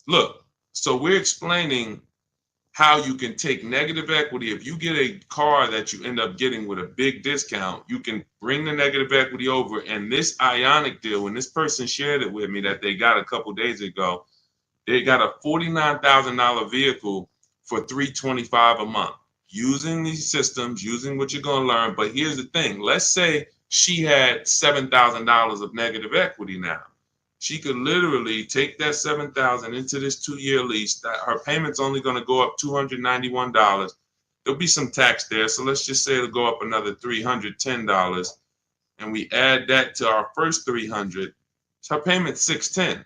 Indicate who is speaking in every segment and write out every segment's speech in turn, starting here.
Speaker 1: Look, so we're explaining how you can take negative equity. If you get a car that you end up getting with a big discount, you can bring the negative equity over. And this Ionic deal, when this person shared it with me that they got a couple days ago, they got a $49,000 vehicle for $325 a month using these systems, using what you're going to learn. But here's the thing. Let's say she had $7,000 of negative equity now. She could literally take that 7,000 into this 2-year lease. That her payment's only going to go up $291. There'll be some tax there, so let's just say it'll go up another $310, and we add that to our first 300. So her payment's 610.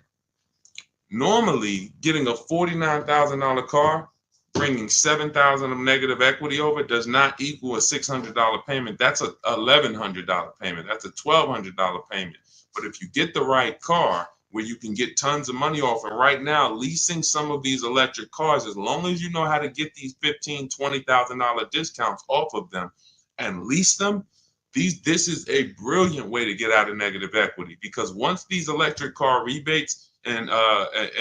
Speaker 1: Normally, getting a $49,000 car, bringing 7,000 of negative equity over does not equal a $600 payment. That's a $1,100 payment. That's a $1,200 payment. But if you get the right car where you can get tons of money off, and right now leasing some of these electric cars, as long as you know how to get these $15,000, $20,000 discounts off of them and lease them, this is a brilliant way to get out of negative equity, because once these electric car rebates and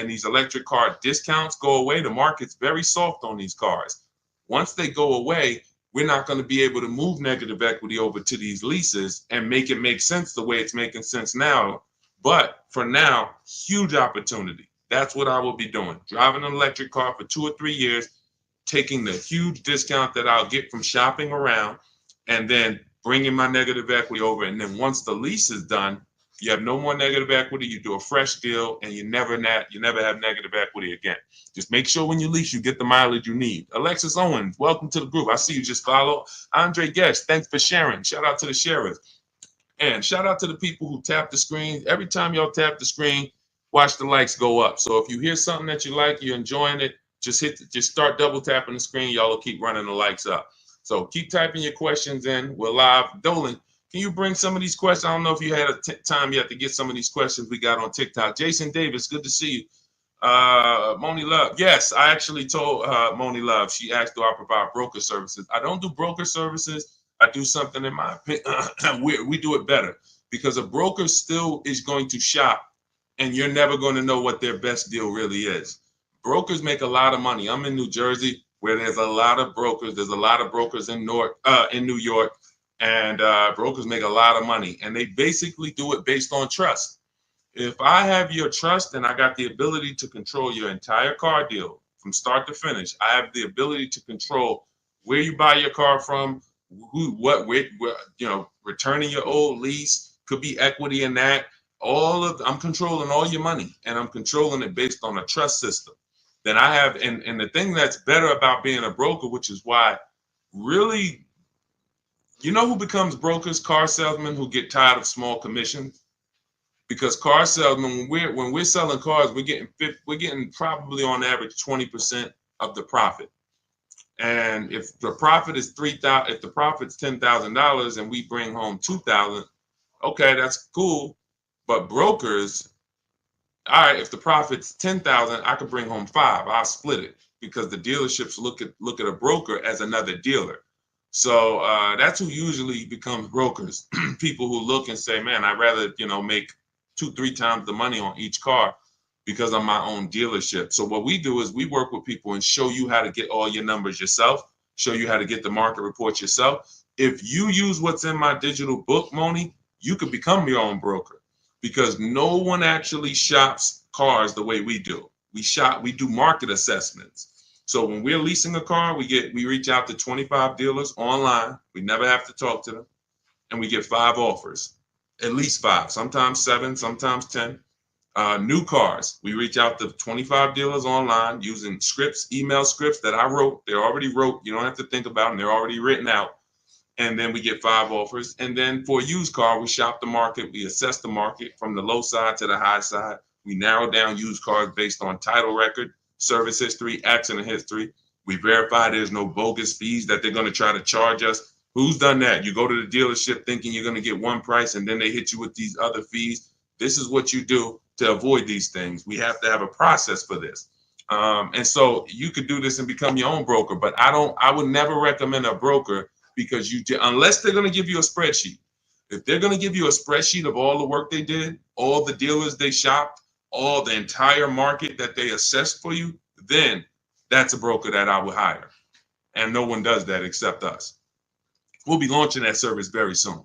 Speaker 1: these electric car discounts go away, the market's very soft on these cars. Once they go away, we're not going to be able to move negative equity over to these leases and make it make sense the way it's making sense now. But for now, huge opportunity. That's what I will be doing. Driving an electric car for 2 or 3 years, taking the huge discount that I'll get from shopping around, and then bringing my negative equity over. And then once the lease is done, you have no more negative equity. You do a fresh deal, and you never have negative equity again. Just make sure when you lease, you get the mileage you need. Alexis Owens, welcome to the group. I see you just follow. Andre Guest, thanks for sharing. Shout out to the sharers. And shout out to the people who tap the screen. Every time y'all tap the screen, watch the likes go up. So if you hear something that you like, you're enjoying it, just start double tapping the screen. Y'all will keep running the likes up. So keep typing your questions in. We're live. Dolan, can you bring some of these questions? I don't know if you had time yet to get some of these questions we got on TikTok. Jason Davis, good to see you. Moni Love. Yes, I actually told Moni Love. She asked, do I provide broker services? I don't do broker services. I do something, in my opinion, we do it better, because a broker still is going to shop, and you're never going to know what their best deal really is. Brokers make a lot of money. I'm in New Jersey, where there's a lot of brokers. There's a lot of brokers in New York, and brokers make a lot of money, and they basically do it based on trust. If I have your trust, and I got the ability to control your entire car deal from start to finish, I have the ability to control where you buy your car from, returning your old lease, could be equity in that. I'm controlling all your money, and I'm controlling it based on a trust system. Then I have, and the thing that's better about being a broker, which is why really, you know who becomes brokers? Car salesmen who get tired of small commissions. Because car salesmen, when we're selling cars, we're getting probably on average 20% of the profit. And if the profit is $3,000, if the profit's $10,000 and we bring home $2,000, okay, that's cool. But brokers, all right, if the profit's $10,000, I could bring home $5,000. I'll split it, because the dealerships look at a broker as another dealer. So that's who usually becomes brokers. People who look and say, man, I'd rather make 2-3 times the money on each car, because I'm my own dealership. So what we do is we work with people and show you how to get all your numbers yourself, show you how to get the market reports yourself. If you use what's in my digital book, Moni, you could become your own broker, because no one actually shops cars the way we do. We do market assessments. So when we're leasing a car, we reach out to 25 dealers online. We never have to talk to them. And we get 5 offers, at least 5, sometimes 7, sometimes 10. New cars, we reach out to 25 dealers online using scripts, email scripts that I wrote. They're already wrote. You don't have to think about them. They're already written out. And then we get 5 offers. And then for a used car, we shop the market. We assess the market from the low side to the high side. We narrow down used cars based on title record, service history, accident history. We verify there's no bogus fees that they're going to try to charge us. Who's done that? You go to the dealership thinking you're going to get one price, and then they hit you with these other fees. This is what you do to avoid these things. We have to have a process for this. And so you could do this and become your own broker, but I would never recommend a broker, because unless they're going to give you a spreadsheet. If they're going to give you a spreadsheet of all the work they did, all the dealers they shopped, all the entire market that they assess for you, then that's a broker that I would hire. And no one does that except us. We'll be launching that service very soon.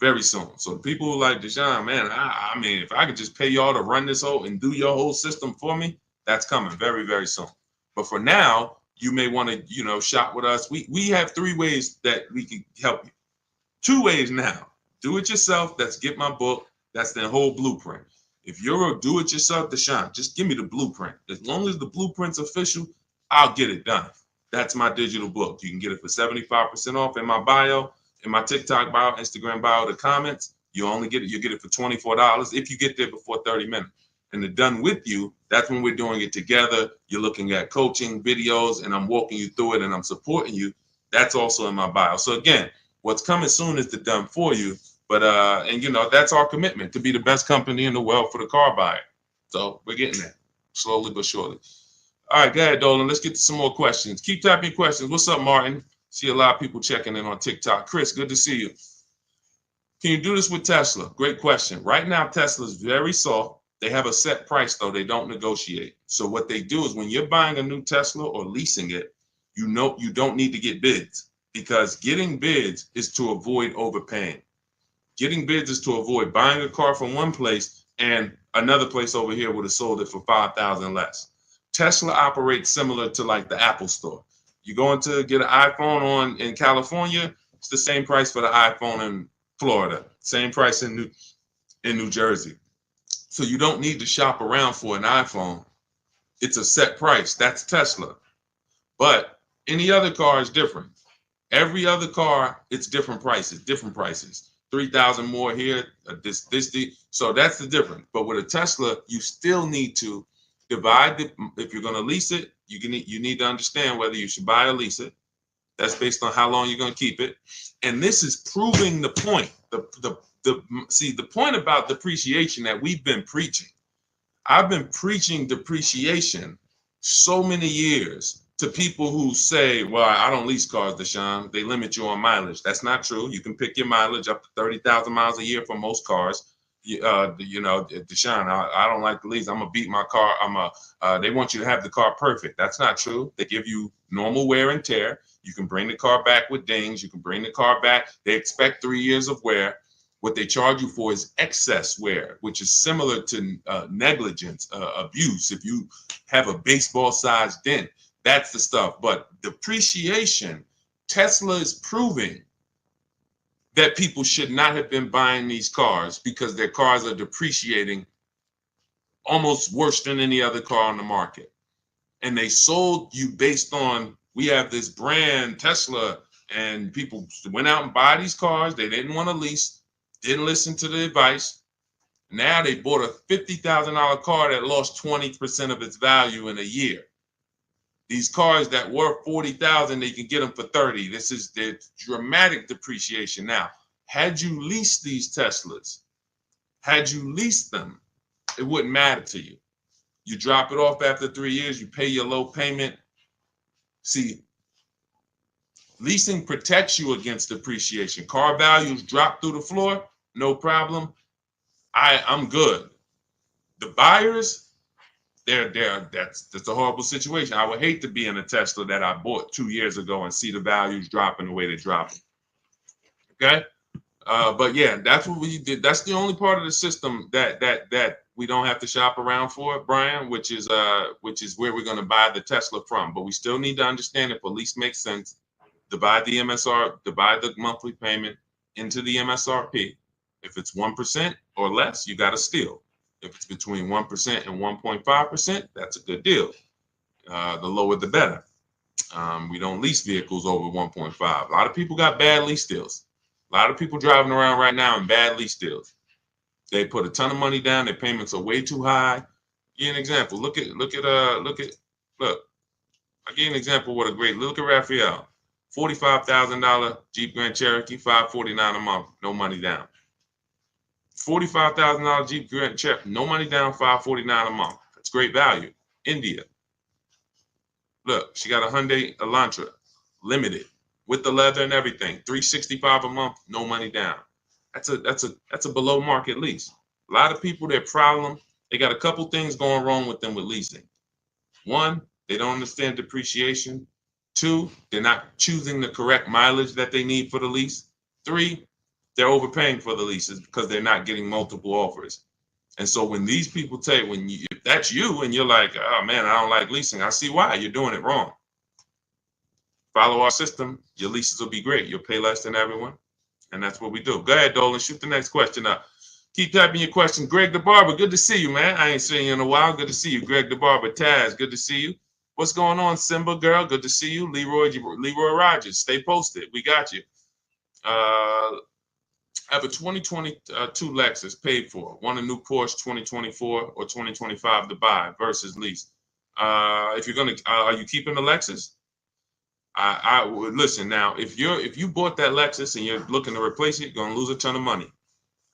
Speaker 1: Very soon. So the people who like Deshaun, man, I mean, if I could just pay y'all to run this whole and do your whole system for me, that's coming very, very soon. But for now, you may want to, shop with us. We have 3 ways that we can help you. 2 ways now. Do it yourself. That's get my book. That's the whole blueprint. If you're a do-it-yourself, Deshaun, just give me the blueprint. As long as the blueprint's official, I'll get it done. That's my digital book. You can get it for 75% off in my bio, in my TikTok bio, Instagram bio, the comments. You get it for $24 if you get there before 30 minutes. And the done with you, that's when we're doing it together. You're looking at coaching videos and I'm walking you through it and I'm supporting you. That's also in my bio. So again, what's coming soon is the done for you. But that's our commitment, to be the best company in the world for the car buyer. So we're getting there slowly but surely. All right, go ahead, Dolan. Let's get to some more questions. Keep typing questions. What's up, Martin? See a lot of people checking in on TikTok. Chris, good to see you. Can you do this with Tesla? Great question. Right now, Tesla is very soft. They have a set price, though. They don't negotiate. So what they do is when you're buying a new Tesla or leasing it, you don't need to get bids, because getting bids is to avoid overpaying. Getting bids is to avoid buying a car from one place and another place over here would have sold it for $5,000 less. Tesla operates similar to like the Apple store. You going to get an iPhone in California, it's the same price for the iPhone in Florida, same price in New Jersey. So you don't need to shop around for an iPhone. It's a set price. That's Tesla. But any other car is different. Every other car, it's different prices. 3,000 more here, so that's the difference. But with a Tesla, you still need to divide if you're going to lease it, you need to understand whether you should buy or lease it. That's based on how long you're going to keep it. And this is proving the point. The point about depreciation that we've been preaching. I've been preaching depreciation so many years to people who say, well, I don't lease cars, Deshaun. They limit you on mileage. That's not true. You can pick your mileage up to 30,000 miles a year for most cars. Deshaun, I don't like to lease. I'm going to beat my car. They want you to have the car perfect. That's not true. They give you normal wear and tear. You can bring the car back with dings. You can bring the car back. They expect 3 years of wear. What they charge you for is excess wear, which is similar to negligence, abuse. If you have a baseball-sized dent, that's the stuff. But depreciation, Tesla is proving that people should not have been buying these cars because their cars are depreciating almost worse than any other car on the market. And they sold you based on, we have this brand, Tesla, and people went out and buy these cars. They didn't want to lease, didn't listen to the advice. Now they bought a $50,000 car that lost 20% of its value in a year. These cars that were 40,000, they can get them for 30. This is the dramatic depreciation. Now, had you leased these Teslas, had you leased them, it wouldn't matter to you. You drop it off after 3 years, you pay your low payment. See, leasing protects you against depreciation. Car values drop through the floor, no problem. I'm good. The buyers, that's a horrible situation. I would hate to be in a Tesla that I bought 2 years ago and see the values dropping the way they're dropping. Okay, but yeah, that's what we did. That's the only part of the system that we don't have to shop around for, Brian, which is where we're going to buy the Tesla from. But we still need to understand if a lease makes sense. Divide the monthly payment into the MSRP. If it's 1% or less, you got to steal. If it's between 1% and 1.5%, that's a good deal. The lower, the better. We don't lease vehicles over 1.5. A lot of people got bad lease deals. A lot of people driving around right now in bad lease deals. They put a ton of money down. Their payments are way too high. I'll give you an example. Look. I'll give you an example. Look at Raphael. $45,000 Jeep Grand Cherokee, $549 a month, no money down. $45,000 Jeep Grand Cherokee, no money down, $549 a month. That's great value. India. Look, she got a Hyundai Elantra, limited, with the leather and everything, $365 a month, no money down. That's a below market lease. A lot of people, their problem They got a couple things going wrong with them with leasing. One, they don't understand depreciation. Two, they're not choosing the correct mileage that they need for the lease. Three, they're overpaying for the leases because they're not getting multiple offers. And so when these people tell you, if that's you and you're like, oh man, I don't like leasing, I see why. You're doing it wrong. Follow our system, your leases will be great. You'll pay less than everyone. And that's what we do. Go ahead, Dolan, shoot the next question up. Keep typing your question. Greg the Barber, good to see you, man. I ain't seen you in a while. Good to see you. Greg the Barber, Taz, good to see you. What's going on, Simba girl? Good to see you. Leroy Rogers, stay posted. We got you. I have a 2022 Lexus paid for. Want a new Porsche 2024 or 2025 to buy versus lease. If you're gonna, are you keeping the Lexus? I would listen now. If you bought that Lexus and you're looking to replace it, you're gonna lose a ton of money.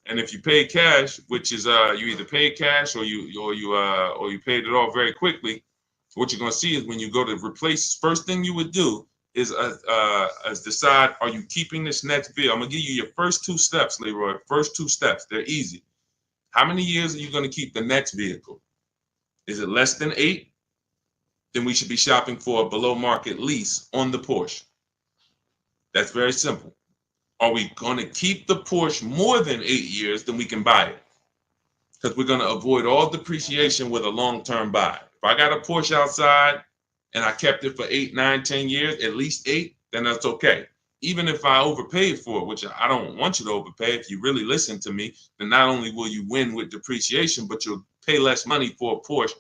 Speaker 1: And if you pay cash, which is you either paid cash or you paid it off very quickly, what you're gonna see is when you go to replace, first thing you would do is decide, are you keeping this next vehicle? I'm gonna give you your first two steps, Leroy. First two steps, they're easy. How many years are you gonna keep the next vehicle? Is it less than 8? Then we should be shopping for a below market lease on the Porsche. That's very simple. Are we going to keep the Porsche more than 8 years? Then we can buy it, because we're going to avoid all depreciation with a long-term buy. If I got a Porsche outside and I kept it for 8, 9, 10 years, at least 8, then that's okay. Even if I overpaid for it, which I don't want you to overpay. If you really listen to me, then not only will you win with depreciation, but you'll pay less money for a Porsche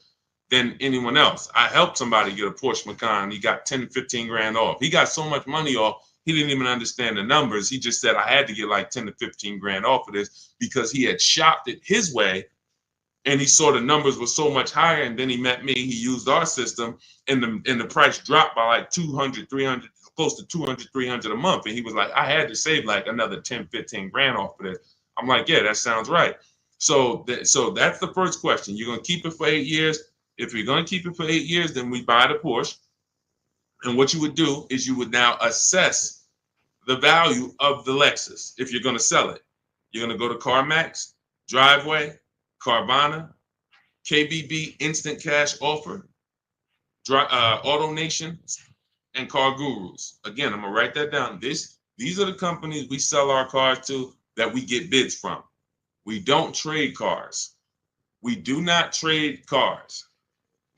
Speaker 1: than anyone else. I helped somebody get a Porsche Macan. He got 10, 15 grand off. He got so much money off, he didn't even understand the numbers. He just said, I had to get like 10 to 15 grand off of this because he had shopped it his way and he saw the numbers were so much higher. And then he met me, he used our system, and the price dropped by like 200, 300, close to 200, 300 a month. And he was like, I had to save like another 10, 15 grand off of this. I'm like, yeah, that sounds right. So that's the first question. You're going to keep it for 8 years. If you're going to keep it for 8 years, then we buy the Porsche. And what you would do is you would now assess the value of the Lexus. If you're going to sell it, you're going to go to CarMax, Driveway, Carvana, KBB Instant Cash Offer, AutoNation, and Car Gurus. Again, I'm going to write that down. These are the companies we sell our cars to that we get bids from. We don't trade cars. We do not trade cars.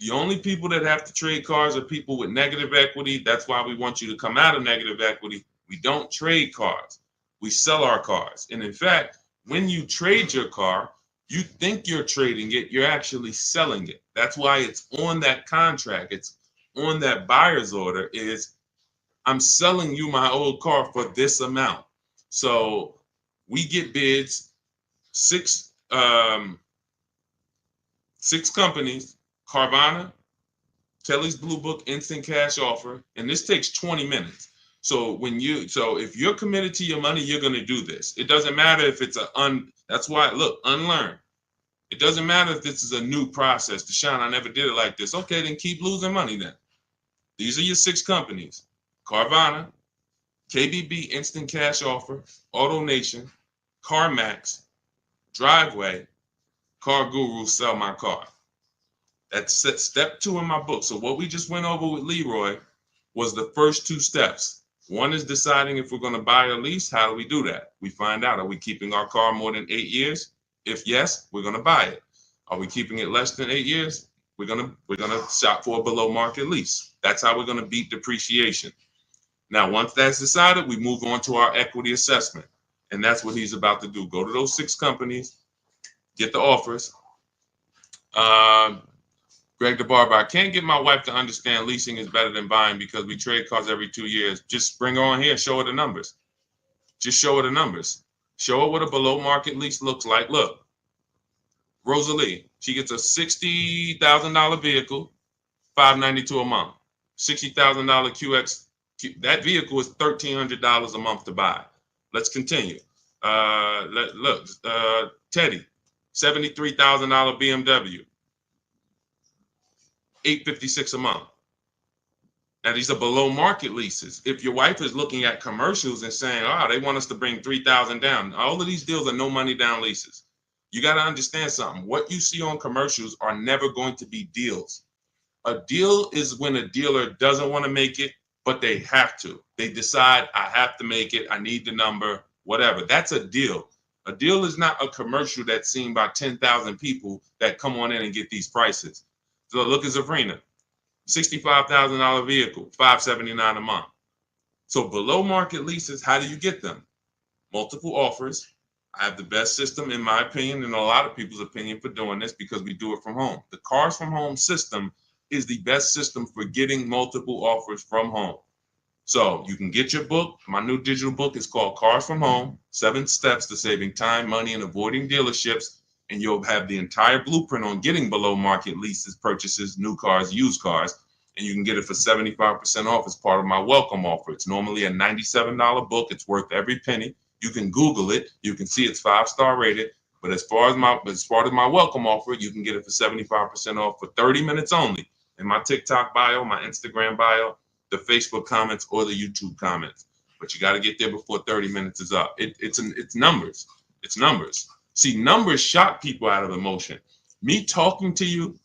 Speaker 1: The only people that have to trade cars are people with negative equity. That's why we want you to come out of negative equity. We don't trade cars. We sell our cars. And in fact, when you trade your car, you think you're trading it, you're actually selling it. That's why it's on that contract. It's on that buyer's order is, I'm selling you my old car for this amount. So we get bids, six companies, Carvana, Kelly's Blue Book Instant Cash Offer, and this takes 20 minutes. So if you're committed to your money, you're going to do this. It doesn't matter if it's that's why, look, unlearn. It doesn't matter if this is a new process. Deshaun, I never did it like this. Okay, then keep losing money then. These are your 6 companies: Carvana, KBB Instant Cash Offer, AutoNation, CarMax, Driveway, Car Guru, Sell My Car. That's step 2 in my book. So what we just went over with Leroy was the first 2 steps. One is deciding if we're going to buy or lease. How do we do that? We find out, are we keeping our car more than 8 years? If yes, we're going to buy it. Are we keeping it less than 8 years? We're going to shop for a below market lease. That's how we're going to beat depreciation. Now, once that's decided, we move on to our equity assessment. And that's what he's about to do. Go to those 6 companies, get the offers. Greg the Barber, I can't get my wife to understand leasing is better than buying because we trade cars every 2 years. Just bring her on here and show her the numbers. Just show her the numbers. Show her what a below market lease looks like. Look, Rosalie, she gets a $60,000 vehicle, $592 a month. $60,000 QX. That vehicle is $1,300 a month to buy. Let's continue. Teddy, $73,000 BMW. $856 a month. Now these are below market leases. If your wife is looking at commercials and saying, oh, they want us to bring $3,000 down, all of these deals are no money down leases. You got to understand something. What you see on commercials are never going to be deals. A deal is when a dealer doesn't want to make it, but they have to. They decide, I have to make it. I need the number, whatever. That's a deal. A deal is not a commercial that's seen by 10,000 people that come on in and get these prices. So look at Zafrina, $65,000 vehicle, $579 a month. So below market leases, how do you get them? Multiple offers. I have the best system, in my opinion, and a lot of people's opinion, for doing this because we do it from home. The Cars from Home system is the best system for getting multiple offers from home. So you can get your book. My new digital book is called Cars from Home, 7 Steps to Saving Time, Money, and Avoiding Dealerships. And you'll have the entire blueprint on getting below market leases, purchases, new cars, used cars. And you can get it for 75% off as part of my welcome offer. It's normally a $97 book. It's worth every penny. You can Google it. You can see it's 5-star rated. But as part of my welcome offer, you can get it for 75% off for 30 minutes only. In my TikTok bio, my Instagram bio, the Facebook comments, or the YouTube comments. But you got to get there before 30 minutes is up. It's numbers. It's numbers. See, numbers shock people out of emotion. Me talking to you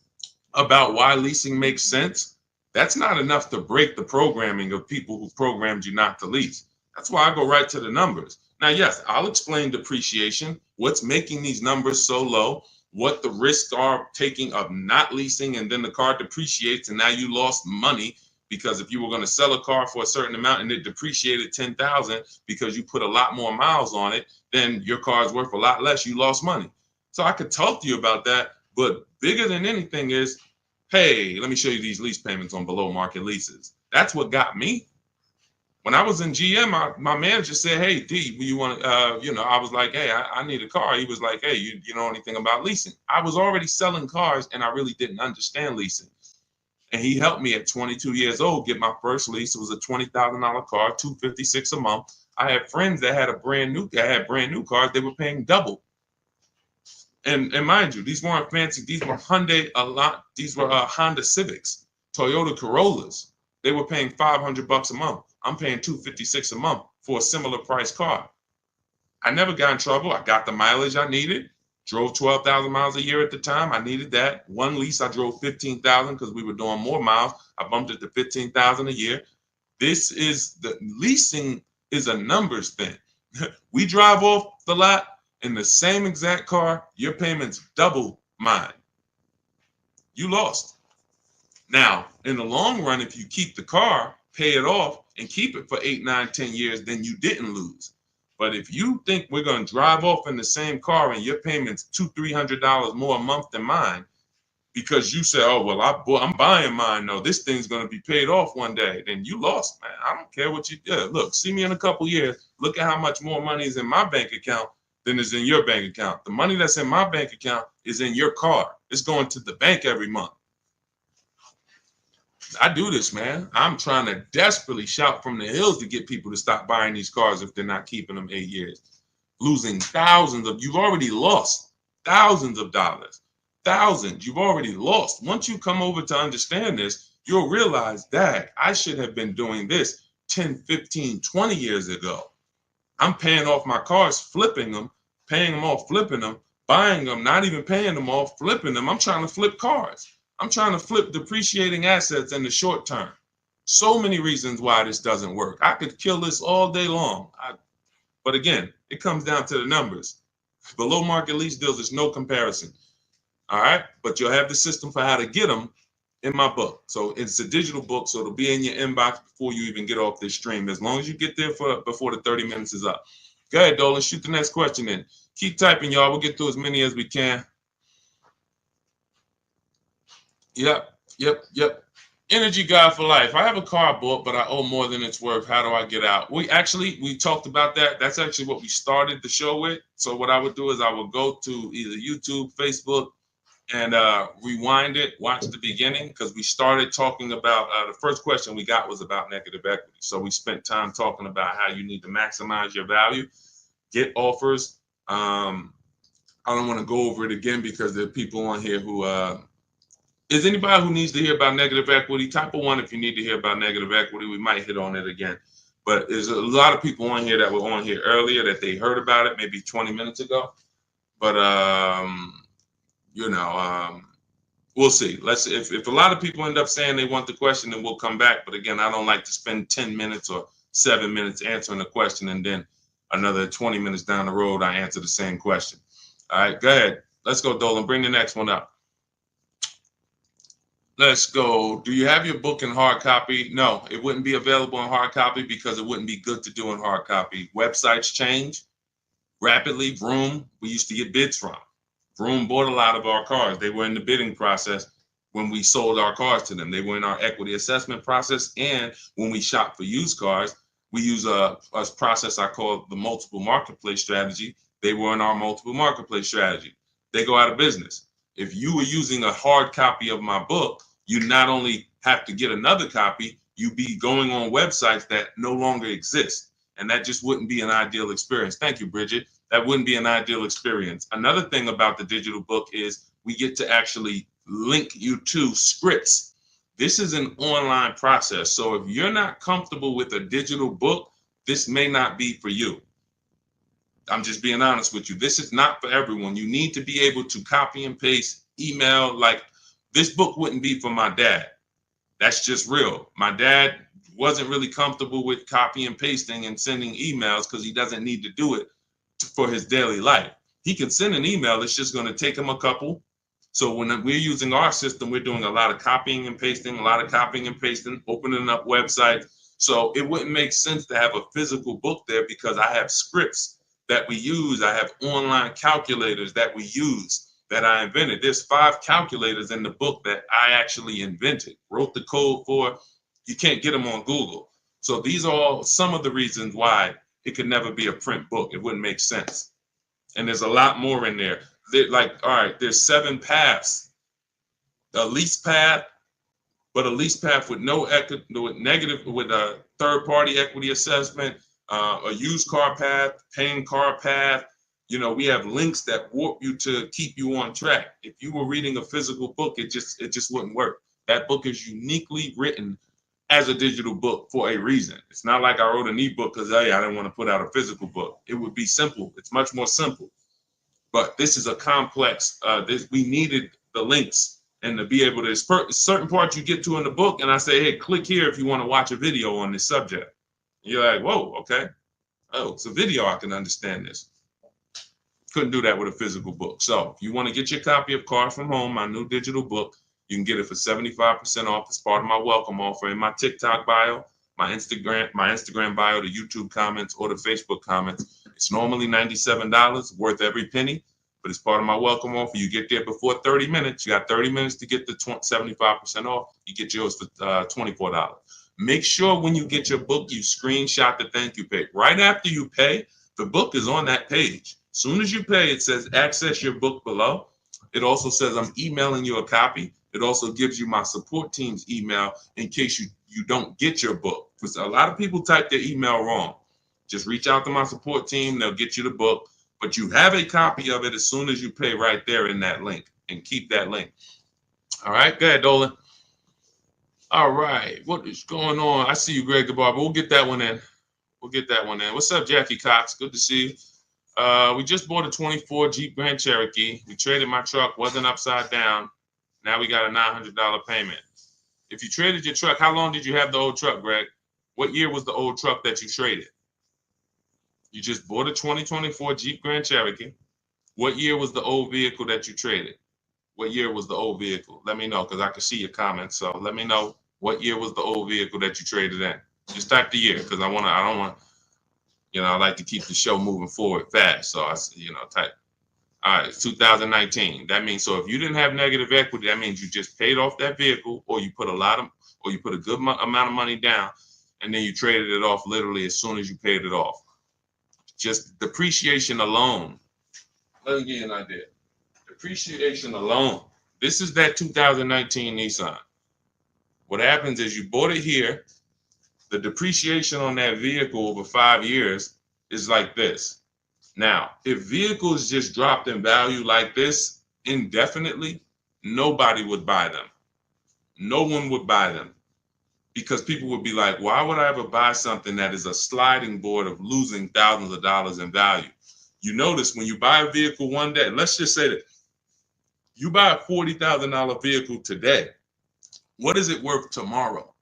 Speaker 1: about why leasing makes sense, that's not enough to break the programming of people who programmed you not to lease. That's why I go right to the numbers. Now, yes, I'll explain depreciation, what's making these numbers so low, what the risks are taking of not leasing, and then the car depreciates and now you lost money, because if you were going to sell a car for a certain amount and it depreciated 10,000 because you put a lot more miles on it, then your car is worth a lot less. You lost money. So I could talk to you about that, but bigger than anything is, hey, let me show you these lease payments on below market leases. That's what got me. When I was in GM, my manager said, hey, D, you want to, I was like, hey, I need a car. He was like, hey, you know anything about leasing? I was already selling cars and I really didn't understand leasing. And he helped me at 22 years old get my first lease. It was a $20,000 car, $256 a month. I had friends that had brand new cars. They were paying double. And mind you, these weren't fancy. These were Honda Civics, Toyota Corollas. They were paying $500 a month. I'm paying $256 a month for a similar price car. I never got in trouble. I got the mileage I needed. Drove 12,000 miles a year at the time. I needed that. One lease, I drove 15,000 because we were doing more miles. I bumped it to 15,000 a year. Leasing is a numbers thing. We drive off the lot in the same exact car. Your payment's double mine. You lost. Now, in the long run, if you keep the car, pay it off, and keep it for 8, 9, 10 years, then you didn't lose. But if you think we're going to drive off in the same car and your payment's $200-300 more a month than mine, because you say, oh, well, I'm buying mine, no, this thing's going to be paid off one day, then you lost, man. I don't care what you do. Look, see me in a couple years. Look at how much more money is in my bank account than is in your bank account. The money that's in my bank account is in your car. It's going to the bank every month. I do this, man. I'm trying to desperately shout from the hills to get people to stop buying these cars if they're not keeping them 8 years. Losing you've already lost thousands of dollars. Thousands, you've already lost. Once you come over to understand this, you'll realize that I should have been doing this 10, 15, 20 years ago. I'm paying off my cars, flipping them, paying them off, flipping them, buying them, not even paying them off, flipping them. I'm trying to flip cars. I'm trying to flip depreciating assets in the short term. So many reasons why this doesn't work. I could kill this all day long. But again, it comes down to the numbers. Below market lease deals, there's no comparison. All right. But you'll have the system for how to get them in my book. So it's a digital book. So it'll be in your inbox before you even get off this stream, as long as you get there before the 30 minutes is up. Go ahead, Dolan. Shoot the next question in. Keep typing, y'all. We'll get through as many as we can. Yep. Energy guy for life. I have a car bought, but I owe more than it's worth. How do I get out? We talked about that. That's actually what we started the show with. So what I would do is I would go to either YouTube, Facebook, and rewind it, watch the beginning, because we started talking about the first question we got was about negative equity. So we spent time talking about how you need to maximize your value, get offers. I don't want to go over it again because there are people on here who is anybody who needs to hear about negative equity? Type of 1 if you need to hear about negative equity. We might hit on it again. But there's a lot of people on here that were on here earlier that they heard about it maybe 20 minutes ago. But we'll see. Let's if a lot of people end up saying they want the question, then we'll come back. But again, I don't like to spend 10 minutes or 7 minutes answering a question and then another 20 minutes down the road I answer the same question. All right, go ahead. Let's go, Dolan. Bring the next one up. Let's go. Do you have your book in hard copy? No, it wouldn't be available in hard copy because it wouldn't be good to do in hard copy. Websites change rapidly. Vroom, we used to get bids from. Vroom bought a lot of our cars. They were in the bidding process when we sold our cars to them. They were in our equity assessment process. And when we shop for used cars, we use a process I call the multiple marketplace strategy. They were in our multiple marketplace strategy. They go out of business. If you were using a hard copy of my book, you not only have to get another copy, you be going on websites that no longer exist. And that just wouldn't be an ideal experience. Thank you, Bridget. That wouldn't be an ideal experience. Another thing about the digital book is we get to actually link you to scripts. This is an online process. So if you're not comfortable with a digital book, this may not be for you. I'm just being honest with you. This is not for everyone. You need to be able to copy and paste, email. Like, this book wouldn't be for my dad. That's just real. My dad wasn't really comfortable with copy and pasting and sending emails because he doesn't need to do it for his daily life. He can send an email. It's just going to take him a couple. So when we're using our system, we're doing a lot of copying and pasting, opening up websites. So it wouldn't make sense to have a physical book there because I have scripts that we use. I have online calculators that we use that I invented. There's 5 calculators in the book that I actually invented, wrote the code for. You can't get them on Google. So these are all some of the reasons why it could never be a print book. It wouldn't make sense. And there's a lot more in there. All right, there's 7 paths. A lease path, but a lease path with with a third-party equity assessment, a used car path, paying car path. We have links that warp you to keep you on track. If you were reading a physical book, it just wouldn't work. That book is uniquely written as a digital book for a reason. It's not like I wrote an ebook because I didn't want to put out a physical book. It would be simple. It's much more simple. But this is a complex. We needed the links and to be able to certain parts you get to in the book, and I say, hey, click here if you want to watch a video on this subject. And you're like, whoa, okay. Oh, it's a video. I can understand this. Couldn't do that with a physical book. So if you want to get your copy of Car From Home, my new digital book, you can get it for 75% off as part of my welcome offer in my TikTok bio, my Instagram bio, the YouTube comments, or the Facebook comments. It's normally $97, worth every penny, but it's part of my welcome offer. You get there before 30 minutes. You got 30 minutes to get the 75% off. You get yours for $24. Make sure when you get your book, you screenshot the thank you page. Right after you pay, the book is on that page. As soon as you pay, it says access your book below. It also says I'm emailing you a copy. It also gives you my support team's email in case you don't get your book. Because a lot of people type their email wrong. Just reach out to my support team. They'll get you the book. But you have a copy of it as soon as you pay right there in that link. And keep that link. All right, go ahead, Dolan. All right, what is going on? I see you, Greg the Barber. We'll get that one in. What's up, Jackie Cox? Good to see you. We just bought a 24 Jeep Grand Cherokee. We traded my truck, wasn't upside down. Now we got a $900 payment. If you traded your truck, how long did you have the old truck, Greg? What year was the old truck that you traded? You just bought a 2024 Jeep Grand Cherokee. What year was the old vehicle that you traded? What year was the old vehicle? Let me know because I can see your comments. So let me know what year was the old vehicle that you traded in. Just type the year because I don't want. I like to keep the show moving forward fast. So type. All right, it's 2019. That means, so if you didn't have negative equity, that means you just paid off that vehicle, or you put a good amount of money down, and then you traded it off literally as soon as you paid it off. Just depreciation alone. Let me give you an idea. Depreciation alone. This is that 2019 Nissan. What happens is you bought it here. The depreciation on that vehicle over 5 years is like this. Now, if vehicles just dropped in value like this indefinitely, nobody would buy them. No one would buy them because people would be like, why would I ever buy something that is a sliding board of losing thousands of dollars in value? You notice when you buy a vehicle one day, let's just say that you buy a $40,000 vehicle today, what is it worth tomorrow?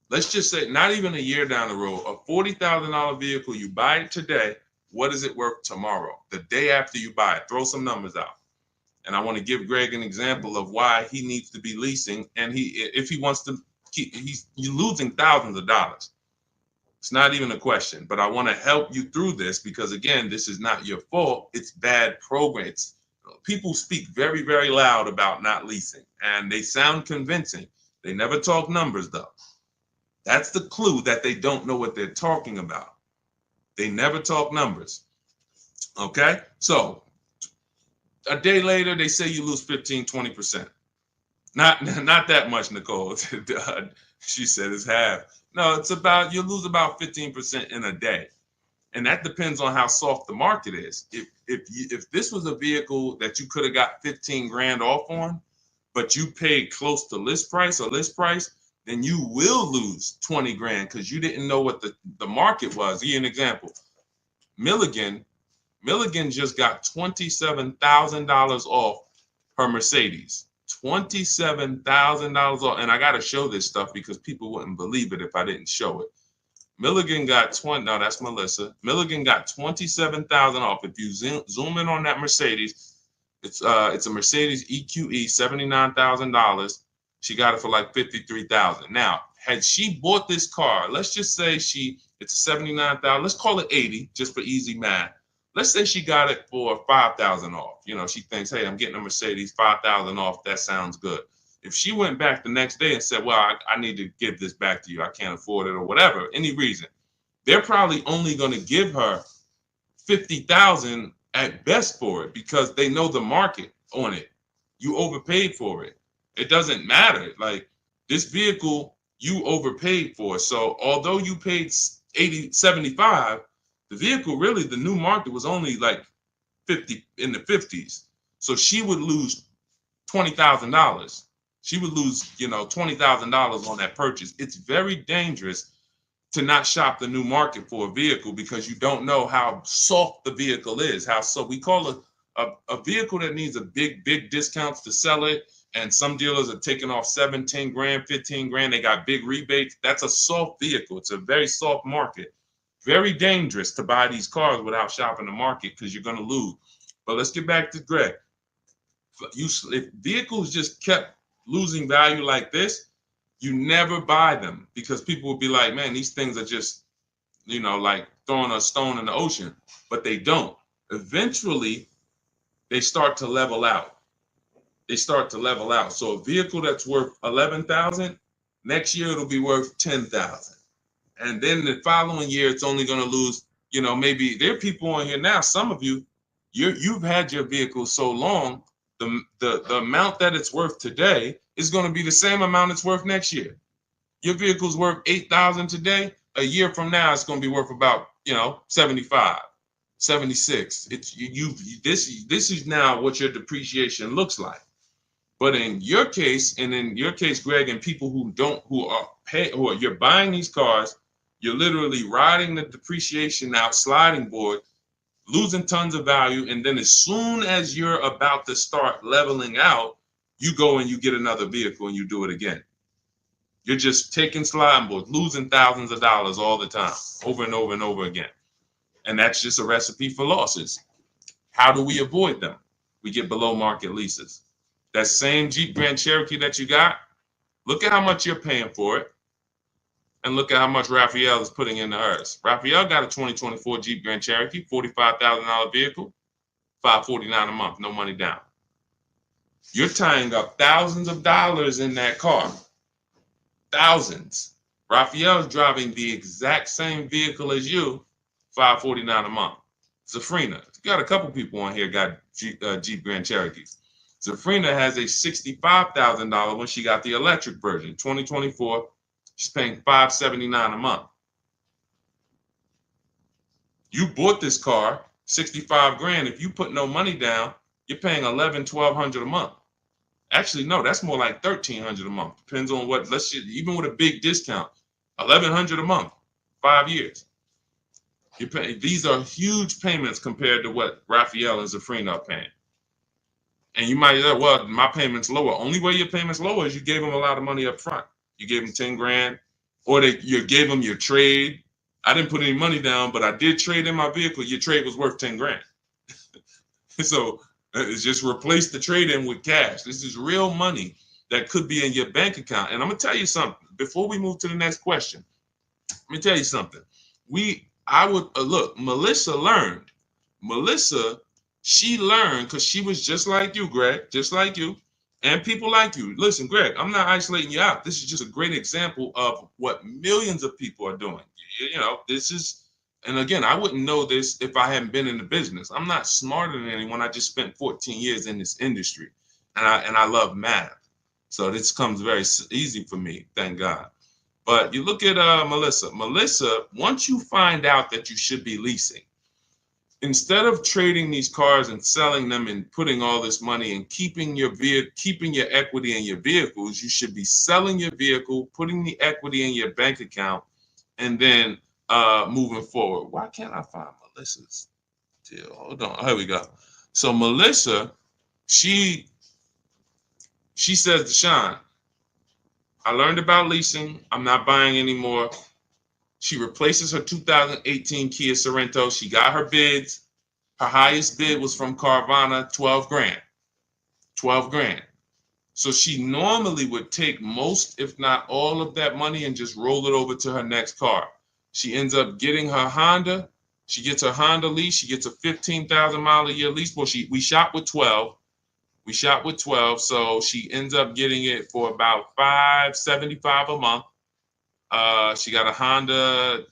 Speaker 1: Let's just say not even a year down the road, a $40,000 vehicle, you buy it today, what is it worth tomorrow? The day after you buy it, throw some numbers out. And I want to give Greg an example of why he needs to be leasing. And if he wants to keep, you're losing thousands of dollars. It's not even a question, but I want to help you through this because again, this is not your fault. It's bad program. People speak very, very loud about not leasing and they sound convincing. They never talk numbers though. That's the clue that they don't know what they're talking about. They never talk numbers. Okay. So a day later, they say you lose 15, 20%. Not that much, Nicole. She said it's half. No, it's about, you lose about 15% in a day. And that depends on how soft the market is. If this was a vehicle that you could have got 15 grand off on, but you paid close to list price, then you will lose 20 grand because you didn't know what the market was. Give you an example. Milligan just got $27,000 off her Mercedes. $27,000 off. And I got to show this stuff because people wouldn't believe it if I didn't show it. Milligan got no, that's Melissa. Milligan got $27,000 off. If you zoom in on that Mercedes, it's a Mercedes EQE, $79,000. She got it for like $53,000. Now, had she bought this car, let's just say it's a $79,000, let's call it 80 just for easy math. Let's say she got it for $5,000 off. You know, she thinks, hey, I'm getting a Mercedes, $5,000 off. That sounds good. If she went back the next day and said, well, I need to give this back to you, I can't afford it or whatever, any reason, they're probably only going to give her $50,000 at best for it because they know the market on it. You overpaid for it. It doesn't matter. Like this vehicle, you overpaid for. So although you paid 75, the vehicle really, the new market was only like 50 in the 50s. So she would lose $20,000. She would lose, $20,000 on that purchase. It's very dangerous to not shop the new market for a vehicle because you don't know how soft the vehicle is. So we call a vehicle that needs a big discounts to sell it. And some dealers are taking off 7, 10 grand, 15 grand. They got big rebates. That's a soft vehicle. It's a very soft market. Very dangerous to buy these cars without shopping the market because you're going to lose. But let's get back to Greg. If vehicles just kept losing value like this, you never buy them because people will be like, man, these things are just, like throwing a stone in the ocean, but they don't. Eventually, they start to level out. So a vehicle that's worth $11,000, next year it'll be worth $10,000. And then the following year, it's only going to lose, maybe there are people on here now, some of you've had your vehicle so long, the amount that it's worth today is going to be the same amount it's worth next year. Your vehicle's worth $8,000 today. A year from now, it's going to be worth about, 75, 76. This is now what your depreciation looks like. But in your case, Greg, and people you're buying these cars, you're literally riding the depreciation out sliding board, losing tons of value. And then as soon as you're about to start leveling out, you go and you get another vehicle and you do it again. You're just taking sliding boards, losing thousands of dollars all the time, over and over and over again. And that's just a recipe for losses. How do we avoid them? We get below market leases. That same Jeep Grand Cherokee that you got, look at how much you're paying for it. And look at how much Raphael is putting into hers. Raphael got a 2024 Jeep Grand Cherokee, $45,000 vehicle, $549 a month, no money down. You're tying up thousands of dollars in that car. Thousands. Raphael is driving the exact same vehicle as you, $549 a month. Zafrina, you got a couple people on here got Jeep Grand Cherokees. Zafrina has a $65,000 when she got the electric version, 2024. She's paying $579 a month. You bought this car, 65 grand. If you put no money down, you're paying $1,100-1,200 a month. Actually, no, that's more like $1,300 a month. Depends on what, even with a big discount, $1,100 a month, 5 years. These are huge payments compared to what Raphael and Zafrina are paying. And you might say, well, my payment's lower. Only way your payment's lower is you gave them a lot of money up front. You gave them 10 grand, or you gave them your trade. I didn't put any money down, but I did trade in my vehicle. Your trade was worth 10 grand. So it's just replace the trade in with cash. This is real money that could be in your bank account. And I'm gonna tell you something before we move to the next question. Let me tell you something. I would look. Melissa learned. She learned because she was just like you, Greg, just like you, and people like you. Listen, Greg, I'm not isolating you out. This is just a great example of what millions of people are doing. You know, this is, and again, I wouldn't know this if I hadn't been in the business. I'm not smarter than anyone. I just spent 14 years in this industry, and I love math. So this comes very easy for me, thank God. But you look at Melissa. Melissa, once you find out that you should be leasing, instead of trading these cars and selling them and putting all this money and keeping your equity in your vehicles, you should be selling your vehicle, putting the equity in your bank account, and then moving forward. Why can't I find Melissa's deal? Hold on. Here we go. So Melissa, she says to Sean, I learned about leasing. I'm not buying anymore. She replaces her 2018 Kia Sorento. She got her bids. Her highest bid was from Carvana, 12 grand. 12 grand. So she normally would take most, if not all of that money and just roll it over to her next car. She ends up getting her Honda. She gets her Honda lease. She gets a 15,000 mile a year lease. Well, we shot with 12. So she ends up getting it for about $575 a month. She got a Honda.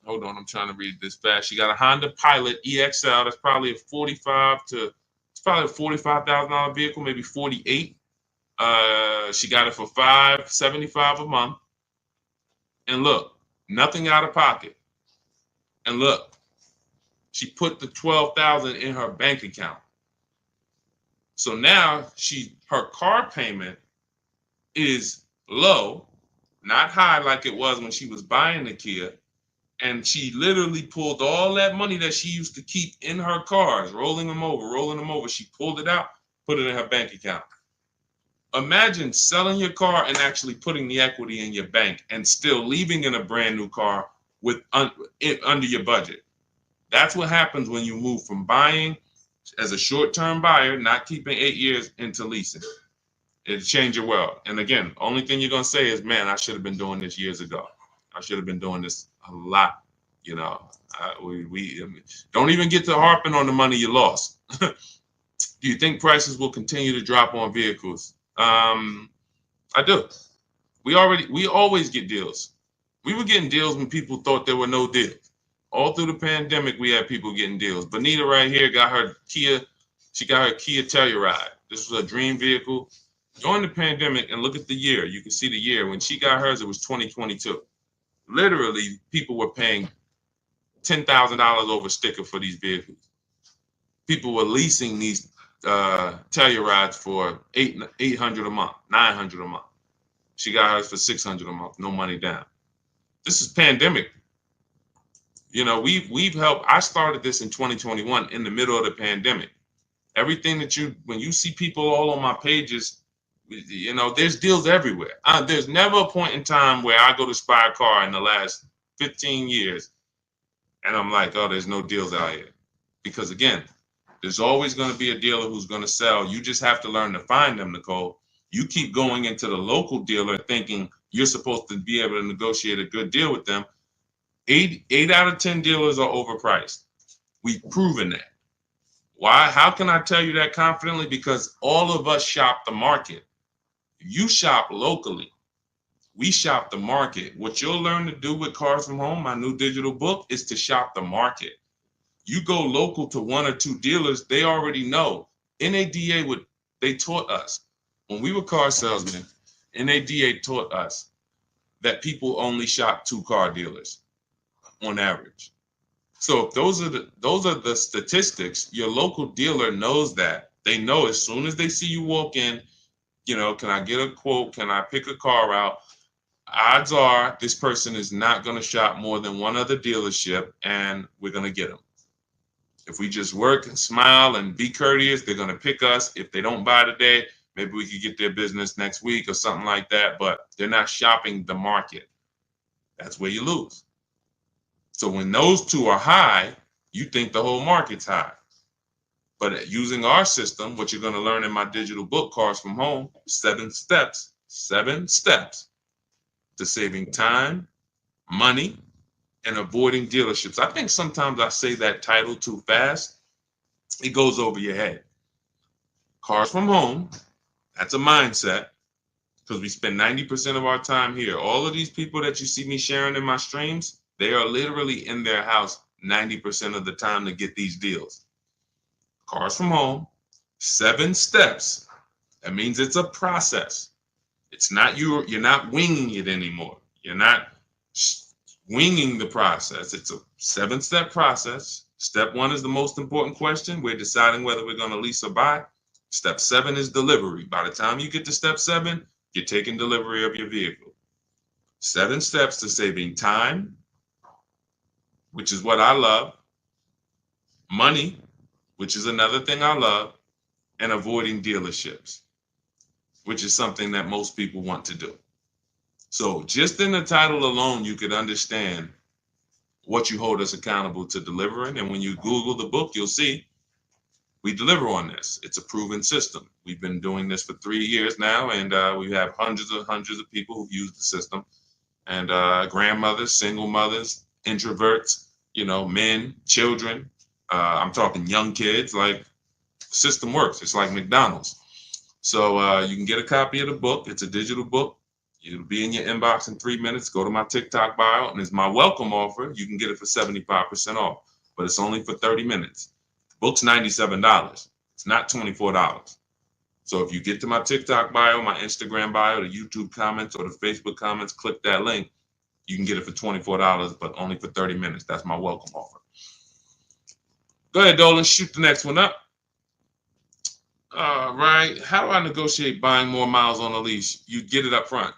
Speaker 1: Hold on, I'm trying to read this fast. She got a Honda Pilot EXL. That's probably it's probably a $45,000 vehicle, maybe 48. She got it for $575 a month. And look, nothing out of pocket. And look, she put the $12,000 in her bank account. So now her car payment is low, not high like it was when she was buying the Kia. And she literally pulled all that money that she used to keep in her cars, rolling them over. She pulled it out, put it in her bank account. Imagine selling your car and actually putting the equity in your bank and still leaving in a brand new car with under your budget. That's what happens when you move from buying as a short-term buyer, not keeping 8 years, into leasing. It'll change your world. And again, only thing you're going to say is, man, I should have been doing this years ago. I should have been doing this a lot. You know, we don't even get to harping on the money you lost. Do you think prices will continue to drop on vehicles? I do. We always get deals. We were getting deals when people thought there were no deals. All through the pandemic, we had people getting deals. Bonita right here got her Kia. She got her Kia Telluride. This was a dream vehicle. During the pandemic, and look at the year. You can see the year. When she got hers, it was 2022. Literally, people were paying $10,000 over sticker for these vehicles. People were leasing these Tellurides for $800 a month, $900 a month. She got hers for $600 a month, no money down. This is pandemic. You know, we've helped. I started this in 2021 in the middle of the pandemic. Everything when you see people all on my pages, you know, there's deals everywhere. There's never a point in time where I go to buy a car in the last 15 years and I'm like, oh, there's no deals out here. Because again, there's always going to be a dealer who's going to sell. You just have to learn to find them, Nicole. You keep going into the local dealer thinking you're supposed to be able to negotiate a good deal with them. 8 out of 10 dealers are overpriced. We've proven that. Why? How can I tell you that confidently? Because all of us shop the market. You shop locally. We shop the market. What you'll learn to do with Cars from Home, my new digital book, is to shop the market. You go local to 1 or 2 dealers, they already know. NADA they taught us. When we were car salesmen, NADA taught us that people only shop 2 car dealers on average. So if those are the statistics, your local dealer knows that. They know as soon as they see you walk in, you know, can I get a quote? Can I pick a car out? odds are this person is not going to shop more than one other dealership, and we're going to get them. If we just work and smile and be courteous, they're going to pick us. If they don't buy today, maybe we could get their business next week or something like that, but they're not shopping the market. That's where you lose. So when those two are high, you think the whole market's high. But using our system, what you're going to learn in my digital book, Cars from Home, 7 steps to saving time, money, and avoiding dealerships. I think sometimes I say that title too fast. It goes over your head. Cars from Home, that's a mindset, because we spend 90% of our time here. All of these people that you see me sharing in my streams, they are literally in their house 90% of the time to get these deals. Cars from Home, 7 steps. That means it's a process. It's not you're not winging it anymore. You're not winging the process. It's a 7-step process. Step 1 is the most important question. We're deciding whether we're going to lease or buy. Step 7 is delivery. By the time you get to step 7, you're taking delivery of your vehicle. 7 steps to saving time, which is what I love, money, which is another thing I love, and avoiding dealerships, which is something that most people want to do. So just in the title alone, you could understand what you hold us accountable to delivering. And when you Google the book, you'll see we deliver on this. It's a proven system. We've been doing this for 3 years now, and we have hundreds of people who've used the system. And grandmothers, single mothers, introverts, men, children. I'm talking young kids. Like, system works. It's like McDonald's. So you can get a copy of the book. It's a digital book. It'll be in your inbox in 3 minutes. Go to my TikTok bio, and it's my welcome offer. You can get it for 75% off, but it's only for 30 minutes. The book's $97. It's not $24. So if you get to my TikTok bio, my Instagram bio, the YouTube comments, or the Facebook comments, click that link. You can get it for $24, but only for 30 minutes. That's my welcome offer. Go ahead, Dolan. Shoot the next one up. All right. How do I negotiate buying more miles on a lease? You get it up front.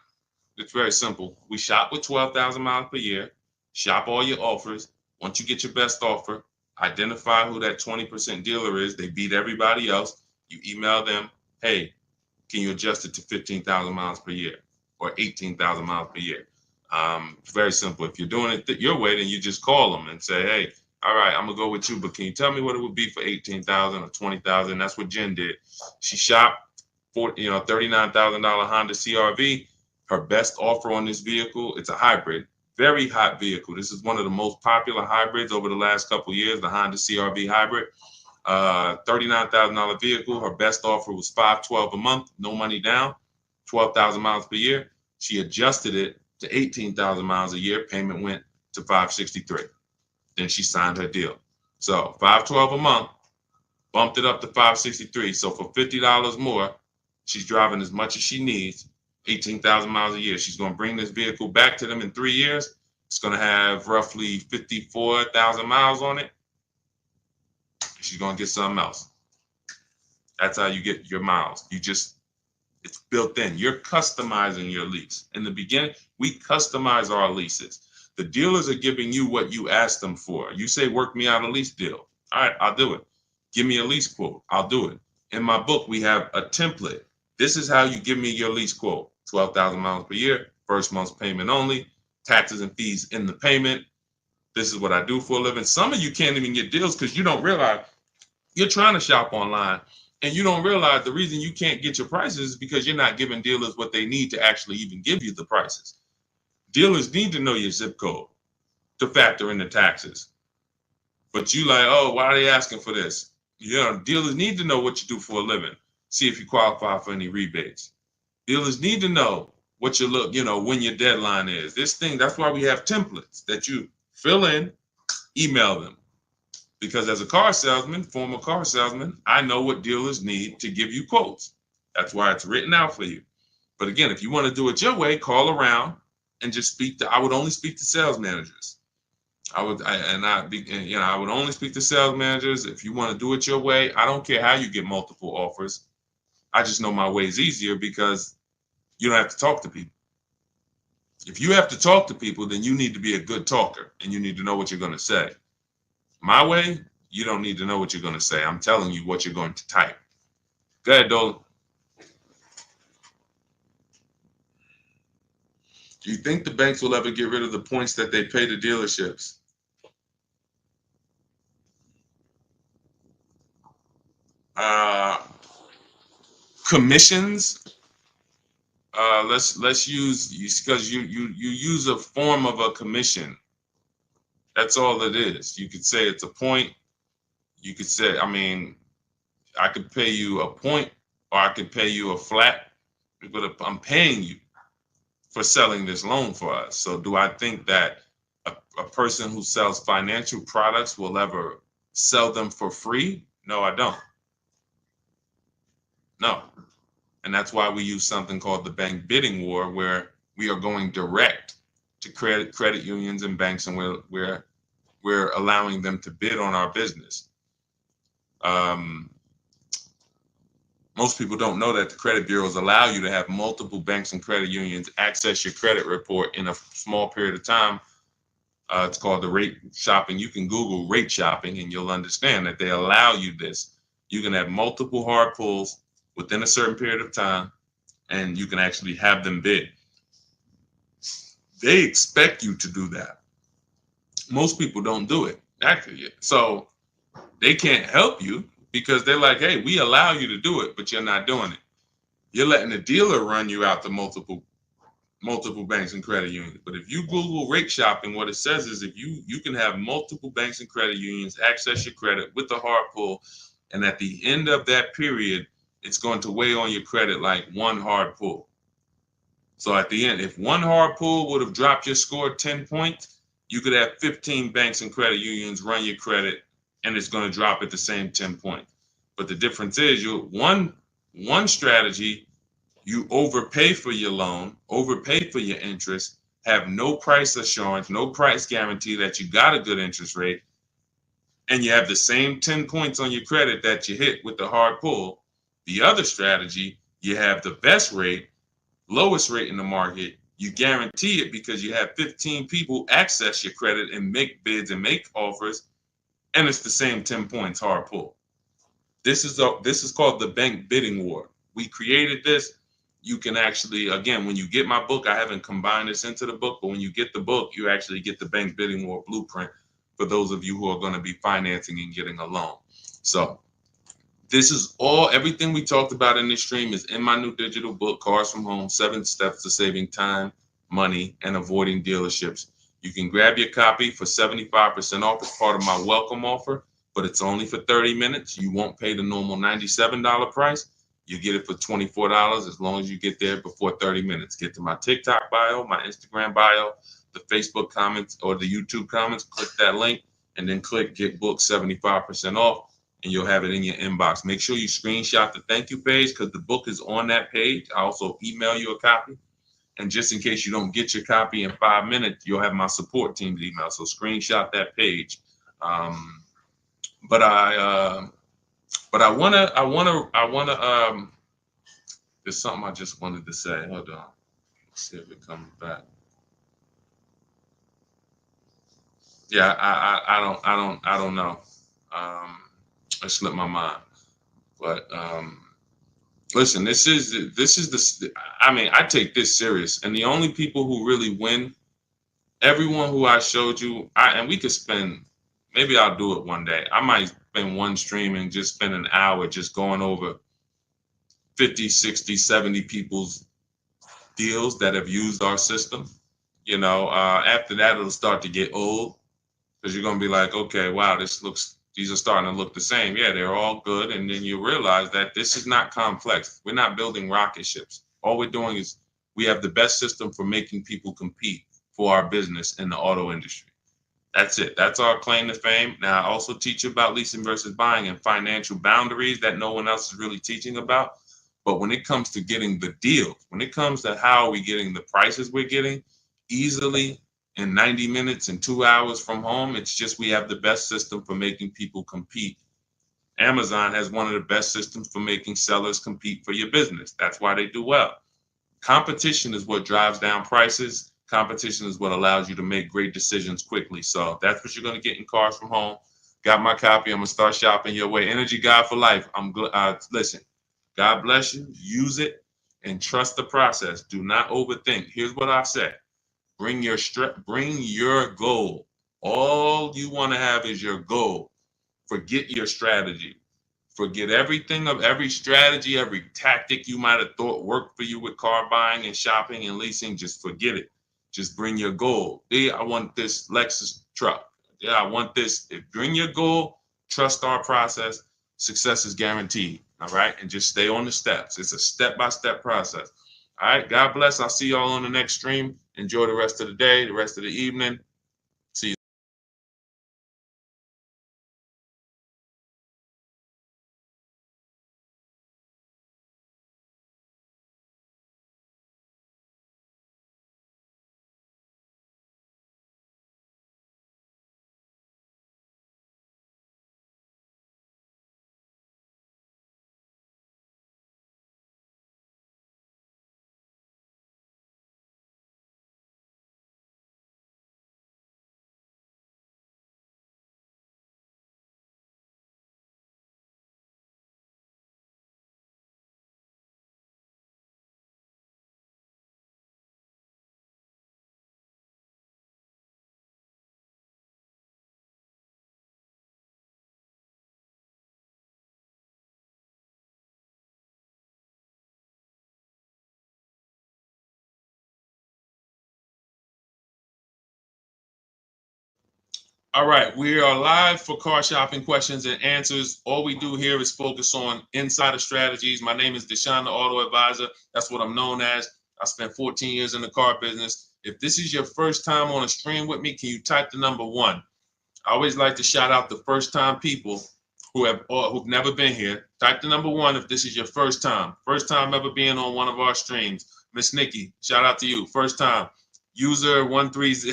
Speaker 1: It's very simple. We shop with 12,000 miles per year. Shop all your offers. Once you get your best offer, identify who that 20% dealer is. They beat everybody else. You email them, hey, can you adjust it to 15,000 miles per year or 18,000 miles per year? Very simple. If you're doing it your way, then you just call them and say, hey, all right, I'm gonna go with you, but can you tell me what it would be for 18,000 or 20,000? That's what Jen did. She shopped for $39,000 Honda CRV. Her best offer on this vehicle, it's a hybrid, very hot vehicle. This is one of the most popular hybrids over the last couple of years, the Honda CRV hybrid. $39,000 vehicle. Her best offer was $512 a month, no money down, 12,000 miles per year. She adjusted it to 18,000 miles a year. Payment went to $563. Then she signed her deal. So $512 a month, bumped it up to $563. So for $50 more, she's driving as much as she needs, 18,000 miles a year. She's going to bring this vehicle back to them in 3 years. It's going to have roughly 54,000 miles on it. She's going to get something else. That's how you get your miles. It's built in. You're customizing your lease. In the beginning, we customize our leases. The dealers are giving you what you ask them for. You say, work me out a lease deal. All right, I'll do it. Give me a lease quote. I'll do it. In my book, we have a template. This is how you give me your lease quote. 12,000 miles per year, first month's payment only, taxes and fees in the payment. This is what I do for a living. Some of you can't even get deals because you don't realize you're trying to shop online and you don't realize the reason you can't get your prices is because you're not giving dealers what they need to actually even give you the prices. Dealers need to know your zip code to factor in the taxes. But you like, oh, why are they asking for this? Dealers need to know what you do for a living. See if you qualify for any rebates. Dealers need to know what you look, when your deadline is. That's why we have templates that you fill in, email them. Because as a former car salesman, I know what dealers need to give you quotes. That's why it's written out for you. But again, if you want to do it your way, call around and just I would only speak to sales managers. I would only speak to sales managers. If you want to do it your way, I don't care how you get multiple offers. I just know my way is easier because you don't have to talk to people. If you have to talk to people, then you need to be a good talker and you need to know what you're going to say. My way, you don't need to know what you're going to say. I'm telling you what you're going to type. Go ahead, Dolan. Do you think the banks will ever get rid of the points that they pay to dealerships? Commissions. Let's use, because you use a form of a commission. That's all it is. You could say it's a point. You could say, I mean, I could pay you a point, or I could pay you a flat, but I'm paying you for selling this loan for us. So do I think that a person who sells financial products will ever sell them for free? No, I don't. No. And that's why we use something called the bank bidding war, where we are going direct to credit unions and banks, and we're allowing them to bid on our business. Most people don't know that the credit bureaus allow you to have multiple banks and credit unions access your credit report in a small period of time. It's called the rate shopping. You can Google rate shopping and you'll understand that they allow you this. You can have multiple hard pulls within a certain period of time, and you can actually have them bid. They expect you to do that. Most people don't do it, actually. So they can't help you because they're like, hey, we allow you to do it, but you're not doing it. You're letting the dealer run you out to multiple banks and credit unions. But if you Google rate shopping, what it says is if you can have multiple banks and credit unions access your credit with the hard pull, and at the end of that period, it's going to weigh on your credit like one hard pull. So at the end, if one hard pull would have dropped your score 10 points, you could have 15 banks and credit unions run your credit, and it's going to drop at the same 10 points. But the difference is one strategy, you overpay for your loan, overpay for your interest, have no price assurance, no price guarantee that you got a good interest rate, and you have the same 10 points on your credit that you hit with the hard pull. The other strategy, you have the best rate, lowest rate in the market. You guarantee it because you have 15 people access your credit and make bids and make offers, and it's the same 10 points hard pull. This is called the bank bidding war. We created this. You can actually, again, when you get my book, I haven't combined this into the book, but when you get the book, you actually get the bank bidding war blueprint for those of you who are going to be financing and getting a loan. So this is everything we talked about in this stream is in my new digital book, Cars from Home, 7 Steps to Saving Time, Money, and Avoiding Dealerships. You can grab your copy for 75% off as part of my welcome offer, but it's only for 30 minutes. You won't pay the normal $97 price. You get it for $24 as long as you get there before 30 minutes. Get to my TikTok bio, my Instagram bio, the Facebook comments, or the YouTube comments. Click that link and then click Get Book 75% off, and you'll have it in your inbox. Make sure you screenshot the thank you page because the book is on that page. I also email you a copy. And just in case you don't get your copy in 5 minutes, you'll have my support team's email. So screenshot that page. But I wanna. There's something I just wanted to say. Hold on. Let's see if it comes back. Yeah, I don't know. It slipped my mind. But listen, this is the. I mean, I take this serious, and the only people who really win, everyone who I showed you, and we could spend. Maybe I'll do it one day. I might spend one stream and just spend an hour just going over 50, 60, 70 people's deals that have used our system. After that, it'll start to get old because you're going to be like, okay, wow, these are starting to look the same. Yeah, they're all good. And then you realize that this is not complex. We're not building rocket ships. All we're doing is we have the best system for making people compete for our business in the auto industry. That's it. That's our claim to fame. Now, I also teach you about leasing versus buying and financial boundaries that no one else is really teaching about. But when it comes to getting the deal, when it comes to how are we getting the prices we're getting easily in 90 minutes and 2 hours from home, it's just we have the best system for making people compete. Amazon has one of the best systems for making sellers compete for your business. That's why they do well. Competition is what drives down prices. Competition is what allows you to make great decisions quickly. So that's what you're going to get in Cars from Home. Got my copy. I'm going to start shopping your way. Energy Guide for life. Listen, God bless you. Use it and trust the process. Do not overthink. Here's what I said. Bring your goal. All you want to have is your goal. Forget your strategy. Forget everything of every strategy, every tactic you might have thought worked for you with car buying and shopping and leasing. Just forget it. Just bring your goal. Yeah, I want this Lexus truck. Yeah, I want this. Bring your goal, trust our process. Success is guaranteed. All right. And just stay on the steps. It's a step-by-step process. All right. God bless. I'll see y'all on the next stream. Enjoy the rest of the day, the rest of the evening. See you. All right, we are live for car shopping questions and answers. All we do here is focus on insider strategies. My name is Deshaun, the Auto Advisor. That's what I'm known as. I spent 14 years in the car business. If this is your first time on a stream with me, can you type the number 1? I always like to shout out the first time people who've never been here. Type the number 1 if this is your first time. First time ever being on one of our streams. Miss Nikki, shout out to you. First time. User 130.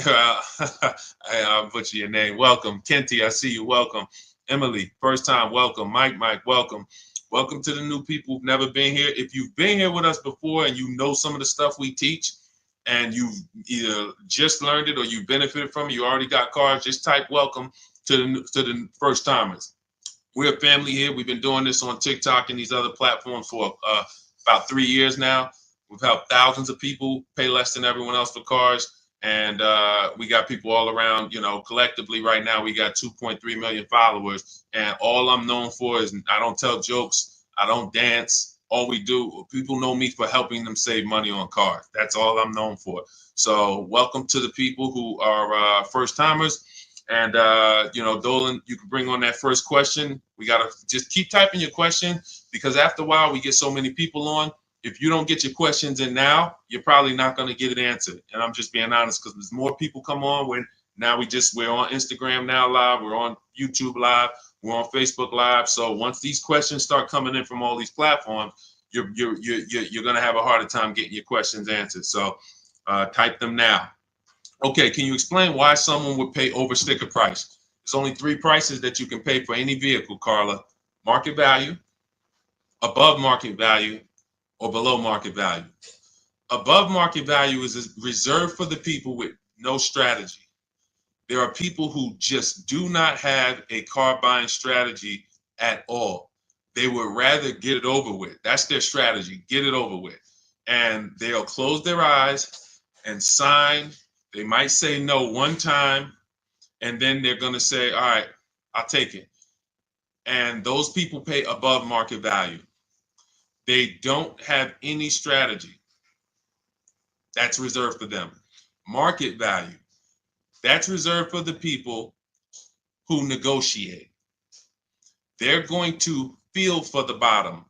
Speaker 1: I'll butcher your name. Welcome. Kenty, I see you. Welcome. Emily, first time. Welcome. Mike, welcome. Welcome to the new people who've never been here. If you've been here with us before and you know some of the stuff we teach, and you've either just learned it or you benefited from it, you already got cars, just type welcome to the first timers. We're a family here. We've been doing this on TikTok and these other platforms for about 3 years now. We've helped thousands of people pay less than everyone else for cars. And we got people all around, collectively right now, we got 2.3 million followers. And all I'm known for is I don't tell jokes. I don't dance. All we do, people know me for helping them save money on cars. That's all I'm known for. So welcome to the people who are first timers. And, Dolan, you can bring on that first question. We got to just keep typing your question because after a while we get so many people on. If you don't get your questions in now, you're probably not going to get it answered. And I'm just being honest because there's more people come on when now we're on Instagram now live. We're on YouTube live. We're on Facebook live. So once these questions start coming in from all these platforms, you're going to have a harder time getting your questions answered. So type them now. Okay, can you explain why someone would pay over sticker price? There's only 3 prices that you can pay for any vehicle, Carla. Market value, above market value, or below market value. Above market value is reserved for the people with no strategy. There are people who just do not have a car buying strategy at all. They would rather get it over with. That's their strategy, get it over with. And they'll close their eyes and sign. They might say no one time, and then they're going to say, all right, I'll take it. And those people pay above market value. They don't have any strategy. That's reserved for them. Market value. That's reserved for the people who negotiate. They're going to feel for the bottom,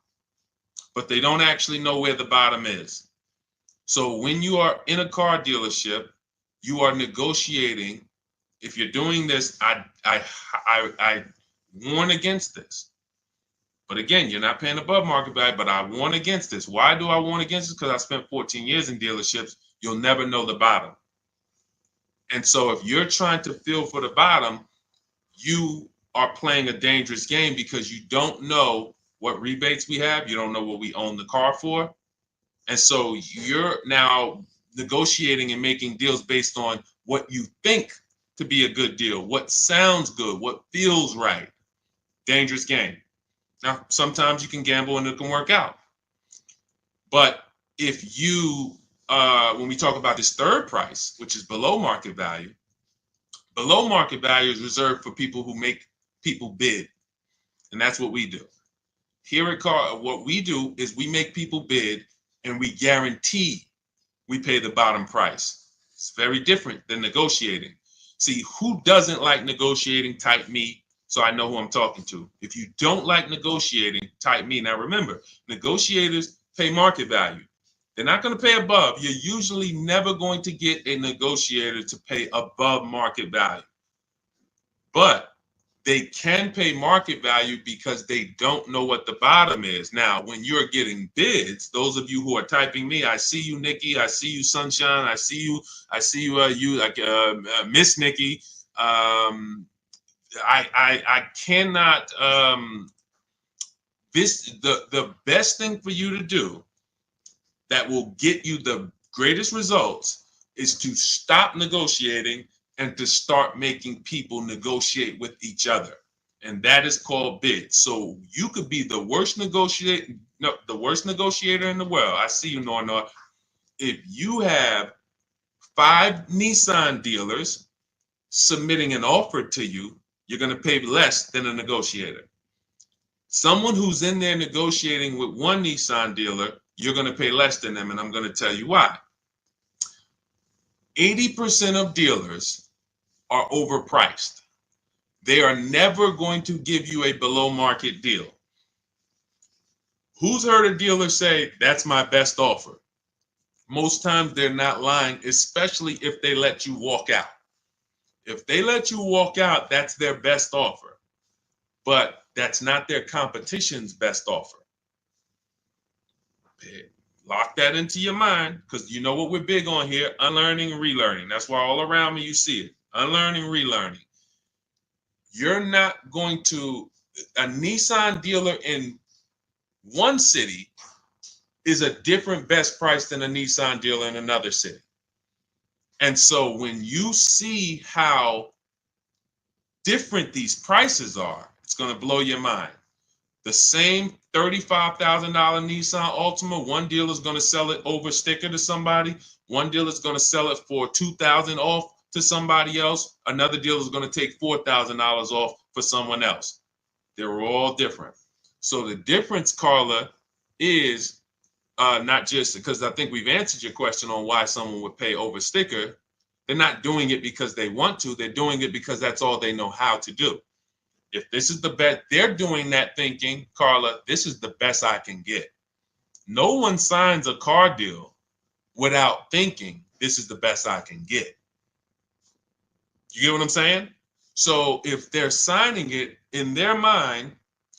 Speaker 1: but they don't actually know where the bottom is. So when you are in a car dealership, you are negotiating. If you're doing this, I warn against this. But again, you're not paying above market value, but I warn against this. Why do I warn against this? Because I spent 14 years in dealerships. You'll never know the bottom. And so if you're trying to feel for the bottom, you are playing a dangerous game because you don't know what rebates we have. You don't know what we own the car for. And so you're now negotiating and making deals based on what you think to be a good deal, what sounds good, what feels right. Dangerous game. Now, sometimes you can gamble and it can work out. But if you, when we talk about this third price, which is below market value is reserved for people who make people bid. And that's what we do. Here at Car, what we do is we make people bid and we guarantee we pay the bottom price. It's very different than negotiating. See, who doesn't like negotiating? Type me so I know who I'm talking to. If you don't like negotiating, type me. Now remember, negotiators pay market value. They're not going to pay above. You're usually never going to get a negotiator to pay above market value. But they can pay market value because they don't know what the bottom is. Now, when you're getting bids, those of you who are typing me, I see you, Nikki. I see you, Sunshine. I see you, Miss Nikki. I cannot. The best thing for you to do that will get you the greatest results is to stop negotiating and to start making people negotiate with each other. And that is called bids. So you could be the worst negotiator in the world. I see you, Norna. If you have 5 Nissan dealers submitting an offer to you, you're going to pay less than a negotiator. Someone who's in there negotiating with 1 Nissan dealer, you're going to pay less than them. And I'm going to tell you why. 80% of dealers are overpriced. They are never going to give you a below market deal. Who's heard a dealer say, that's my best offer? Most times they're not lying, especially if they let you walk out. If they let you walk out, that's their best offer. But that's not their competition's best offer. Lock that into your mind, because you know what we're big on here, unlearning and relearning. That's why all around me you see it, unlearning, relearning. You're not going to, a Nissan dealer in one city is a different best price than a Nissan dealer in another city. And so when you see how different these prices are, it's going to blow your mind. The same $35,000 Nissan Altima, one dealer is going to sell it over sticker to somebody. One dealer is going to sell it for $2,000 off to somebody else. Another dealer is going to take $4,000 off for someone else. They're all different. So the difference, Carla, is not just because I think we've answered your question on why someone would pay over sticker. They're not doing it because they want to. They're doing it because that's all they know how to do. If this is the best, they're doing that thinking, Carla, this is the best I can get. No one signs a car deal without thinking this is the best I can get. You get what I'm saying? So if they're signing it in their mind,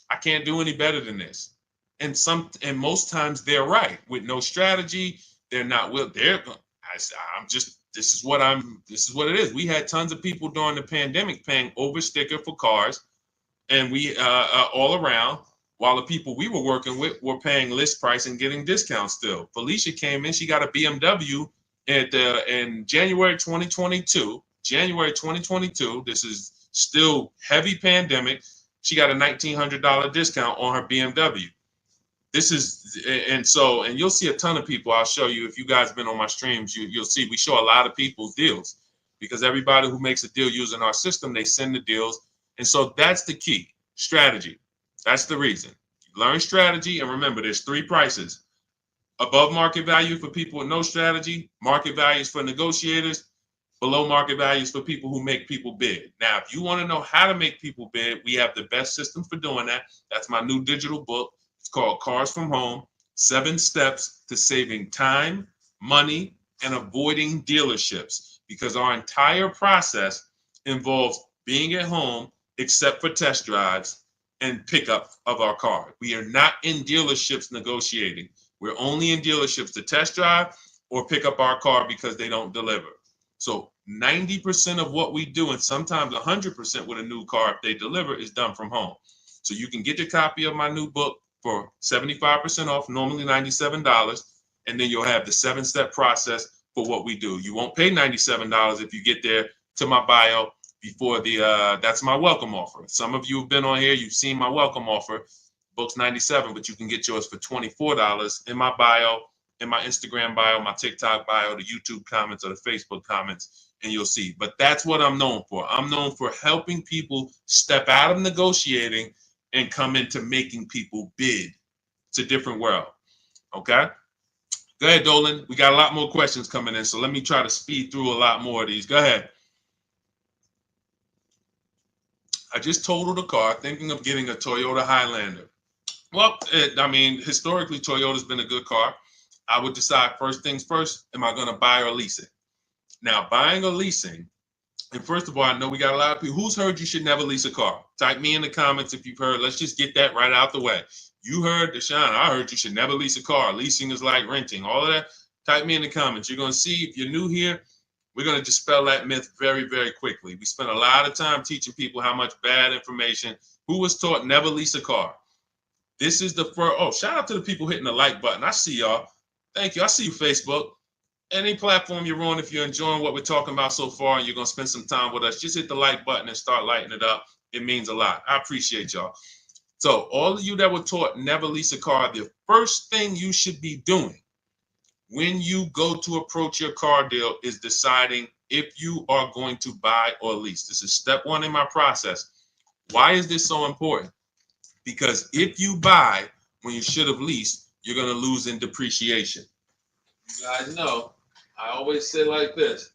Speaker 1: I can't do any better than this. And most times they're right. With no strategy, they're not will. This is what it is. We had tons of people during the pandemic paying over sticker for cars. And we all around, while the people we were working with were paying list price and getting discounts still. Felicia came in, she got a BMW in January 2022. This is still heavy pandemic. She got a $1,900 discount on her BMW. And you'll see a ton of people. I'll show you, if you guys have been on my streams, you'll see we show a lot of people's deals, because everybody who makes a deal using our system, they send the deals. And so that's the key, strategy. That's the reason. Learn strategy, and remember, there's 3 prices. Above market value for people with no strategy, market values for negotiators, below market values for people who make people bid. Now, if you want to know how to make people bid, we have the best system for doing that. That's my new digital book. It's called Cars from Home, 7 Steps to Saving Time, Money, and Avoiding Dealerships, because our entire process involves being at home, except for test drives and pickup of our car. We are not in dealerships negotiating. We're only in dealerships to test drive or pick up our car because they don't deliver. So 90% of what we do, and sometimes 100% with a new car, if they deliver, is done from home. So you can get your copy of my new book for 75% off, normally $97. And then you'll have the 7-step process for what we do. You won't pay $97 if you get there to my bio before that's my welcome offer. Some of you have been on here, you've seen my welcome offer, books $97, but you can get yours for $24 in my bio, in my Instagram bio, my TikTok bio, the YouTube comments, or the Facebook comments, and you'll see. But that's what I'm known for. I'm known for helping people step out of negotiating and come into making people bid. It's a different world. Okay? Go ahead, Dolan. We got a lot more questions coming in, so let me try to speed through a lot more of these. Go ahead. I just totaled a car thinking of getting a Toyota Highlander. Well, I mean, historically, Toyota's been a good car. I would decide first things first, am I going to buy or lease it? Now, buying or leasing, and first of all, I know we got a lot of people. Who's heard you should never lease a car? Type me in the comments if you've heard. Let's just get that right out the way. You heard, Deshaun, I heard you should never lease a car. Leasing is like renting. All of that, type me in the comments. You're going to see, if you're new here, we're going to dispel that myth very, very quickly. We spent a lot of time teaching people how much bad information. Who was taught never lease a car? This is the first. Oh, shout out to the people hitting the like button. I see y'all. Thank you. I see you, Facebook. Any platform you're on, if you're enjoying what we're talking about so far and you're going to spend some time with us, just hit the like button and start lighting it up. It means a lot. I appreciate y'all. So all of you that were taught never lease a car, the first thing you should be doing when you go to approach your car deal is deciding if you are going to buy or lease. This is step one in my process. Why is this so important? Because if you buy when you should have leased, you're going to lose in depreciation. You guys know, I always say like this.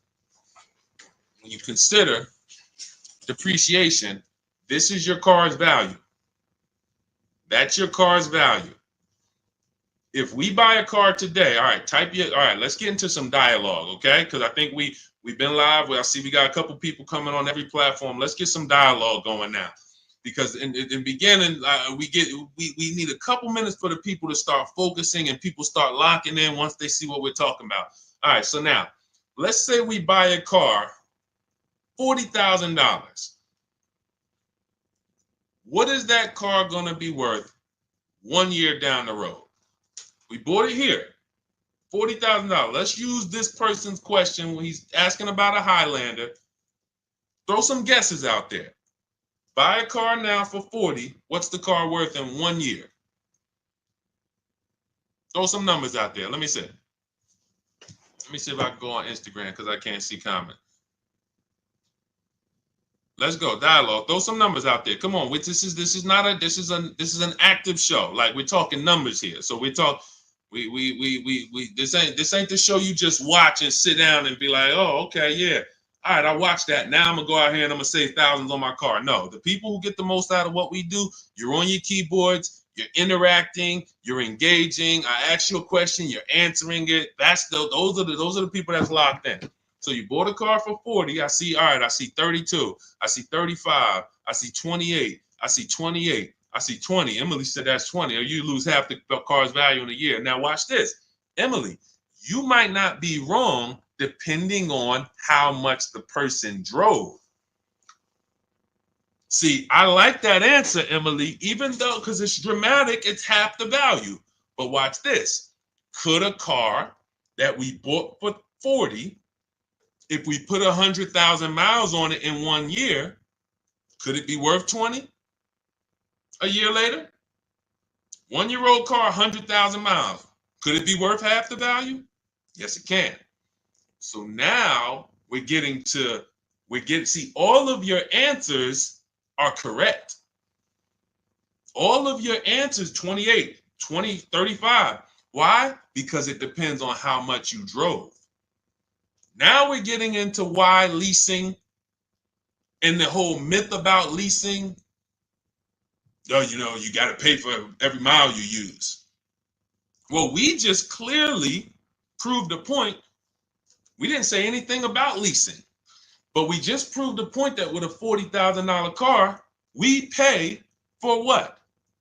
Speaker 1: When you consider depreciation, this is your car's value. That's your car's value. If we buy a car today, all right, let's get into some dialogue, okay? Because I think we've been live. I see we got a couple people coming on every platform. Let's get some dialogue going now. Because in the beginning, we need a couple minutes for the people to start focusing and people start locking in once they see what we're talking about. All right, so now, let's say we buy a car, $40,000. What is that car going to be worth 1 year down the road? We bought it here, $40,000. Let's use this person's question when he's asking about a Highlander. Throw some guesses out there. Buy a car now for 40. What's the car worth in 1 year? Throw some numbers out there. Let me see. Let me see if I can go on Instagram because I can't see comment. Let's go dialogue. Throw some numbers out there. Come on. This is an active show. Like, we're talking numbers here. So we talk. This ain't the show you just watch and sit down and be like, oh, okay, yeah. All right, I watched that. Now I'm going to go out here and I'm going to save thousands on my car. No, the people who get the most out of what we do, you're on your keyboards, you're interacting, you're engaging. I ask you a question, you're answering it. Those are the people that's locked in. So you bought a car for 40. I see 32. I see 35. I see 28. I see 28. I see 20. Emily said that's 20. Or you lose half the car's value in a year. Now watch this. Emily, you might not be wrong depending on how much the person drove. See, I like that answer, Emily, even though, because it's dramatic, it's half the value. But watch this. Could a car that we bought for 40, if we put 100,000 miles on it in 1 year, could it be worth 20 a year later? 1-year-old car, 100,000 miles. Could it be worth half the value? Yes, it can. So now see, all of your answers are correct. All of your answers, 28, 20, 35. Why? Because it depends on how much you drove. Now we're getting into why leasing and the whole myth about leasing. Oh, you got to pay for every mile you use. Well, we just clearly proved a point. We didn't say anything about leasing, but we just proved the point that with a $40,000 car, we pay for what?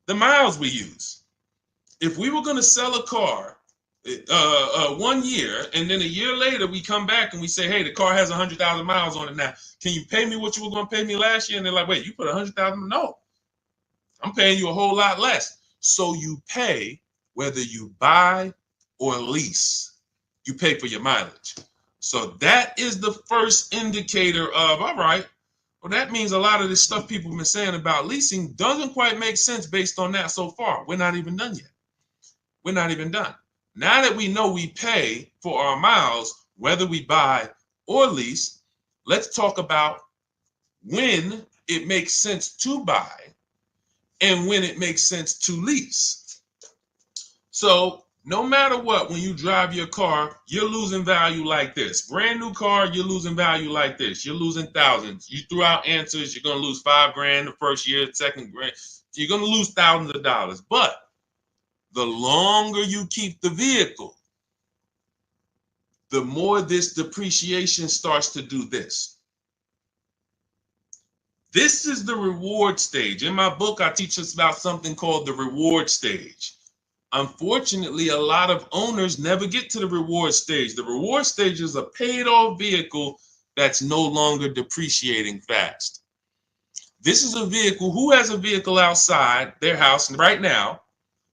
Speaker 1: The miles we use. If we were going to sell a car 1 year, and then a year later we come back and we say, hey, the car has 100,000 miles on it now. Can you pay me what you were going to pay me last year? And they're like, wait, you put 100,000? No, I'm paying you a whole lot less. So you pay whether you buy or lease. You pay for your mileage. So that is the first indicator of, all right, well, that means a lot of this stuff people have been saying about leasing doesn't quite make sense based on that so far. We're not even done yet. We're not even done. Now that we know we pay for our miles, whether we buy or lease, let's talk about when it makes sense to buy and when it makes sense to lease. So no matter what, when you drive your car, you're losing value like this. Brand new car, you're losing value like this. You're losing thousands. You threw out answers, you're going to lose $5,000 the first year, second grand. You're going to lose thousands of dollars. But the longer you keep the vehicle, the more this depreciation starts to do this. This is the reward stage. In my book, I teach us about something called the reward stage. Unfortunately, a lot of owners never get to the reward stage. The reward stage is a paid-off vehicle that's no longer depreciating fast. This is a vehicle, who has a vehicle outside their house right now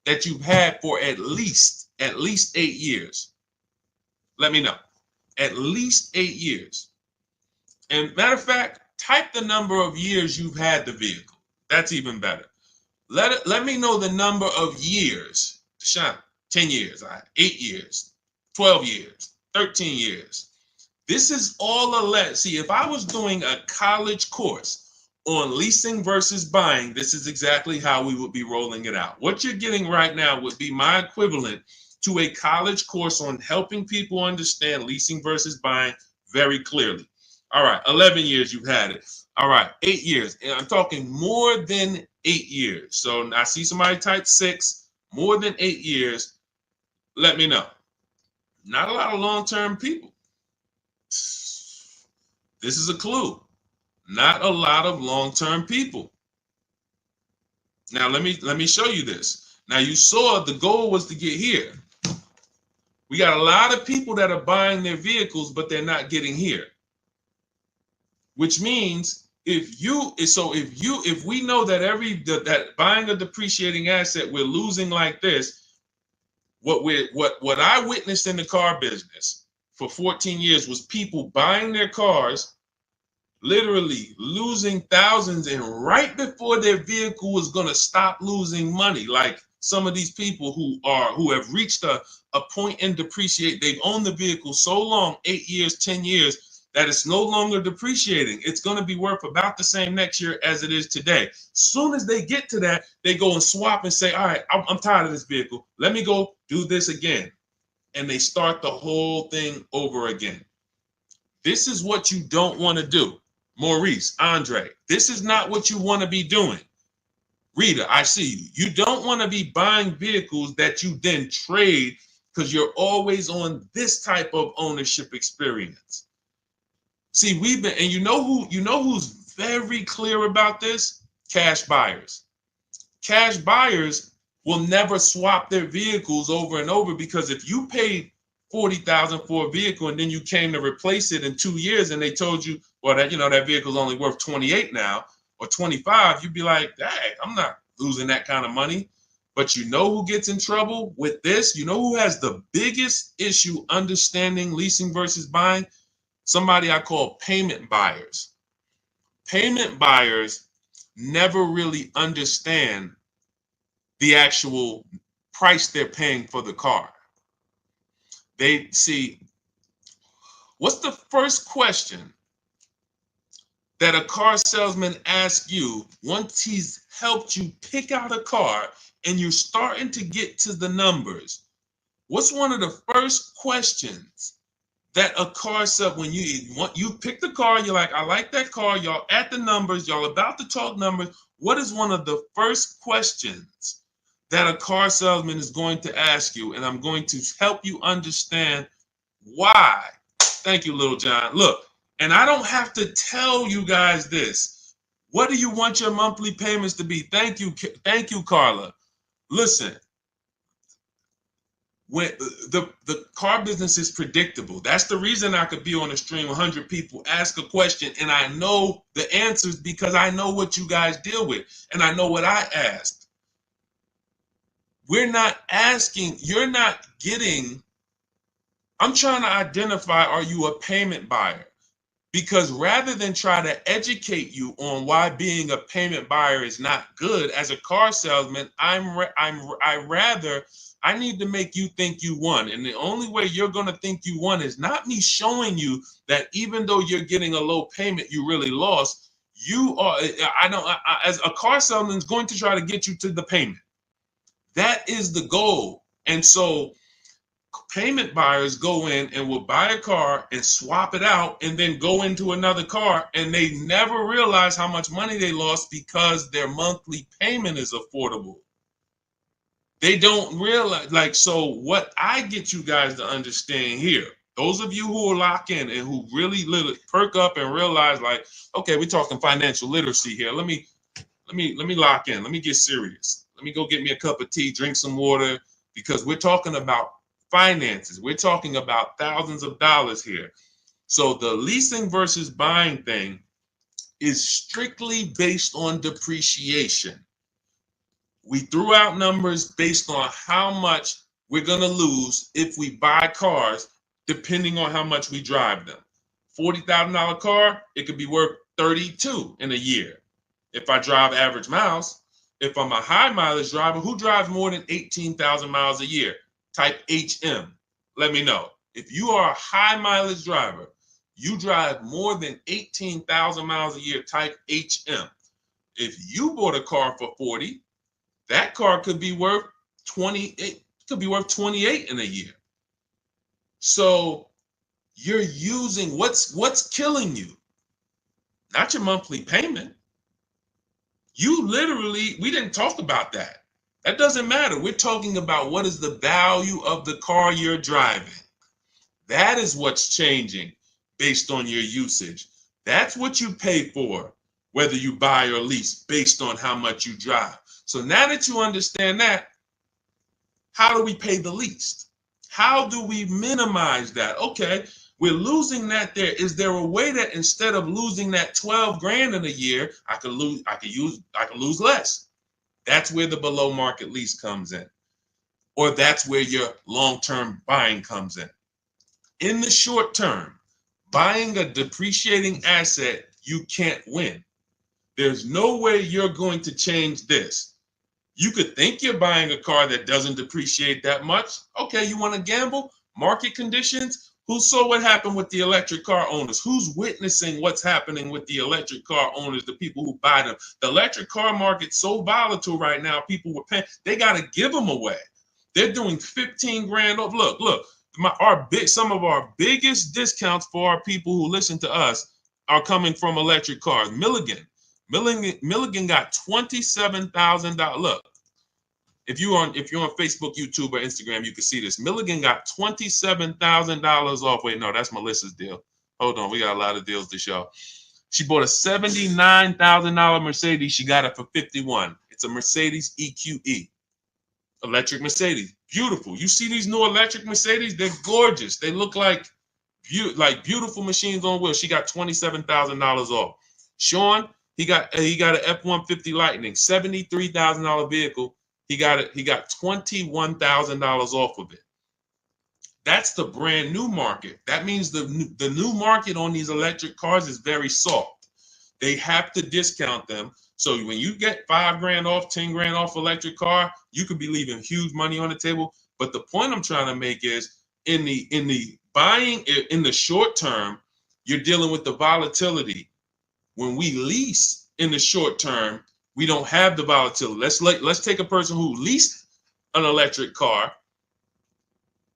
Speaker 1: that you've had for at least 8 years? Let me know. At least 8 years. And matter of fact, type the number of years you've had the vehicle. That's even better. Let me know the number of years. Sean, 10 years, 8 years, 12 years, 13 years. This is all a let. See, if I was doing a college course on leasing versus buying, this is exactly how we would be rolling it out. What you're getting right now would be my equivalent to a college course on helping people understand leasing versus buying very clearly. All right, 11 years you've had it. All right, 8 years. And I'm talking more than 8 years. So I see somebody type 6. More than 8 years, let me know. Not a lot of long-term people. This is a clue. Not a lot of long-term people. Now let me show you this. Now you saw the goal was to get here. We got a lot of people that are buying their vehicles, but they're not getting here. Which means if we know that that buying a depreciating asset, we're losing like this, what I witnessed in the car business for 14 years was people buying their cars, literally losing thousands, and right before their vehicle was going to stop losing money, like some of these people who have reached a point in depreciate, they've owned the vehicle so long, 8 years, 10 years, that it's no longer depreciating. It's going to be worth about the same next year as it is today. Soon as they get to that, they go and swap and say, all right, I'm tired of this vehicle. Let me go do this again. And they start the whole thing over again. This is what you don't want to do. Maurice, Andre, this is not what you want to be doing. Rita, I see you. You don't want to be buying vehicles that you then trade because you're always on this type of ownership experience. See, and you know who's very clear about this? Cash buyers. Cash buyers will never swap their vehicles over and over, because if you paid $40,000 for a vehicle and then you came to replace it in 2 years and they told you, well, that vehicle's only worth 28 now or 25, you'd be like, dang, I'm not losing that kind of money. But you know who gets in trouble with this? You know who has the biggest issue understanding leasing versus buying? Somebody I call payment buyers. Payment buyers never really understand the actual price they're paying for the car. They see, what's the first question that a car salesman asks you once he's helped you pick out a car and you're starting to get to the numbers? What's one of the first questions that a car sub, when you pick the car, you're like, I like that car, y'all at the numbers, y'all about to talk numbers. What is one of the first questions that a car salesman is going to ask you? And I'm going to help you understand why. Thank you, Little John. Look, and I don't have to tell you guys this. What do you want your monthly payments to be? Thank you, Carla. Listen. When the car business is predictable. That's the reason I could be on a stream, 100 people ask a question and I know the answers, because I know what you guys deal with and I know what I asked. You're not getting I'm trying to identify, are you a payment buyer? Because rather than try to educate you on why being a payment buyer is not good, as a car salesman, I need to make you think you won. And the only way you're going to think you won is not me showing you that even though you're getting a low payment, you really lost. You are, as a car salesman is going to try to get you to the payment. That is the goal. And so payment buyers go in and will buy a car and swap it out and then go into another car, and they never realize how much money they lost because their monthly payment is affordable. They don't realize, like, so what I get you guys to understand here, those of you who are locked in and who really perk up and realize, like, okay, we're talking financial literacy here. Let me lock in. Let me get serious. Let me go get me a cup of tea, drink some water, because we're talking about finances. We're talking about thousands of dollars here. So the leasing versus buying thing is strictly based on depreciation. We threw out numbers based on how much we're going to lose if we buy cars, depending on how much we drive them. $40,000 car, it could be worth 32 in a year. If I drive average miles, if I'm a high mileage driver, who drives more than 18,000 miles a year? Type HM. Let me know. If you are a high mileage driver, you drive more than 18,000 miles a year, type HM. If you bought a car for 40, that car could be worth 28, could be worth 28 in a year. So you're using what's killing you, not your monthly payment. You literally, we didn't talk about that. That doesn't matter. We're talking about what is the value of the car you're driving. That is what's changing based on your usage. That's what you pay for, whether you buy or lease, based on how much you drive. So now that you understand that, how do we pay the least? How do we minimize that? Okay, we're losing that there. Is there a way that instead of losing that 12 grand in a year, I could lose less? That's where the below market lease comes in. Or that's where your long-term buying comes in. In the short term, buying a depreciating asset, you can't win. There's no way you're going to change this. You could think you're buying a car that doesn't depreciate that much. Okay, you want to gamble? Market conditions? Who saw what happened with the electric car owners? Who's witnessing what's happening with the electric car owners, the people who buy them? The electric car market's so volatile right now, people were paying, they got to give them away. They're doing 15 grand off. Look, some of our biggest discounts for our people who listen to us are coming from electric cars. Milligan got $27,000. Look, if you're on Facebook, YouTube, or Instagram, you can see this. Milligan got $27,000 off. Wait, no, that's Melissa's deal. Hold on, we got a lot of deals to show. She bought a $79,000 Mercedes. She got it for $51,000. It's a Mercedes EQE, electric Mercedes. Beautiful. You see these new electric Mercedes? They're gorgeous. They look like beautiful machines on wheels. She got $27,000 off. Sean, he got an F-150 Lightning, $73,000 vehicle. He got $21,000 off of it. That's the brand new market. That means the new market on these electric cars is very soft. They have to discount them. So when you get 5 grand off, 10 grand off electric car, you could be leaving huge money on the table. But the point I'm trying to make is in the buying, in the short term, you're dealing with the volatility. When we lease in the short term, we don't have the volatility. Let's take a person who leased an electric car.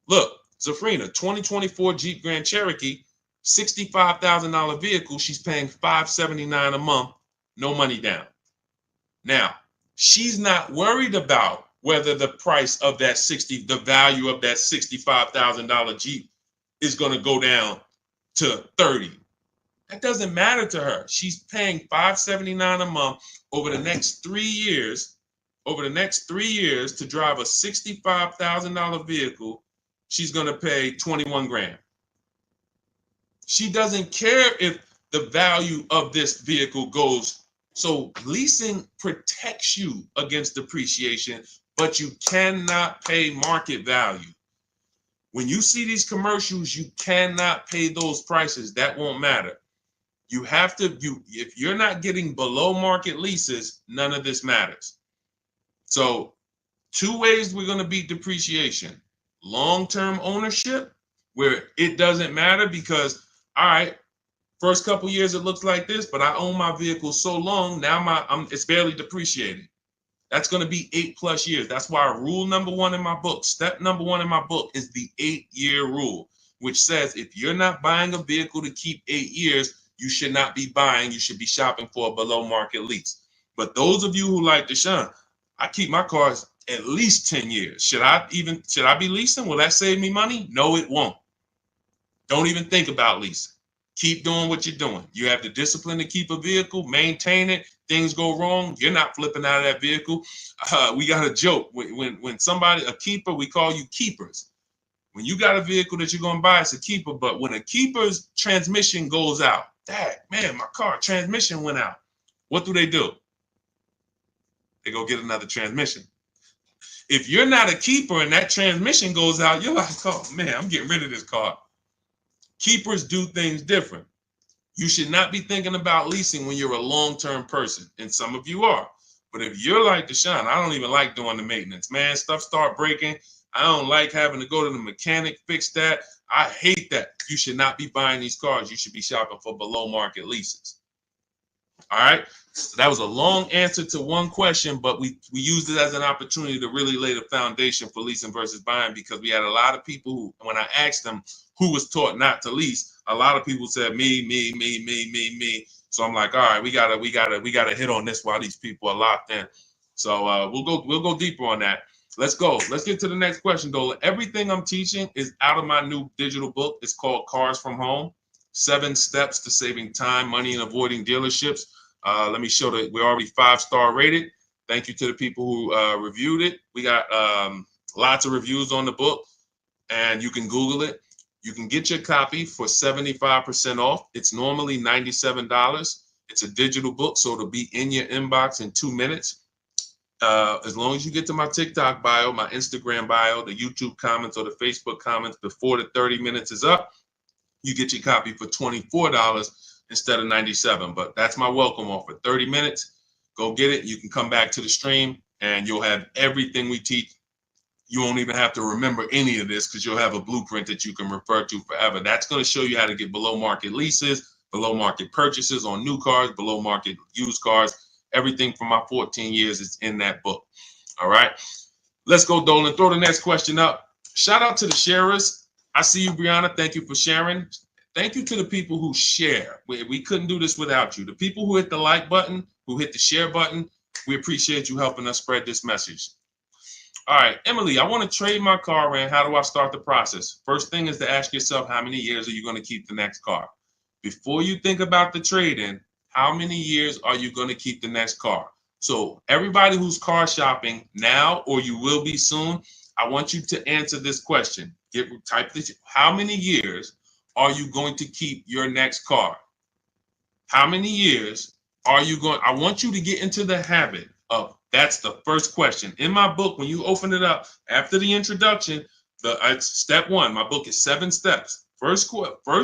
Speaker 1: Look, Zafrina, 2024 Jeep Grand Cherokee, $65,000 vehicle. She's paying $579 a month, no money down. Now, she's not worried about whether the price of that the value of that $65,000 Jeep is going to go down to 30. That doesn't matter to her. She's paying $579 a month over the next 3 years. Over the next 3 years to drive a $65,000 vehicle, she's going to pay 21 grand. She doesn't care if the value of this vehicle goes. So leasing protects you against depreciation, but you cannot pay market value. When you see these commercials, you cannot pay those prices. That won't matter. You have to, if you're not getting below market leases, none of this matters. So 2 ways we're going to beat depreciation. Long-term ownership, where it doesn't matter because, all right, first couple years it looks like this, but I own my vehicle so long, now it's barely depreciated. That's going to be 8+ years. That's why rule number 1 in my book, step number 1 in my book is the 8-year rule, which says if you're not buying a vehicle to keep 8 years, you should not be buying. You should be shopping for a below market lease. But those of you who like Deshaun, I keep my cars at least 10 years. Should I be leasing? Will that save me money? No, it won't. Don't even think about leasing. Keep doing what you're doing. You have the discipline to keep a vehicle, maintain it. Things go wrong, you're not flipping out of that vehicle. We got a joke. When somebody, a keeper, we call you keepers. When you got a vehicle that you're going to buy, it's a keeper. But when a keeper's transmission goes out, Dad, man, my car transmission went out. What do? They go get another transmission. If you're not a keeper and that transmission goes out, you're like, oh, man, I'm getting rid of this car. Keepers do things different. You should not be thinking about leasing when you're a long-term person, and some of you are. But if you're like Deshaun, I don't even like doing the maintenance. Man, stuff start breaking. I don't like having to go to the mechanic, fix that. I hate that. You should not be buying these cars. You should be shopping for below-market leases. All right? So that was a long answer to one question, but we used it as an opportunity to really lay the foundation for leasing versus buying, because we had a lot of people who, when I asked them who was taught not to lease, a lot of people said me. So I'm like, all right, we gotta hit on this while these people are locked in. So we'll go deeper on that. Let's go. Let's get to the next question, Dola. Everything I'm teaching is out of my new digital book. It's called Cars from Home: 7 Steps to Saving Time, Money, and Avoiding Dealerships. Let me show that we're already 5-star rated. Thank you to the people who reviewed it. We got lots of reviews on the book, and you can Google it. You can get your copy for 75% off. It's normally $97. It's a digital book, so it'll be in your inbox in 2 minutes. As long as you get to my TikTok bio, my Instagram bio, the YouTube comments, or the Facebook comments before the 30 minutes is up, you get your copy for $24 instead of $97. But that's my welcome offer. 30 minutes, go get it. You can come back to the stream, and you'll have everything we teach. You won't even have to remember any of this because you'll have a blueprint that you can refer to forever. That's going to show you how to get below market leases, below market purchases on new cars, below market used cars. Everything from my 14 years is in that book. All right. Let's go, Dolan. Throw the next question up. Shout out to the sharers. I see you, Brianna. Thank you for sharing. Thank you to the people who share. We couldn't do this without you. The people who hit the like button, who hit the share button, we appreciate you helping us spread this message. All right, Emily, I want to trade my car in. How do I start the process? First thing is to ask yourself, how many years are you going to keep the next car? Before you think about the trade-in, how many years are you going to keep the next car? So everybody who's car shopping now, or you will be soon, I want you to answer this question. Type this. How many years are you going to keep your next car? How many years are you going? I want you to get into the habit of, that's the first question. In my book, when you open it up after the introduction, step 1, my book is 7 steps. First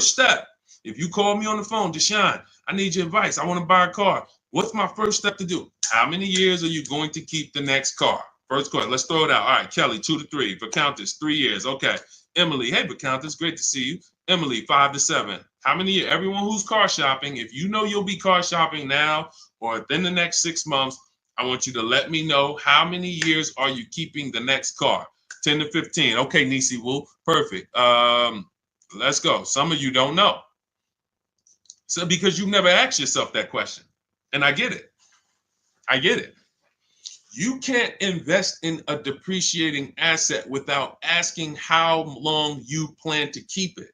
Speaker 1: step, if you call me on the phone, Deshaun, I need your advice. I want to buy a car. What's my first step to do? How many years are you going to keep the next car? First question. Let's throw it out. All right, Kelly, 2 to 3. Countess, 3 years. Okay. Emily, hey, Countess, great to see you. Emily, 5 to 7. How many years? Everyone who's car shopping, if you know you'll be car shopping now or within the next 6 months, I want you to let me know how many years are you keeping the next car. 10 to 15. Okay, Nisi Wu, perfect. Let's go. Some of you don't know. So because you've never asked yourself that question. And I get it. You can't invest in a depreciating asset without asking how long you plan to keep it.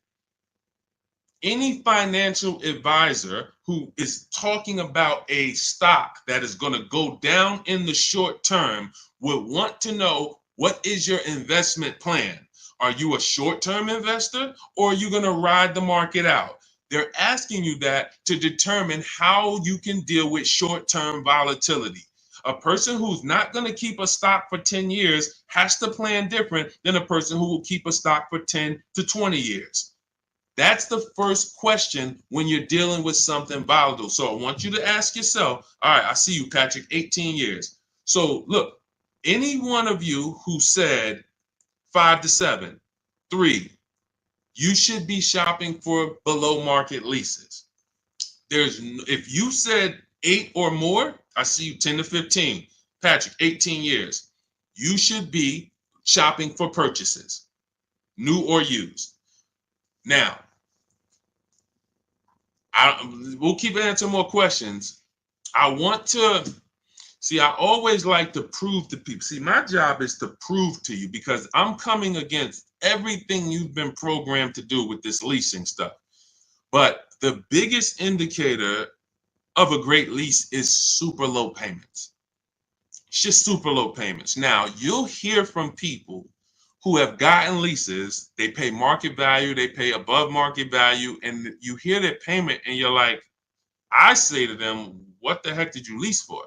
Speaker 1: Any financial advisor who is talking about a stock that is going to go down in the short term would want to know, what is your investment plan? Are you a short-term investor, or are you going to ride the market out? They're asking you that to determine how you can deal with short-term volatility. a person who's not going to keep a stock for 10 years has to plan different than a person who will keep a stock for 10 to 20 years. That's the first question when you're dealing with something volatile. So I want you to ask yourself, all right, I see you, Patrick, 18 years. So look, any one of you who said 5 to 7, 3, you should be shopping for below market leases. If you said 8 or more, I see you 10 to 15. Patrick, 18 years. You should be shopping for purchases, new or used. Now, we'll keep answering more questions. I always like to prove to people. See, my job is to prove to you because I'm coming against everything you've been programmed to do with this leasing stuff. But the biggest indicator of a great lease is super low payments. It's just super low payments. Now, you'll hear from people who have gotten leases, they pay market value, they pay above market value, and you hear their payment and you're like, I say to them, what the heck did you lease for?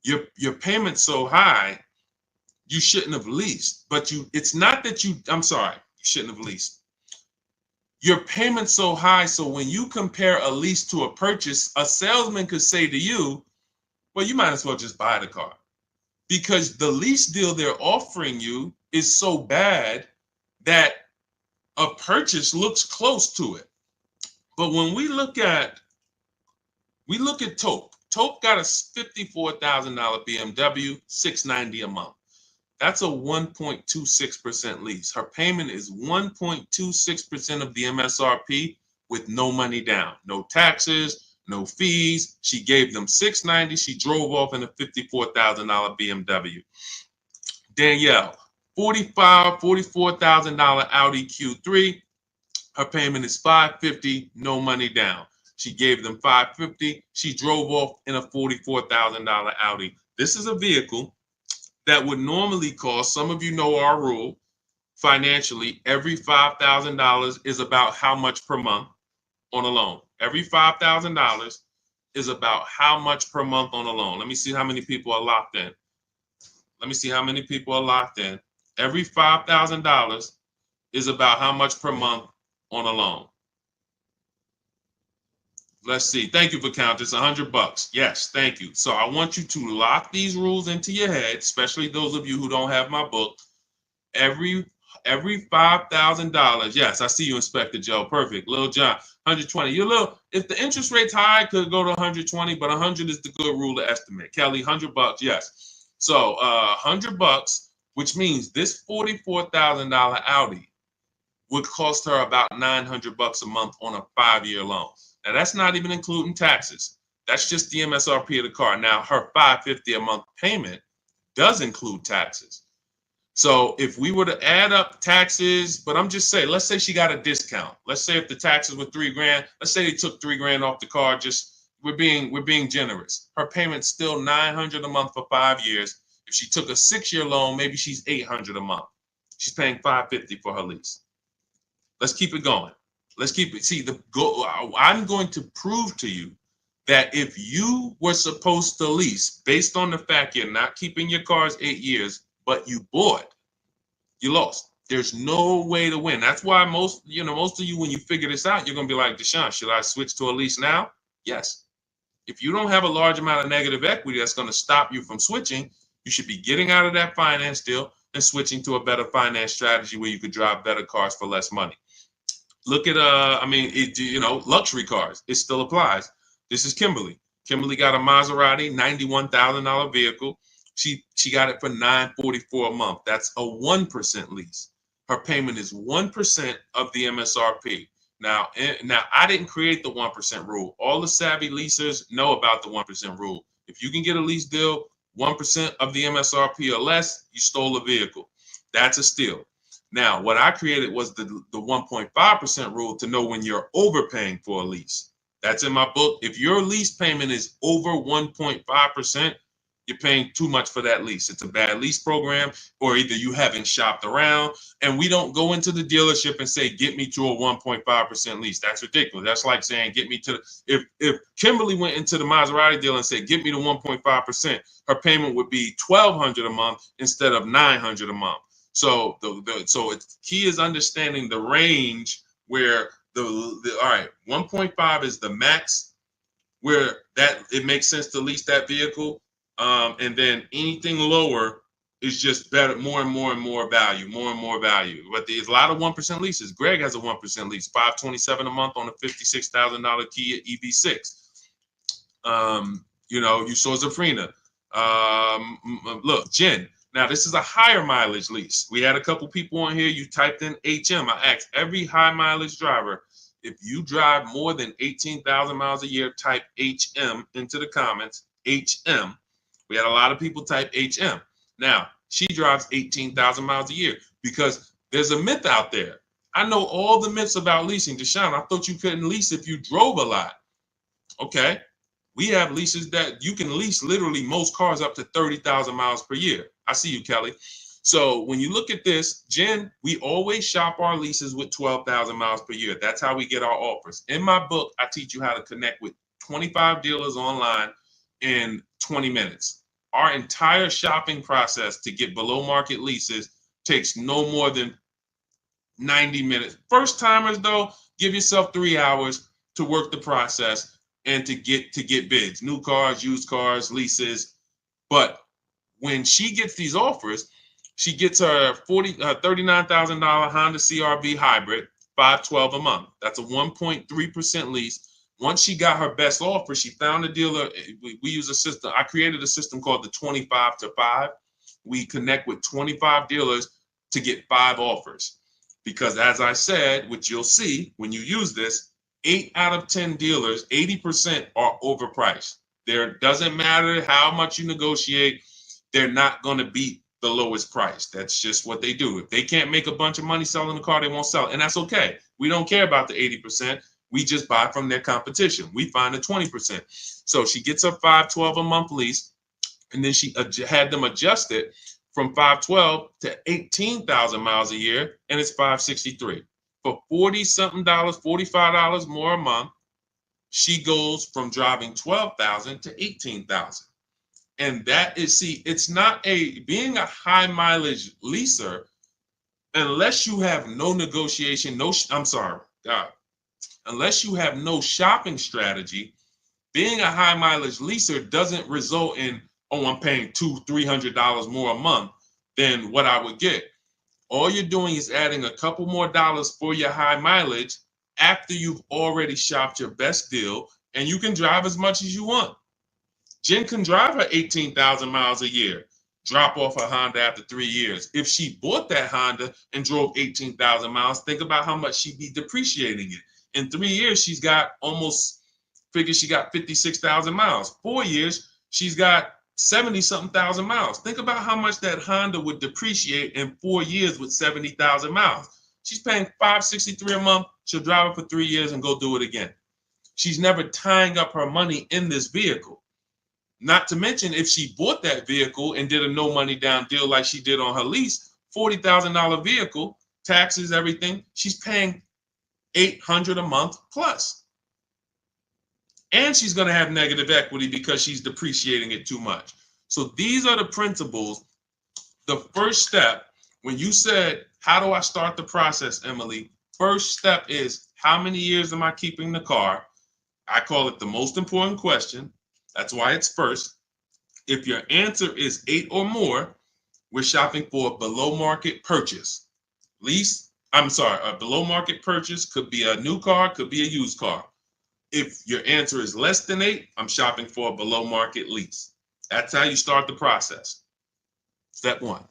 Speaker 1: Your payment's so high, you shouldn't have leased. But it's not that I'm sorry, you shouldn't have leased. Your payment's so high, so when you compare a lease to a purchase, a salesman could say to you, well, you might as well just buy the car. Because the lease deal they're offering you is so bad that a purchase looks close to it. But when we look at Taupe. Taupe got a $54,000 BMW, $690 a month. That's a 1.26% lease. Her payment is 1.26% of the MSRP with no money down, no taxes, no fees. She gave them $690. She drove off in a $54,000 BMW. Danielle, $44,000 Audi Q3. Her payment is $550, no money down. She gave them $550. She drove off in a $44,000 Audi. This is a vehicle that would normally cost, some of you know our rule, financially, every $5,000 is about how much per month on a loan. Every $5,000 is about how much per month on a loan. Let me see how many people are locked in. Every $5,000 is about how much per month on a loan. Let's see. Thank you for counting. It's $100. Yes, thank you. So I want you to lock these rules into your head, especially those of you who don't have my book. Every $5,000. Yes, I see you, Inspector Joe. Perfect. Lil John, 120. If the interest rate's high, it could go to 120, but 100 is the good rule to estimate. Kelly, $100. Yes. So $100, which means this $44,000 Audi would cost her about $900 a month on a 5-year loan. Now, that's not even including taxes. That's just the MSRP of the car. Now, her $550 a month payment does include taxes. So if we were to add up taxes, but I'm just saying, let's say she got a discount. Let's say if the taxes were $3,000, let's say they took $3,000 off the car. We're being generous. Her payment's still $900 a month for 5 years. If she took a 6-year loan, maybe she's $800 a month. She's paying $550 for her lease. Let's keep it going. Let's keep it. See, I'm going to prove to you that if you were supposed to lease, based on the fact you're not keeping your cars 8 years, but you bought, you lost. There's no way to win. That's why most of you, when you figure this out, you're going to be like, Deshaun, should I switch to a lease now? Yes. If you don't have a large amount of negative equity that's going to stop you from switching, you should be getting out of that finance deal and switching to a better finance strategy where you could drive better cars for less money. Look at luxury cars. It still applies. This is Kimberly. Kimberly got a Maserati, $91,000 vehicle. She got it for $944 a month. That's a 1% lease. Her payment is 1% of the MSRP. Now I didn't create the 1% rule. All the savvy leasers know about the 1% rule. If you can get a lease deal 1% of the MSRP or less, you stole a vehicle. That's a steal. Now, what I created was the 1.5% rule to know when you're overpaying for a lease. That's in my book. If your lease payment is over 1.5%, you're paying too much for that lease. It's a bad lease program, or either you haven't shopped around. And we don't go into the dealership and say, get me to a 1.5% lease. That's ridiculous. That's like saying, get me to if Kimberly went into the Maserati dealer and said, get me to 1.5%, her payment would be $1,200 a month instead of $900 a month. So it's key is understanding the range where all right, 1.5 is the max where that it makes sense to lease that vehicle. And then anything lower is just better, more and more value. But there's a lot of 1% leases. Greg has a 1% lease, $527 a month on a $56,000 Kia EV6. You saw Zafrina. Look, Jen. Now, this is a higher mileage lease. We had a couple people on here. You typed in HM. I asked every high mileage driver, if you drive more than 18,000 miles a year, type HM into the comments. HM. We had a lot of people type HM. Now, she drives 18,000 miles a year because there's a myth out there. I know all the myths about leasing. Deshaun, I thought you couldn't lease if you drove a lot. Okay. We have leases that you can lease literally most cars up to 30,000 miles per year. I see you, Kelly. So when you look at this, Jen, we always shop our leases with 12,000 miles per year. That's how we get our offers. In my book, I teach you how to connect with 25 dealers online in 20 minutes. Our entire shopping process to get below market leases takes no more than 90 minutes. First timers, though, give yourself 3 hours to work the process and to get bids, new cars, used cars, leases. But when she gets these offers, she gets her $39,000 Honda CR-V hybrid, $512 a month. That's a 1.3% lease. Once she got her best offer, she found a dealer. We use a system. I created a system called the 25 to 5. We connect with 25 dealers to get 5 offers. Because as I said, which you'll see when you use this, 8 out of 10 dealers, 80% are overpriced. There doesn't matter how much you negotiate, they're not going to beat the lowest price. That's just what they do. If they can't make a bunch of money selling the car, they won't sell it. And that's okay. We don't care about the 80%. We just buy from their competition. We find the 20%. So she gets her $512 a month lease, and then she had them adjust it from $512 to 18,000 miles a year, and it's $563. For $40-something, $45 more a month, she goes from driving 12,000 to 18,000. And that is, it's not being a high mileage leaser, unless you have no negotiation, unless you have no shopping strategy, being a high mileage leaser doesn't result in, I'm paying $200-$300 more a month than what I would get. All you're doing is adding a couple more dollars for your high mileage after you've already shopped your best deal, and you can drive as much as you want. Jen can drive her 18,000 miles a year, drop off her Honda after 3 years. If she bought that Honda and drove 18,000 miles, think about how much she'd be depreciating it. In 3 years, she got 56,000 miles. 4 years, she's got 70-something thousand miles. Think about how much that Honda would depreciate in 4 years with 70,000 miles. She's paying $563 a month. She'll drive it for 3 years and go do it again. She's never tying up her money in this vehicle. Not to mention, if she bought that vehicle and did a no money down deal like she did on her lease, $40,000 vehicle, taxes, everything, she's paying $800 a month plus. And she's going to have negative equity because she's depreciating it too much. So these are the principles. The first step, when you said, how do I start the process, Emily? First step is, how many years am I keeping the car? I call it the most important question. That's why it's first. If your answer is 8 or more, we're shopping for a below market purchase. A below market purchase could be a new car, could be a used car. If your answer is less than 8, I'm shopping for a below market lease. That's how you start the process. Step 1.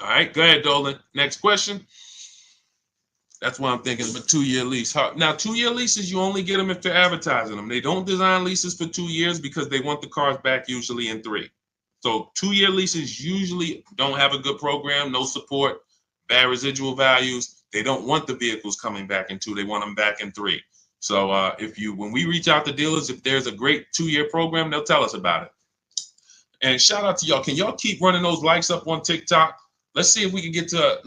Speaker 1: All right, go ahead, Dolan. Next question. That's why I'm thinking of a 2-year lease. Now, 2-year leases, you only get them if they're advertising them. They don't design leases for 2 years because they want the cars back usually in 3. So 2-year leases usually don't have a good program, no support, bad residual values. They don't want the vehicles coming back in 2. They want them back in 3. So when we reach out to dealers, if there's a great 2-year program, they'll tell us about it. And shout out to y'all. Can y'all keep running those likes up on TikTok? Let's see if we can get to,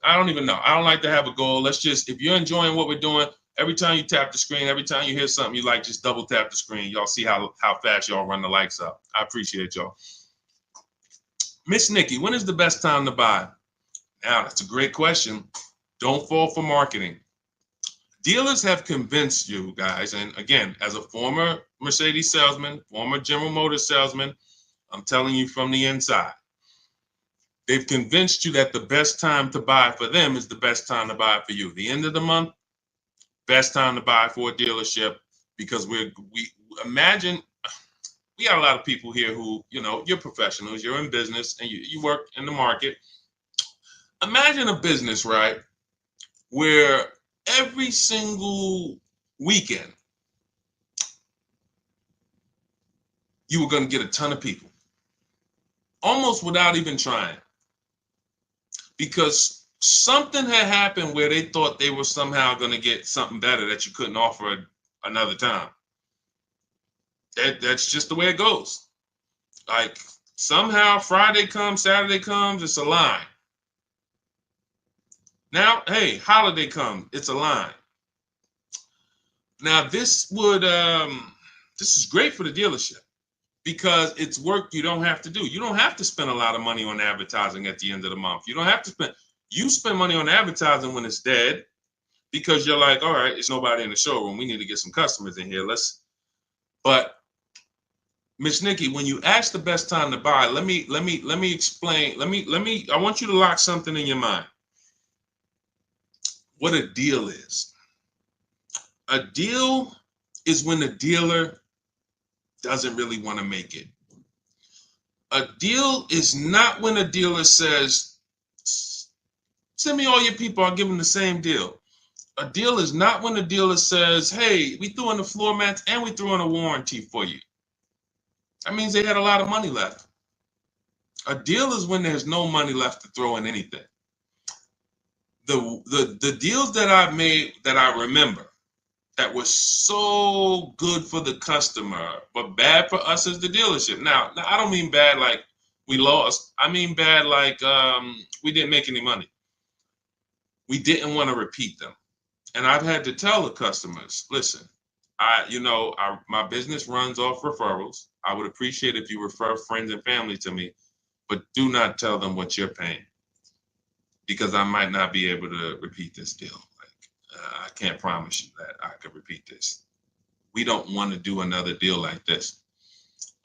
Speaker 1: I don't even know. I don't like to have a goal. Let's just, if you're enjoying what we're doing, every time you tap the screen, every time you hear something you like, just double tap the screen. Y'all see how fast y'all run the likes up. I appreciate y'all. Miss Nikki, when is the best time to buy? Now, that's a great question. Don't fall for marketing. Dealers have convinced you guys, and again, as a former Mercedes salesman, former General Motors salesman, I'm telling you from the inside, they've convinced you that the best time to buy for them is the best time to buy for you. The end of the month, best time to buy for a dealership, because we imagine, we got a lot of people here who, you're professionals, you're in business, and you work in the market. Imagine a business, right, where every single weekend you were going to get a ton of people, almost without even trying, because something had happened where they thought they were somehow going to get something better that you couldn't offer another time. That's just the way it goes. Like, somehow Friday comes, Saturday comes, it's a line. Now, hey, holiday comes, it's a line. Now, this is great for the dealership, because it's work you don't have to do. You don't have to spend a lot of money on advertising at the end of the month. You don't have to spend money on advertising when it's dead, because you're like, all right, it's nobody in the showroom. We need to get some customers in here. But Miss Nikki, when you ask the best time to buy, let me explain. I want you to lock something in your mind. What a deal is. A deal is when the dealer doesn't really want to make it. A deal is not when a dealer says, send me all your people, I'll give them the same deal. A deal is not when the dealer says, hey, we threw in the floor mats and we threw in a warranty for you. That means they had a lot of money left. A deal is when there's no money left to throw in anything. The deals that I've made that I remember that was so good for the customer, but bad for us as the dealership. Now, I don't mean bad like we lost. I mean bad like we didn't make any money. We didn't want to repeat them. And I've had to tell the customers, listen, my business runs off referrals. I would appreciate if you refer friends and family to me, but do not tell them what you're paying, because I might not be able to repeat this deal. I can't promise you that I could repeat this. We don't want to do another deal like this.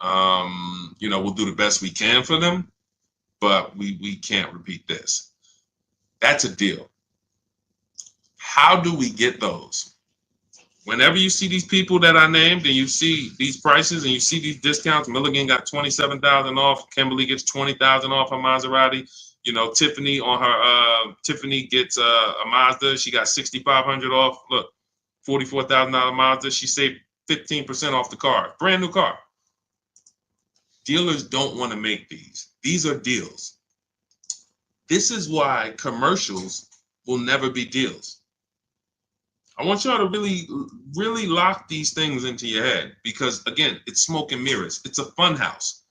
Speaker 1: We'll do the best we can for them, but we can't repeat this. That's a deal. How do we get those? Whenever you see these people that I named and you see these prices and you see these discounts, Milligan got $27,000 off, Kimberly gets $20,000 off her Maserati. Tiffany Tiffany gets a Mazda. She got $6,500 off. Look, $44,000 Mazda. She saved 15% off the car. Brand new car. Dealers don't want to make these. These are deals. This is why commercials will never be deals. I want y'all to really, really lock these things into your head, because, again, it's smoke and mirrors. It's a fun house.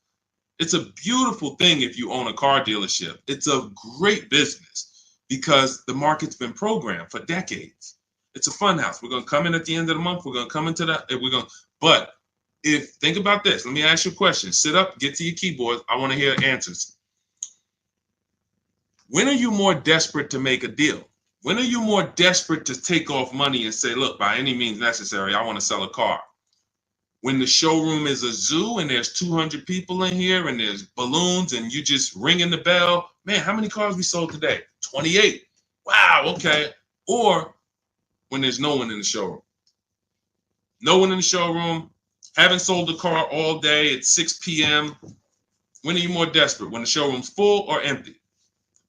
Speaker 1: It's a beautiful thing if you own a car dealership. It's a great business because the market's been programmed for decades. It's a fun house. We're going to come in at the end of the month. We're going to come into that. But think about this. Let me ask you a question. Sit up, get to your keyboard. I want to hear answers. When are you more desperate to make a deal? When are you more desperate to take off money and say, look, by any means necessary, I want to sell a car? When the showroom is a zoo and there's 200 people in here and there's balloons and you just ringing the bell, man, how many cars we sold today? 28. Wow, okay. Or when there's no one in the showroom. No one in the showroom, haven't sold a car all day, it's 6 p.m. When are you more desperate? When the showroom's full or empty?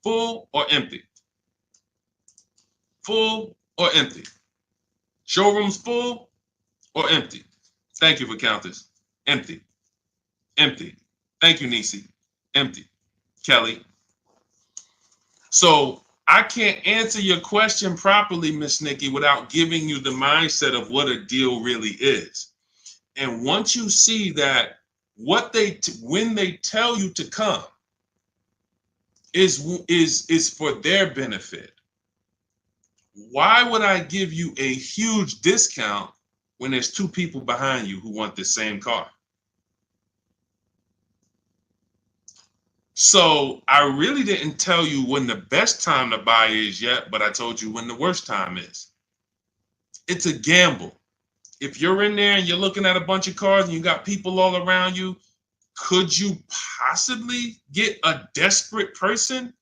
Speaker 1: Full or empty? Full or empty? Showroom's full or empty? Thank you for Countess. Empty. Empty. Thank you, Nisi. Empty. Kelly. So I can't answer your question properly, Miss Nikki, without giving you the mindset of what a deal really is. And once you see that When they tell you to come is for their benefit. Why would I give you a huge discount when there's two people behind you who want the same car? So I really didn't tell you when the best time to buy is yet, but I told you when the worst time is. It's a gamble. If you're in there and you're looking at a bunch of cars and you got people all around you, could you possibly get a desperate person?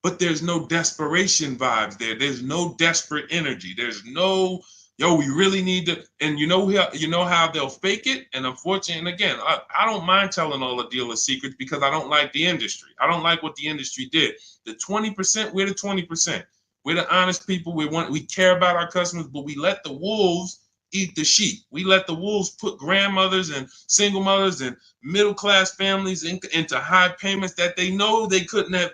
Speaker 1: But there's no desperation vibes there. There's no desperate energy. There's no, yo, we really need to. And you know how they'll fake it. And unfortunately, and again, I don't mind telling all the dealer secrets because I don't like the industry. I don't like what the industry did. The 20%, we're the 20%. We're the honest people. We care about our customers, but we let the wolves eat the sheep. We let the wolves put grandmothers and single mothers and middle-class families into high payments that they know they couldn't have.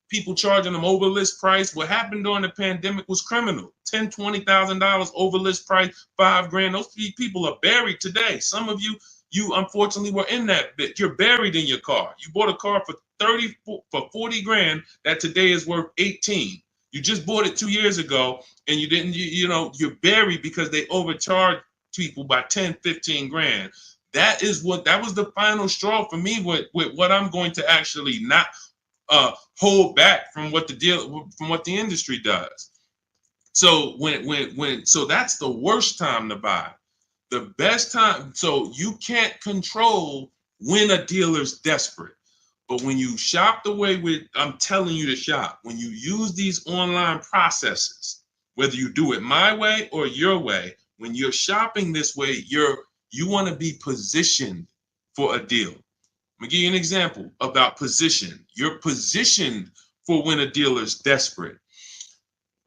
Speaker 1: People charging them over list price. What happened during the pandemic was criminal. $10,000, $20,000 over list price, $5,000. Those people are buried today. Some of you unfortunately were in that bit. You're buried in your car. You bought a car for 40 grand that today is worth 18. You just bought it 2 years ago and you didn't, you're buried because they overcharged people by 10, 15 grand. That was the final straw for me with what I'm going to actually not hold back from what the industry does. So so that's the worst time to buy. The best time, so you can't control when a dealer's desperate. But when you shop the way I'm telling you to shop, when you use these online processes, whether you do it my way or your way, when you're shopping this way, you want to be positioned for a deal. Let me give you an example about position. You're positioned for when a dealer's desperate.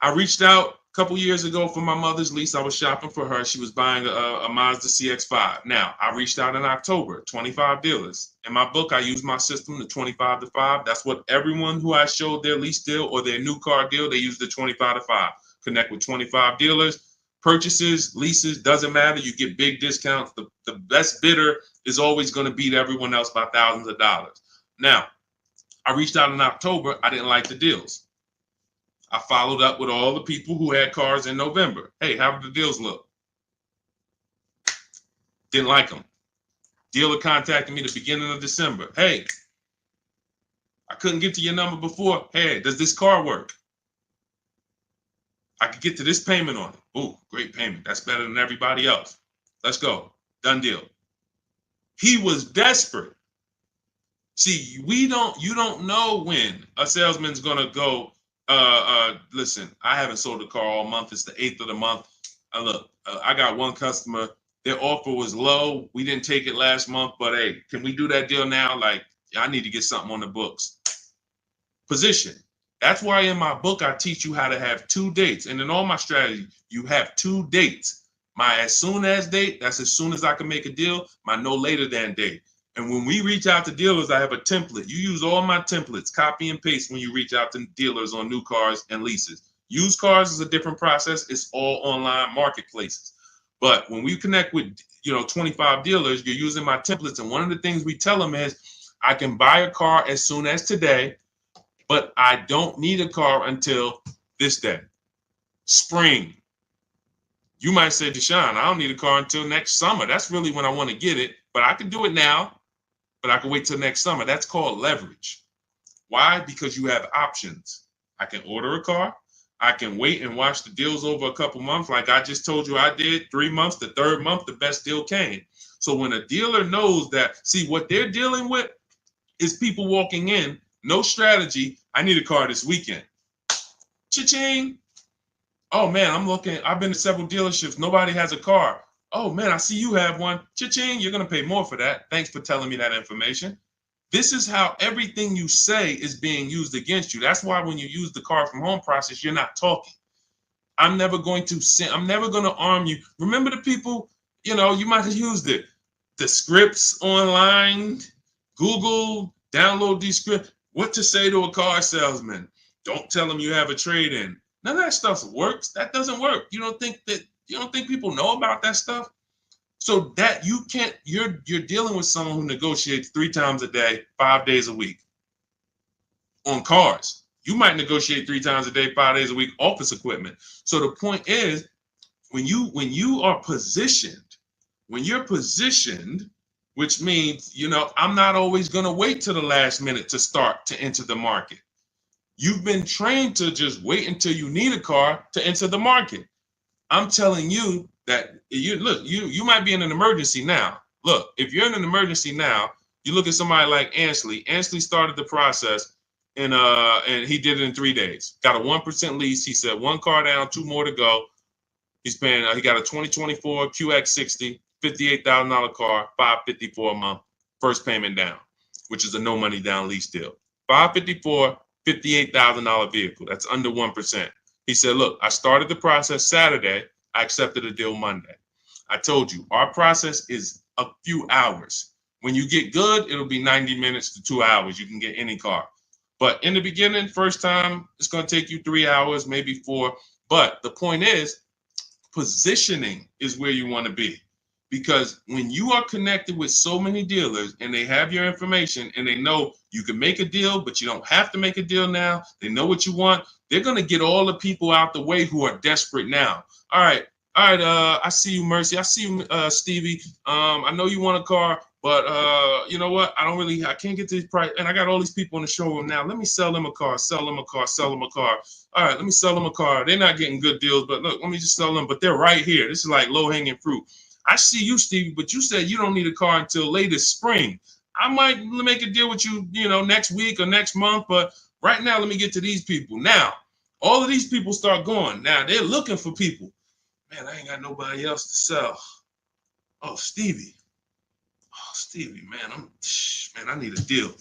Speaker 1: I reached out a couple years ago for my mother's lease. I was shopping for her. She was buying a Mazda CX-5. Now, I reached out in October, 25 dealers. In my book, I use my system, the 25 to 5. That's what everyone who I showed their lease deal or their new car deal, they use the 25 to 5. Connect with 25 dealers. Purchases, leases, doesn't matter. You get big discounts. The best bidder is always going to beat everyone else by thousands of dollars. Now, I reached out in October. I didn't like the deals. I followed up with all the people who had cars in November. Hey, how did the deals look? Didn't like them. Dealer contacted me the beginning of December. Hey, I couldn't get to your number before. Hey, does this car work? I could get to this payment on it. Ooh, great payment. That's better than everybody else. Let's go. Done deal. He was desperate. See, you don't know when a salesman's gonna go, listen, I haven't sold a car all month. It's the 8th of the month. Look, I got one customer. Their offer was low. We didn't take it last month, but hey, can we do that deal now? Like, I need to get something on the books. Position. That's why in my book, I teach you how to have 2 dates. And in all my strategy, you have 2 dates. My as soon as date, that's as soon as I can make a deal. My no later than date. And when we reach out to dealers, I have a template. You use all my templates, copy and paste when you reach out to dealers on new cars and leases. Used cars is a different process. It's all online marketplaces. But when we connect with 25 dealers, you're using my templates. And one of the things we tell them is, I can buy a car as soon as today, but I don't need a car until this day. Spring. You might say, Deshaun, I don't need a car until next summer. That's really when I want to get it, but I can do it now, but I can wait till next summer. That's called leverage. Why? Because you have options. I can order a car. I can wait and watch the deals over a couple months. Like I just told you I did, 3 months, the 3rd month, the best deal came. So when a dealer knows that, see, what they're dealing with is people walking in, no strategy. I need a car this weekend. Cha-ching. Oh man, I've been to several dealerships. Nobody has a car. Oh man, I see you have one. Cha-ching, you're going to pay more for that. Thanks for telling me that information. This is how everything you say is being used against you. That's why when you use the car from home process, you're not talking. I'm never going to arm you. Remember the people, you might have used it. The scripts online, Google, download these scripts. What to say to a car salesman? Don't tell them you have a trade-in. None of that stuff works. That doesn't work. You don't think people know about that stuff? So that you can't, you're dealing with someone who negotiates 3 times a day, 5 days a week on cars. You might negotiate 3 times a day, 5 days a week, office equipment. So the point is, when you are positioned, when you're positioned, which means, I'm not always going to wait till the last minute to start to enter the market. You've been trained to just wait until you need a car to enter the market. I'm telling you that you might be in an emergency now. Look, if you're in an emergency now, you look at somebody like Ansley. Ansley started the process and he did it in 3 days. Got a 1% lease. He said 1 car down, 2 more to go. He's paying. He got a 2024 QX60, $58,000 car, $554 a month, first payment down, which is a no money down lease deal. $554, $58,000 vehicle. That's under 1%. He said, look, I started the process Saturday. I accepted a deal Monday. I told you, our process is a few hours. When you get good, it'll be 90 minutes to 2 hours. You can get any car. But in the beginning, first time, it's going to take you 3 hours, maybe 4. But the point is, positioning is where you want to be. Because when you are connected with so many dealers and they have your information and they know you can make a deal, but you don't have to make a deal now. They know what you want. They're going to get all the people out the way who are desperate now. All right. I see you, Mercy. I see you, Stevie. I know you want a car, but you know what? I can't get to this price. And I got all these people in the showroom now. Let me sell them a car, sell them a car, sell them a car. All right, let me sell them a car. They're not getting good deals, but look, let me just sell them. But they're right here. This is like low-hanging fruit. I see you, Stevie, but you said you don't need a car until later spring. I might make a deal with you, next week or next month. But right now, let me get to these people. Now, all of these people start going. Now, they're looking for people. Man, I ain't got nobody else to sell. Oh, Stevie. Man, I need a deal.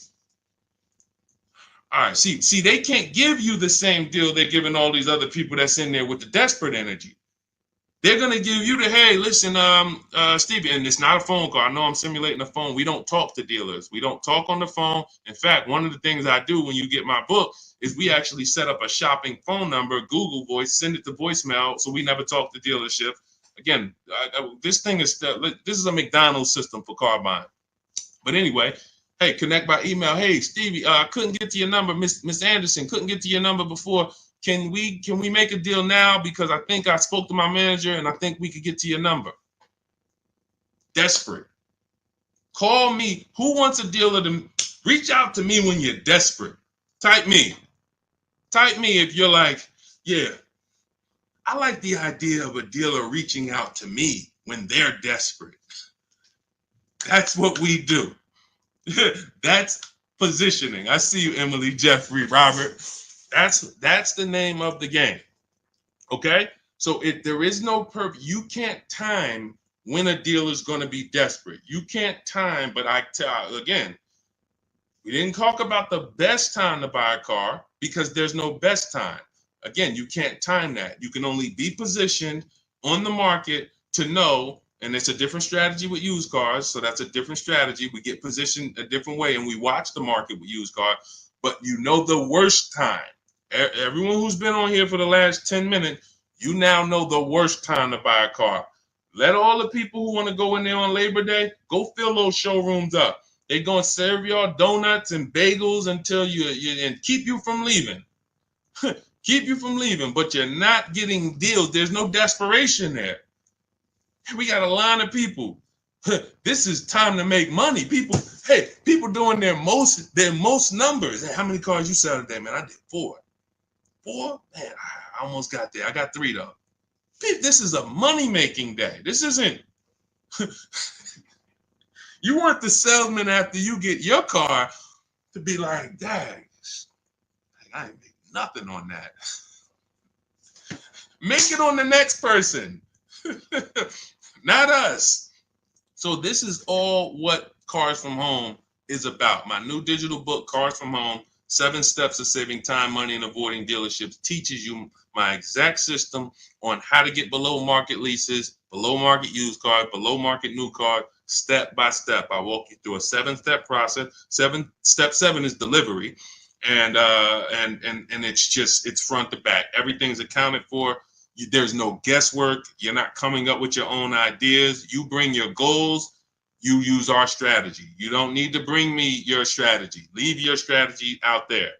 Speaker 1: All right, see, they can't give you the same deal they're giving all these other people that's in there with the desperate energy. They're gonna give you the, hey, listen, Stevie, and it's not a phone call. I know I'm simulating a phone. We don't talk to dealers. We don't talk on the phone. In fact, one of the things I do when you get my book is we actually set up a shopping phone number, Google Voice, send it to voicemail, so we never talk to dealership. Again, this is a McDonald's system for car buying. But anyway, hey, connect by email. Hey, Stevie, couldn't get to your number. Miss Anderson, couldn't get to your number before. Can we make a deal now? Because I think I spoke to my manager and I think we could get to your number. Desperate. Call me. Who wants a dealer to reach out to me when you're desperate? Type me. Type me if you're like, yeah, I like the idea of a dealer reaching out to me when they're desperate. That's what we do. That's positioning. I see you, Emily, Jeffrey, Robert. That's the name of the game. Okay? So if there is no purpose, you can't time when a dealer is going to be desperate. You can't time, but again, we didn't talk about the best time to buy a car because there's no best time. Again, you can't time that. You can only be positioned on the market to know. And it's a different strategy with used cars. So that's a different strategy. We get positioned a different way and we watch the market with used cars. But you know the worst time. Everyone who's been on here for the last 10 minutes, you now know the worst time to buy a car. Let all the people who want to go in there on Labor Day, go fill those showrooms up. They're going to serve y'all donuts and bagels until and keep you from leaving. Keep you from leaving, but you're not getting deals. There's no desperation there. We got a line of people. This is time to make money. People doing their most numbers. Hey, how many cars you sell today, man? I did 4. 4? Man, I almost got there. I got 3 though. This is a money-making day. This isn't. You want the salesman after you get your car to be like, dang, I ain't make nothing on that. Make it on the next person. Not us. So this is all what Cars from Home is about. My new digital book, Cars from Home, 7 Steps of Saving Time, Money, and Avoiding Dealerships, teaches you my exact system on how to get below market leases, below market used cars, below market new cars, step by step. I walk you through a 7-step process. Step 7 is delivery. And it's front to back. Everything's accounted for. There's no guesswork. You're not coming up with your own ideas. You bring your goals. You use our strategy. You don't need to bring me your strategy. Leave your strategy out there.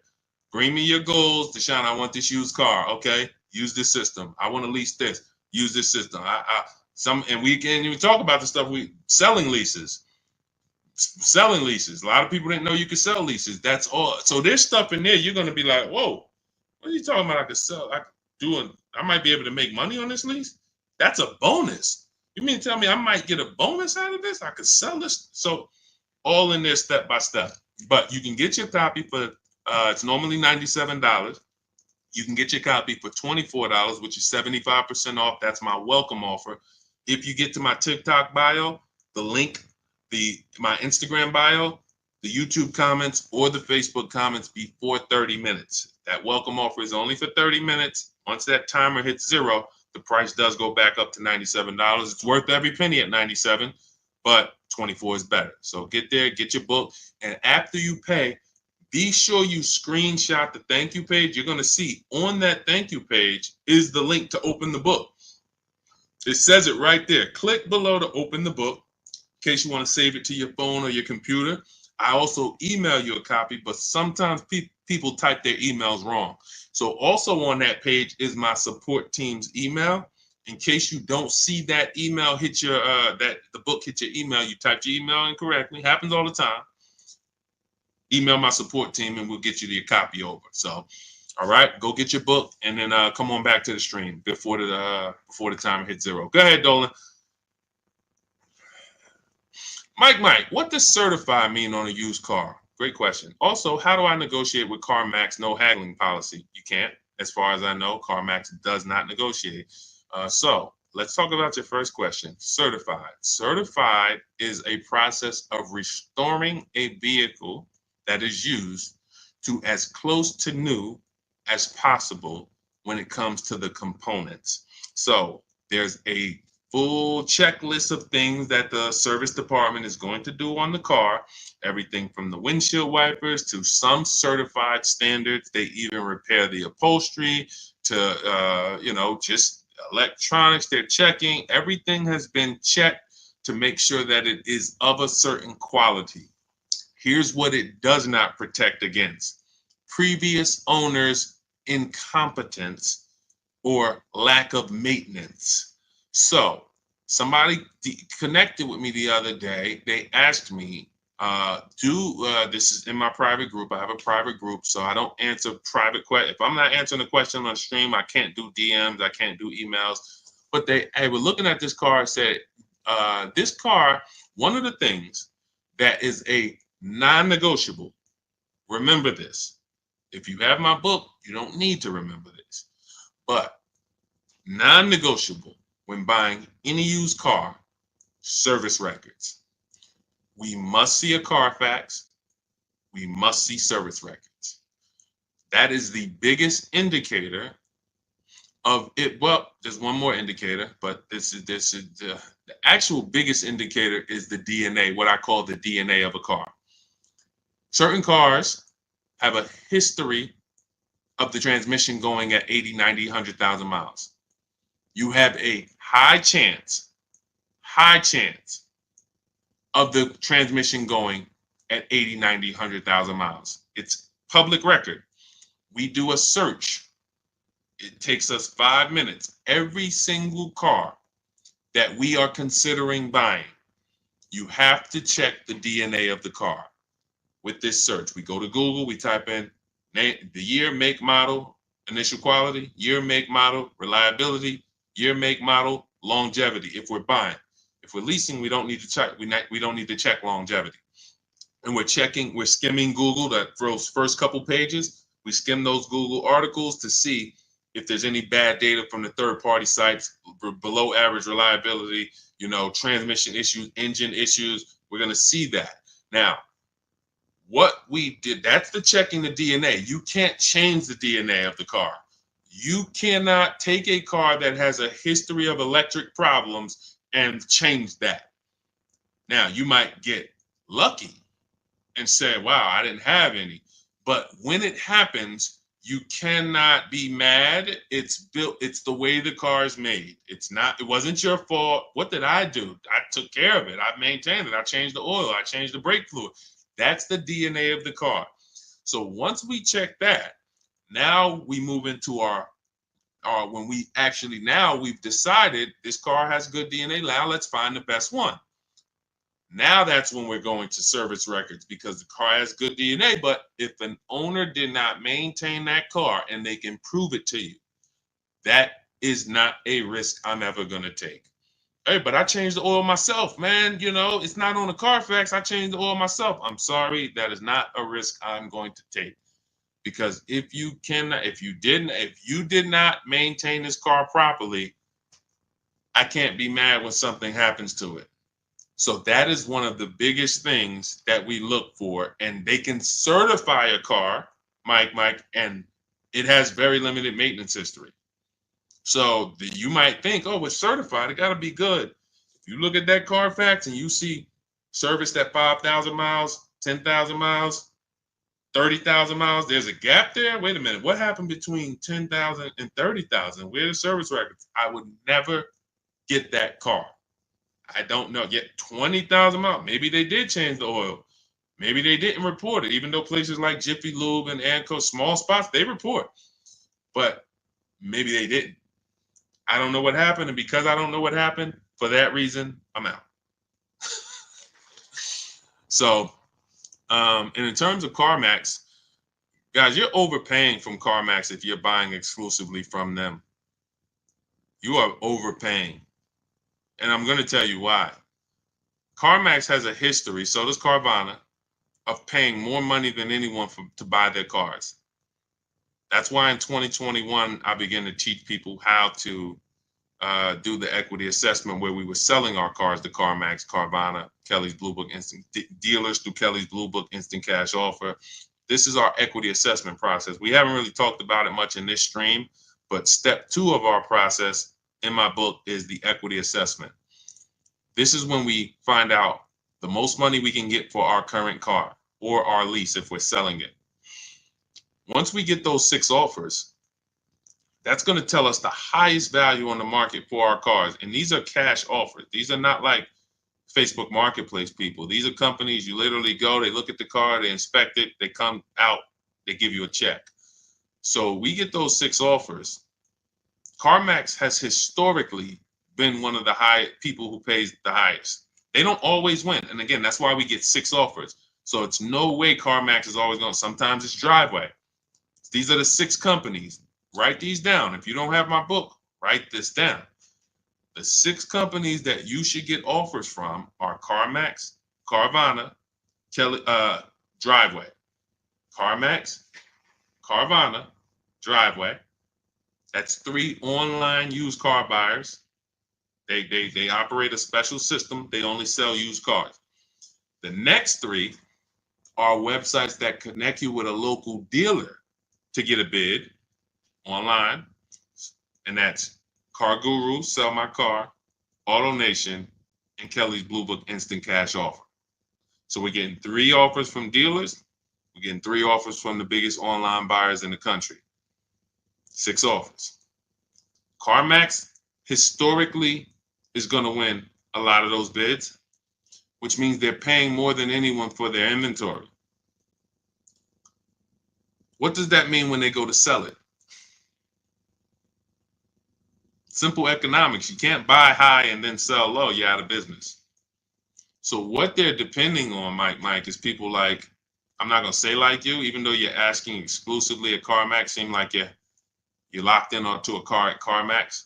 Speaker 1: Bring me your goals. Deshaun, I want this used car. Okay, use this system. I want to lease this. Use this system. And we can even talk about the stuff selling leases. Selling leases. A lot of people didn't know you could sell leases. That's all. So there's stuff in there. You're gonna be like, whoa, what are you talking about? I could sell. I might be able to make money on this lease. That's a bonus. You mean to tell me I might get a bonus out of this? I could sell this. So all in there step by step. But you can get your copy for it's normally $97. You can get your copy for $24, which is 75% off. That's my welcome offer. If you get to my TikTok bio, the link, my Instagram bio, the YouTube comments, or the Facebook comments before 30 minutes. That welcome offer is only for 30 minutes. Once that timer hits 0, the price does go back up to $97. It's worth every penny at $97, but 24 is better. So get there, get your book, and after you pay, be sure you screenshot the thank you page. You're going to see on that thank you page is the link to open the book. It says it right there. Click below to open the book in case you want to save it to your phone or your computer. I also email you a copy, but sometimes people type their emails wrong. So also on that page is my support team's email. In case you don't see that email hit your the book hit your email, you typed your email incorrectly. Happens all the time. Email my support team and we'll get you your copy over. So, all right, go get your book and then come on back to the stream before the timer hits 0. Go ahead, Dolan. Mike, what does certified mean on a used car? Great question. Also, how do I negotiate with CarMax no haggling policy? You can't. As far as I know, CarMax does not negotiate. So let's talk about your first question. Certified. Certified is a process of restoring a vehicle that is used to as close to new as possible when it comes to the components. So there's a full checklist of things that the service department is going to do on the car, everything from the windshield wipers to some certified standards. They even repair the upholstery to, just electronics. They're checking. Everything has been checked to make sure that it is of a certain quality. Here's what it does not protect against: previous owners' incompetence or lack of maintenance. So somebody connected with me the other day. They asked me, this is in my private group. I have a private group, so I don't answer private questions. If I'm not answering a question on stream, I can't do DMs. I can't do emails. But they were looking at this car and said, this car, one of the things that is a non-negotiable, remember this. If you have my book, you don't need to remember this. But non-negotiable when buying any used car, service records. We must see a Carfax. We must see service records. That is the biggest indicator of it. Well, there's one more indicator, but this is the actual biggest indicator is the DNA, what I call the DNA of a car. Certain cars have a history of the transmission going at 80, 90, 100,000 miles. You have a high chance of the transmission going at 80, 90, 100,000 miles. It's public record. We do a search. It takes us 5 minutes. Every single car that we are considering buying, you have to check the DNA of the car. With this search, we go to Google, we type in the year, make, model, initial quality, year, make, model, reliability, year, make, model, longevity. If we're buying, if we're leasing, we don't need to check. We don't need to check longevity. And we're skimming Google. That those first couple pages, we skim those Google articles to see if there's any bad data from the third-party sites, below average reliability, transmission issues, engine issues. We're going to see that. Now, what we did, that's the checking the DNA. You can't change the DNA of the car. You cannot take a car that has a history of electric problems and change that. Now, you might get lucky and say, wow, I didn't have any. But when it happens, You cannot be mad. It's built. It's the way the car is made. It's not. It wasn't your fault. What did I do? I took care of it. I maintained it. I changed the oil. I changed the brake fluid. That's the DNA of the car. So once we check that, now we move into our when we actually, now we've decided this car has good DNA. Now let's find the best one. Now that's when we're going to service records, because the car has good DNA. But if an owner did not maintain that car and they can prove it to you, that is not a risk I'm ever going to take. Hey, but I changed the oil myself, man. You know, it's not on the Carfax. I changed the oil myself. I'm sorry. That is not a risk I'm going to take. Because if you did not maintain this car properly, I can't be mad when something happens to it. So that is one of the biggest things that we look for. And they can certify a car, Mike, and it has very limited maintenance history. So you might think, oh, it's certified, it got to be good. If you look at that Carfax and you see serviced at 5,000 miles, 10,000 miles, 30,000 miles, there's a gap there. Wait a minute, what happened between 10,000 and 30,000? Where are the service records? I would never get that car. I don't know. Yet 20,000 miles. Maybe they did change the oil. Maybe they didn't report it, even though places like Jiffy Lube and Anco, small spots, they report. But maybe they didn't. I don't know what happened. And because I don't know what happened, for that reason, I'm out. So, and in terms of CarMax, guys, you're overpaying from CarMax if you're buying exclusively from them. You are overpaying. And I'm going to tell you why. CarMax has a history, so does Carvana, of paying more money than anyone to buy their cars. That's why in 2021, I began to teach people how to do the equity assessment, where we were selling our cars to CarMax, Carvana, Kelley's Blue Book Instant dealers through Kelley's Blue Book Instant Cash Offer. This is our equity assessment process. We haven't really talked about it much in this stream, but step 2 of our process in my book is the equity assessment. This is when we find out the most money we can get for our current car or our lease if we're selling it. Once we get those 6 offers, that's going to tell us the highest value on the market for our cars. And these are cash offers. These are not like Facebook Marketplace people. These are companies you literally go, they look at the car, they inspect it, they come out, they give you a check. So we get those 6 offers. CarMax has historically been one of the people who pays the highest. They don't always win. And again, that's why we get 6 offers. So it's no way CarMax is always going. Sometimes it's Driveway. These are the 6 companies. Write these down. If you don't have my book, write this down. The 6 companies that you should get offers from are CarMax, Carvana, Driveway. CarMax, Carvana, Driveway. That's 3 online used car buyers. They operate a special system. They only sell used cars. The next 3 are websites that connect you with a local dealer to get a bid online. And that's Car Guru, Sell My Car, AutoNation, and Kelley's Blue Book Instant Cash Offer. So we're getting 3 offers from dealers. We're getting 3 offers from the biggest online buyers in the country. 6 offers. CarMax historically is going to win a lot of those bids, which means they're paying more than anyone for their inventory. What does that mean when they go to sell it? Simple economics. You can't buy high and then sell low. You're out of business. So what they're depending on, Mike, is people like, I'm not going to say like you, even though you're asking exclusively at CarMax, seem like you're locked in onto a car at CarMax.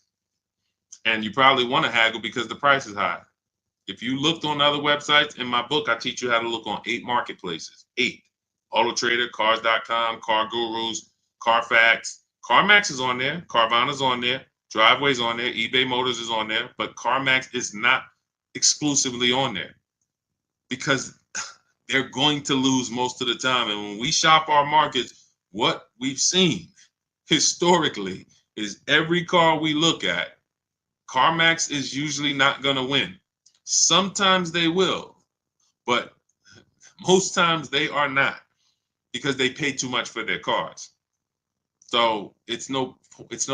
Speaker 1: And you probably want to haggle because the price is high. If you looked on other websites, in my book, I teach you how to look on 8 marketplaces. 8. AutoTrader, Cars.com, Car Gurus, Carfax. CarMax is on there. Carvana's on there. Driveway's on there. eBay Motors is on there. But CarMax is not exclusively on there because they're going to lose most of the time. And when we shop our markets, what we've seen historically is every car we look at, CarMax is usually not going to win. Sometimes they will, but most times they are not because they pay too much for their cars. So it's no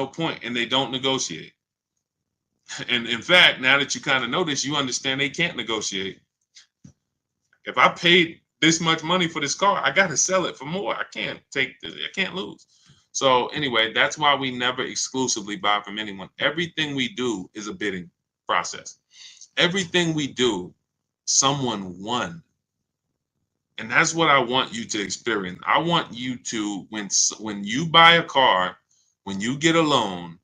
Speaker 1: point, and they don't negotiate. And in fact, now that you kind of know this, you understand they can't negotiate. If I paid this much money for this car, I got to sell it for more. I can't lose. So anyway, that's why we never exclusively buy from anyone. Everything we do is a bidding process. Everything we do, someone won. And that's what I want you to experience. I want you to, when you buy a car, when you get a loan,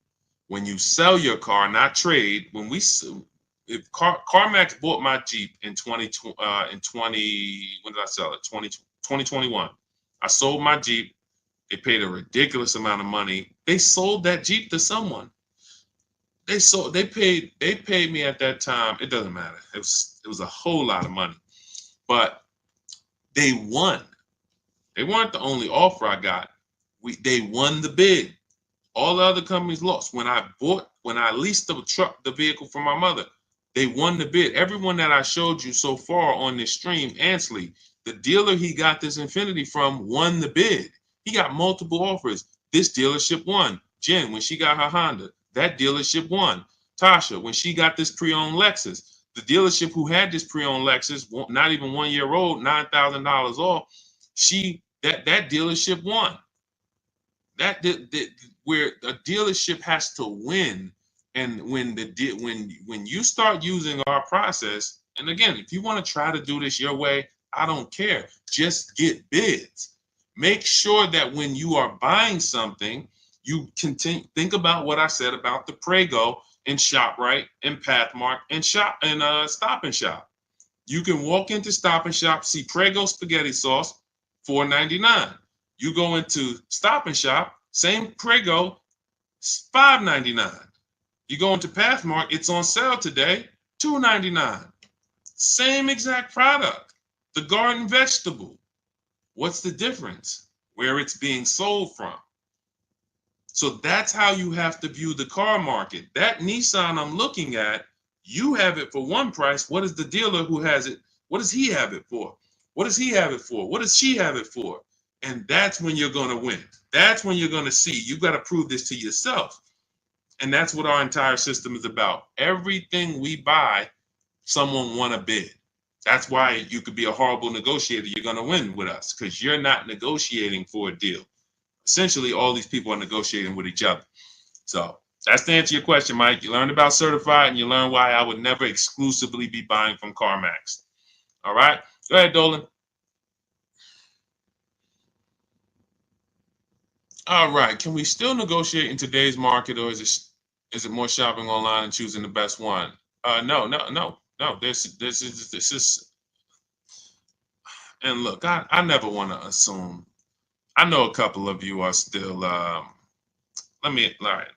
Speaker 1: when you sell your car, not trade. If CarMax bought my Jeep in 20, when did I sell it? 2021. I sold my Jeep. They paid a ridiculous amount of money. They sold that Jeep to someone. They paid me at that time. It doesn't matter. It was a whole lot of money, but they won. They weren't the only offer I got. They won the bid. All the other companies lost. When I leased the vehicle from my mother, they won the bid. Everyone that I showed you so far on this stream, Ansley, the dealer he got this Infiniti from won the bid. He got multiple offers. This dealership won. Jen, when she got her Honda, that dealership won. Tasha, when she got this pre-owned Lexus, the dealership who had this pre-owned Lexus, not even 1 year old, $9,000 off, that dealership won. Where a dealership has to win, and when you start using our process, and again, if you want to try to do this your way, I don't care. Just get bids. Make sure that when you are buying something, you think about what I said about the Prego and ShopRite and Pathmark and Stop and Shop. You can walk into Stop and Shop, see Prego spaghetti sauce, $4.99. You go into Stop and Shop, same Prego, $5.99. You go into Pathmark, it's on sale today, $2.99. Same exact product, the garden vegetable. What's the difference? Where it's being sold from. So that's how you have to view the car market. That Nissan I'm looking at, you have it for one price. What is the dealer who has it? What does he have it for? What does he have it for? What does she have it for? And that's when you're going to win. That's when you're going to see. You've got to prove this to yourself. And that's what our entire system is about. Everything we buy, someone won a bid. That's why you could be a horrible negotiator. You're going to win with us because you're not negotiating for a deal. Essentially, all these people are negotiating with each other. So that's to answer your question, Mike. You learned about certified, and you learned why I would never exclusively be buying from CarMax. All right? Go ahead, Dolan. All right. Can we still negotiate in today's market, or is it more shopping online and choosing the best one? No. This is. And look, I never want to assume. I know a couple of you are still. All right.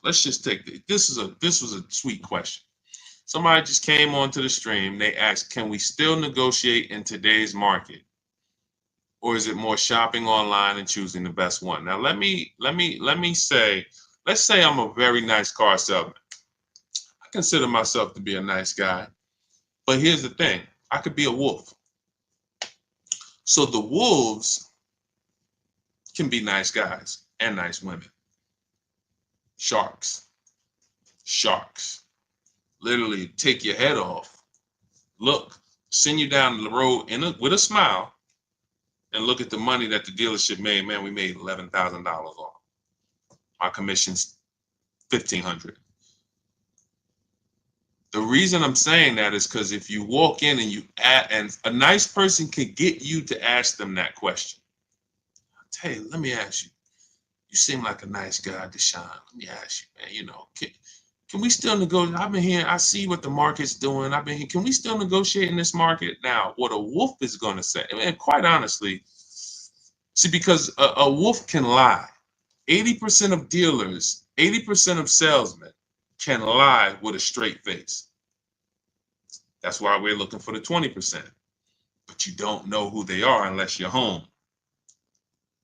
Speaker 1: Let's just take this was a sweet question. Somebody just came onto the stream. They asked, "Can we still negotiate in today's market, or is it more shopping online and choosing the best one?" Now, let me say, let's say I'm a very nice car salesman. I consider myself to be a nice guy, but here's the thing: I could be a wolf. So the wolves can be nice guys and nice women. Sharks. Literally take your head off. Look, send you down the road with a smile, and look at the money that the dealership made. Man, we made $11,000 off. Our commission's $1,500. The reason I'm saying that is because if you walk in and a nice person can get you to ask them that question. Hey, let me ask you. You seem like a nice guy, Deshaun. Let me ask you, man. Can we still negotiate? I've been here. I see what the market's doing. I've been here. Can we still negotiate in this market? Now, what a wolf is going to say, and quite honestly, see, because a wolf can lie. 80% of dealers, 80% of salesmen can lie with a straight face. That's why we're looking for the 20%. But you don't know who they are unless you're home.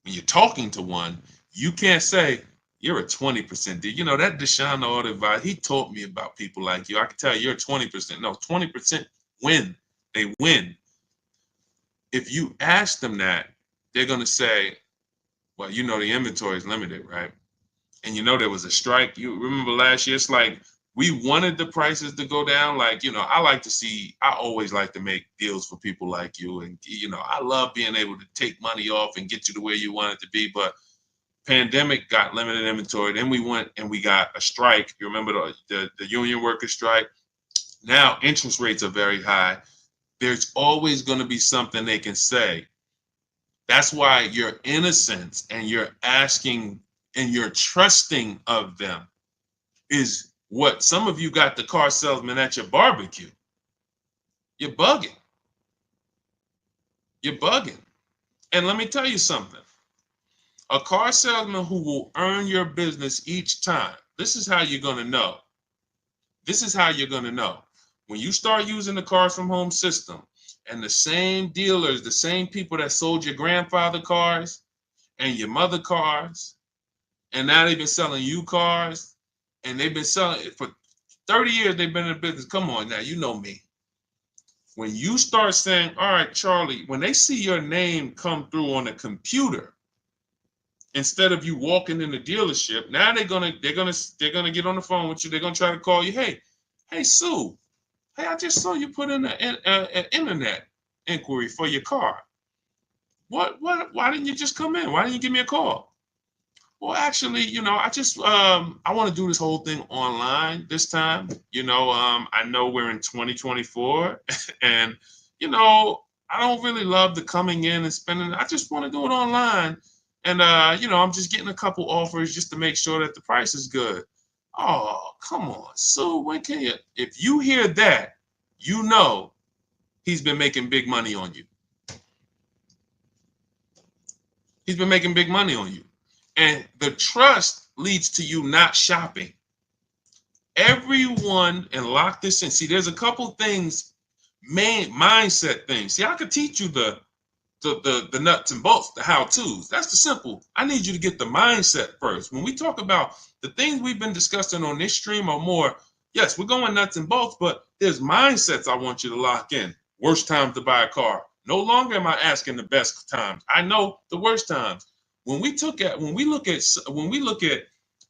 Speaker 1: When you're talking to one, you can't say, you're a 20% dealer. That Deshaun Auto Advisor, he taught me about people like you. I can tell you, you're 20%. No, 20% win. They win. If you ask them that, they're going to say, Well, you know the inventory is limited, right? And you know there was a strike. You remember last year? It's like we wanted the prices to go down. Like, I always like to make deals for people like you. And, I love being able to take money off and get you to where you want it to be. But pandemic got limited inventory. Then we went and we got a strike. You remember the union worker strike? Now interest rates are very high. There's always going to be something they can say. That's why your innocence and your asking and your trusting of them is what some of you got the car salesman at your barbecue. You're bugging. You're bugging. And let me tell you something. A car salesman who will earn your business each time. This is how you're going to know. This is how you're going to know. When you start using the Cars from Home system and the same dealers, the same people that sold your grandfather cars and your mother cars, and now they've been selling you cars, and they've been selling it for 30 years, they've been in the business. Come on now, you know me. When you start saying, all right, Charlie, when they see your name come through on the computer, instead of you walking in the dealership, now they're gonna get on the phone with you. They're gonna try to call you. Hey, Sue. Hey, I just saw you put in an internet inquiry for your car. What? Why didn't you just come in? Why didn't you give me a call? Well, actually, I want to do this whole thing online this time. I know we're in 2024, and I don't really love the coming in and spending. I just want to do it online. And, I'm just getting a couple offers just to make sure that the price is good. Oh, come on. So when can you, if you hear that, he's been making big money on you. He's been making big money on you. And the trust leads to you not shopping. Everyone, and lock this in. See, there's a couple things, mindset things. See, I could teach you the nuts and bolts, the how-tos. That's the simple. I need you to get the mindset first. When we talk about the things we've been discussing on this stream or more, yes, we're going nuts and bolts, but there's mindsets I want you to lock in. Worst time to buy a car. No longer am I asking the best times. I know the worst times. When we look at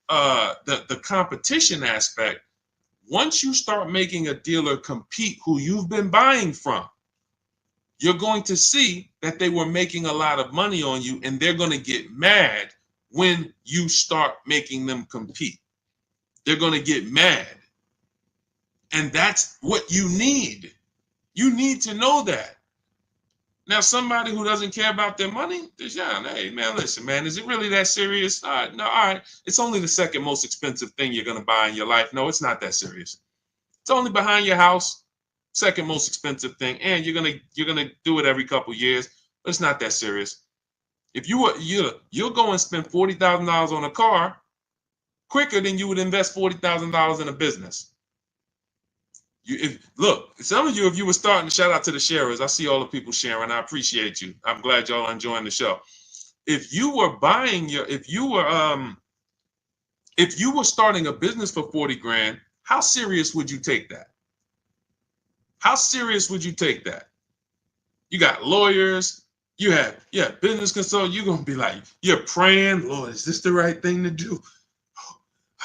Speaker 1: the competition aspect, once you start making a dealer compete who you've been buying from, you're going to see that they were making a lot of money on you, and they're going to get mad when you start making them compete. They're going to get mad. And that's what you need. You need to know that. Now, somebody who doesn't care about their money, hey, man, listen, man, is it really that serious? No, all right. It's only the second most expensive thing you're going to buy in your life. No, it's not that serious. It's only behind your house. Second most expensive thing, and you're gonna do it every couple years, but it's not that serious. If you'll go and spend $40,000 on a car quicker than you would invest $40,000 in a business. Some of you, if you were starting, shout out to the sharers. I see all the people sharing. I appreciate you. I'm glad y'all are enjoying the show. If you were starting a business for 40 grand, how serious would you take that? How serious would you take that? You got lawyers, you have business consultants. You're going to be like, you're praying, Lord, is this the right thing to do?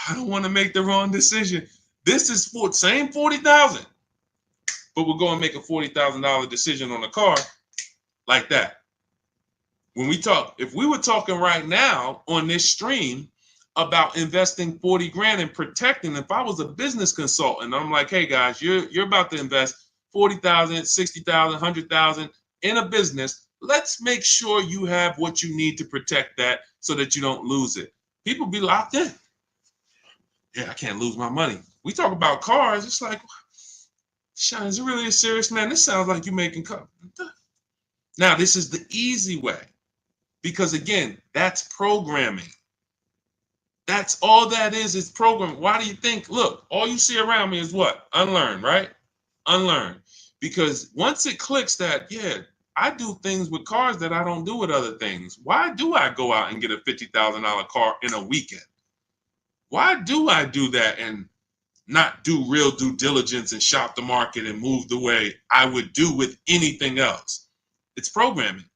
Speaker 1: I don't want to make the wrong decision. This is same 40,000, but we're going to make a $40,000 decision on a car like that. If we were talking right now on this stream about investing 40 grand and protecting, if I was a business consultant, I'm like, hey guys, you're about to invest 40,000, 60,000, 100,000 in a business. Let's make sure you have what you need to protect that so that you don't lose it. People be locked in. Yeah, I can't lose my money. We talk about cars. It's like, Sean, is it really a serious, man? This sounds like you're making cars. Now, this is the easy way because, again, that's programming. That's all that is programming. Why do you think, look, all you see around me is what? Unlearn, right? Unlearn. Because once it clicks that, I do things with cars that I don't do with other things. Why do I go out and get a $50,000 car in a weekend? Why do I do that and not do real due diligence and shop the market and move the way I would do with anything else? It's programming.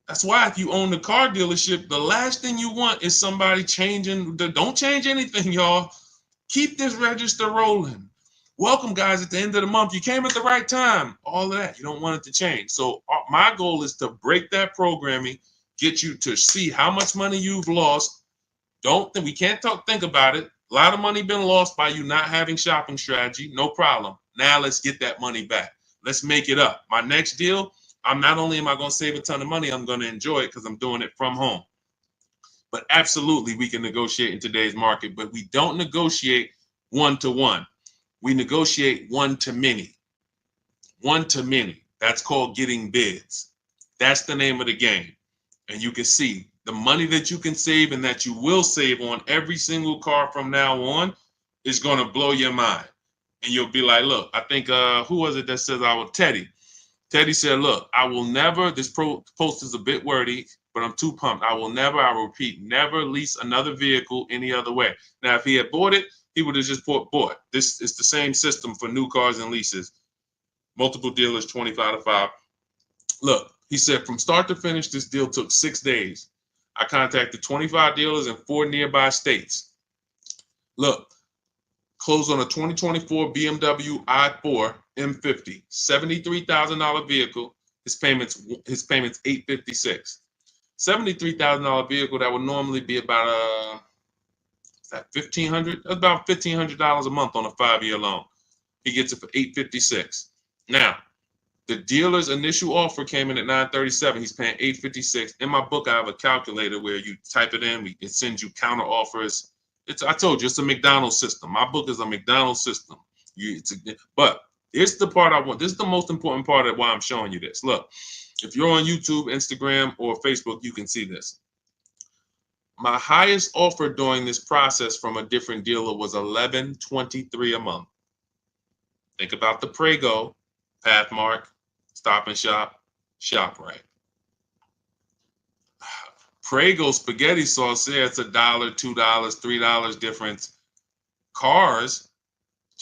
Speaker 1: That's why if you own the car dealership, the last thing you want is somebody changing. Don't change anything, y'all. Keep this register rolling. Welcome, guys, at the end of the month. You came at the right time. All of that. You don't want it to change. So my goal is to break that programming, get you to see how much money you've lost. We can't think about it. A lot of money been lost by you not having shopping strategy. No problem. Now let's get that money back. Let's make it up. My next deal, I'm not only am I going to save a ton of money, I'm going to enjoy it because I'm doing it from home. But absolutely, we can negotiate in today's market, but we don't negotiate one-to-one. We negotiate one-to-many. One-to-many. That's called getting bids. That's the name of the game. And you can see the money that you can save and that you will save on every single car from now on is going to blow your mind. And you'll be like, look, I think, who was it that says Teddy. Teddy said, look, I will never, this post is a bit wordy, but I'm too pumped. I will repeat, never lease another vehicle any other way. Now, if he had bought it, he would have just bought. This is the same system for new cars and leases. Multiple dealers, 25-5. Look, he said, from start to finish, this deal took 6 days. I contacted 25 dealers in 4 nearby states. Look, closed on a 2024 BMW i4 M50, $73,000 vehicle. His payments $856. $73,000 vehicle that would normally be about $1,500. That's about $1,500 a month on a 5-year loan. He gets it for $856. Now, the dealer's initial offer came in at $937. He's paying $856. In my book, I have a calculator where you type it in. It sends you counter offers. I told you, it's a McDonald's system. My book is a McDonald's system. But here's the part I want. This is the most important part of why I'm showing you this. Look, if you're on YouTube, Instagram, or Facebook, you can see this. My highest offer during this process from a different dealer was $1,123 a month. Think about the Prego, Pathmark, Stop and Shop, ShopRite. Prego spaghetti sauce there, it's $1, $2, $3 difference. Cars,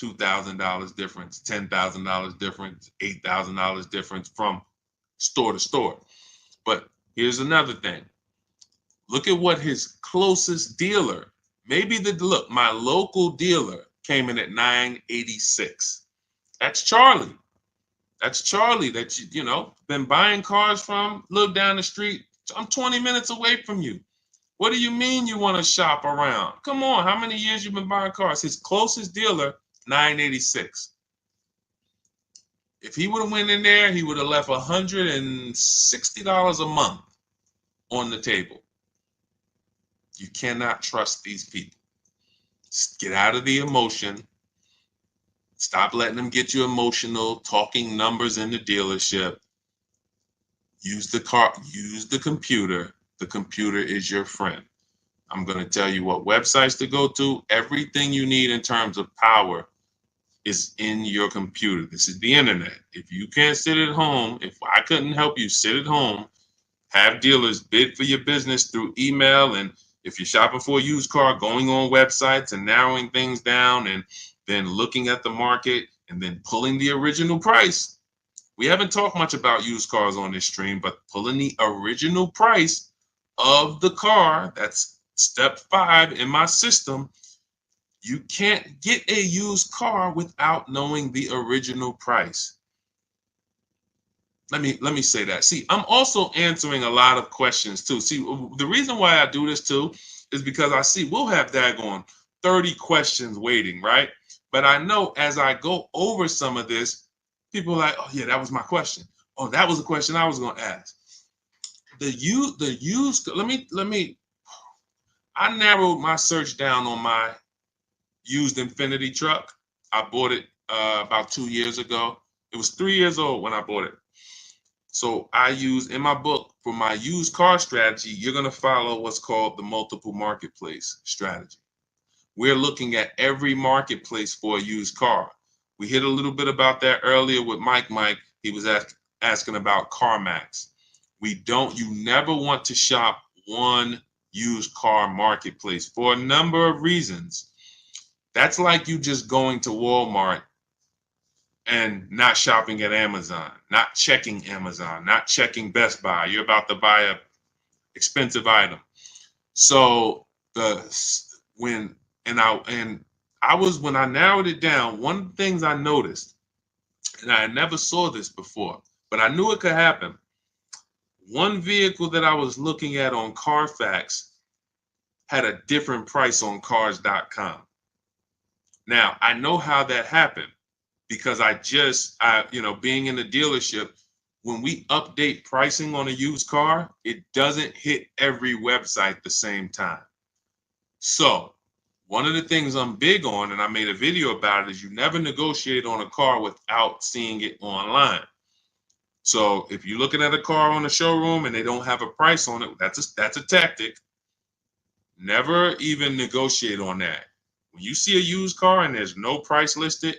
Speaker 1: $2,000 difference, $10,000 difference, $8,000 difference from store to store. But here's another thing. Look at what his closest dealer, my local dealer came in at $986. That's Charlie. That's Charlie that been buying cars from, live down the street. I'm 20 minutes away from you. What do you mean you want to shop around? Come on, how many years you been buying cars? His closest dealer, $986. If he would have went in there, he would have left $160 a month on the table. You cannot trust these people. Just get out of the emotion. Stop letting them get you emotional, talking numbers in the dealership. Use the computer. The computer is your friend. I'm going to tell you what websites to go to. Everything you need in terms of power is in your computer. This is the internet. If you can't sit at home, if I couldn't help you sit at home, have dealers bid for your business through email, and if you're shopping for a used car, going on websites and narrowing things down and then looking at the market and then pulling the original price. We haven't talked much about used cars on this stream, but pulling the original price of the car, that's step 5 in my system. You can't get a used car without knowing the original price. Let me say that. See, I'm also answering a lot of questions too. See, the reason why I do this too is because I see we'll have daggone 30 questions waiting, right? But I know as I go over some of this, people are like, oh yeah, that was my question. Oh, that was a question I was going to ask. I narrowed my search down on my used Infiniti truck. I bought it about 2 years ago. It was 3 years old when I bought it. So I use in my book for my used car strategy, you're going to follow what's called the multiple marketplace strategy. We're looking at every marketplace for a used car. We hit a little bit about that earlier with Mike. He was asking about CarMax. You never want to shop one used car marketplace for a number of reasons. That's like you just going to Walmart and not shopping at Amazon, not checking Amazon, not checking Best Buy. You're about to buy a expensive item. So when I was when I narrowed it down, one of the things I noticed, and I never saw this before, but I knew it could happen. One vehicle that I was looking at on Carfax had a different price on cars.com. Now, I know how that happened because being in the dealership, when we update pricing on a used car, it doesn't hit every website the same time. So one of the things I'm big on, and I made a video about it, is you never negotiate on a car without seeing it online. So if you're looking at a car on the showroom and they don't have a price on it, that's a tactic. Never even negotiate on that. When you see a used car and there's no price listed,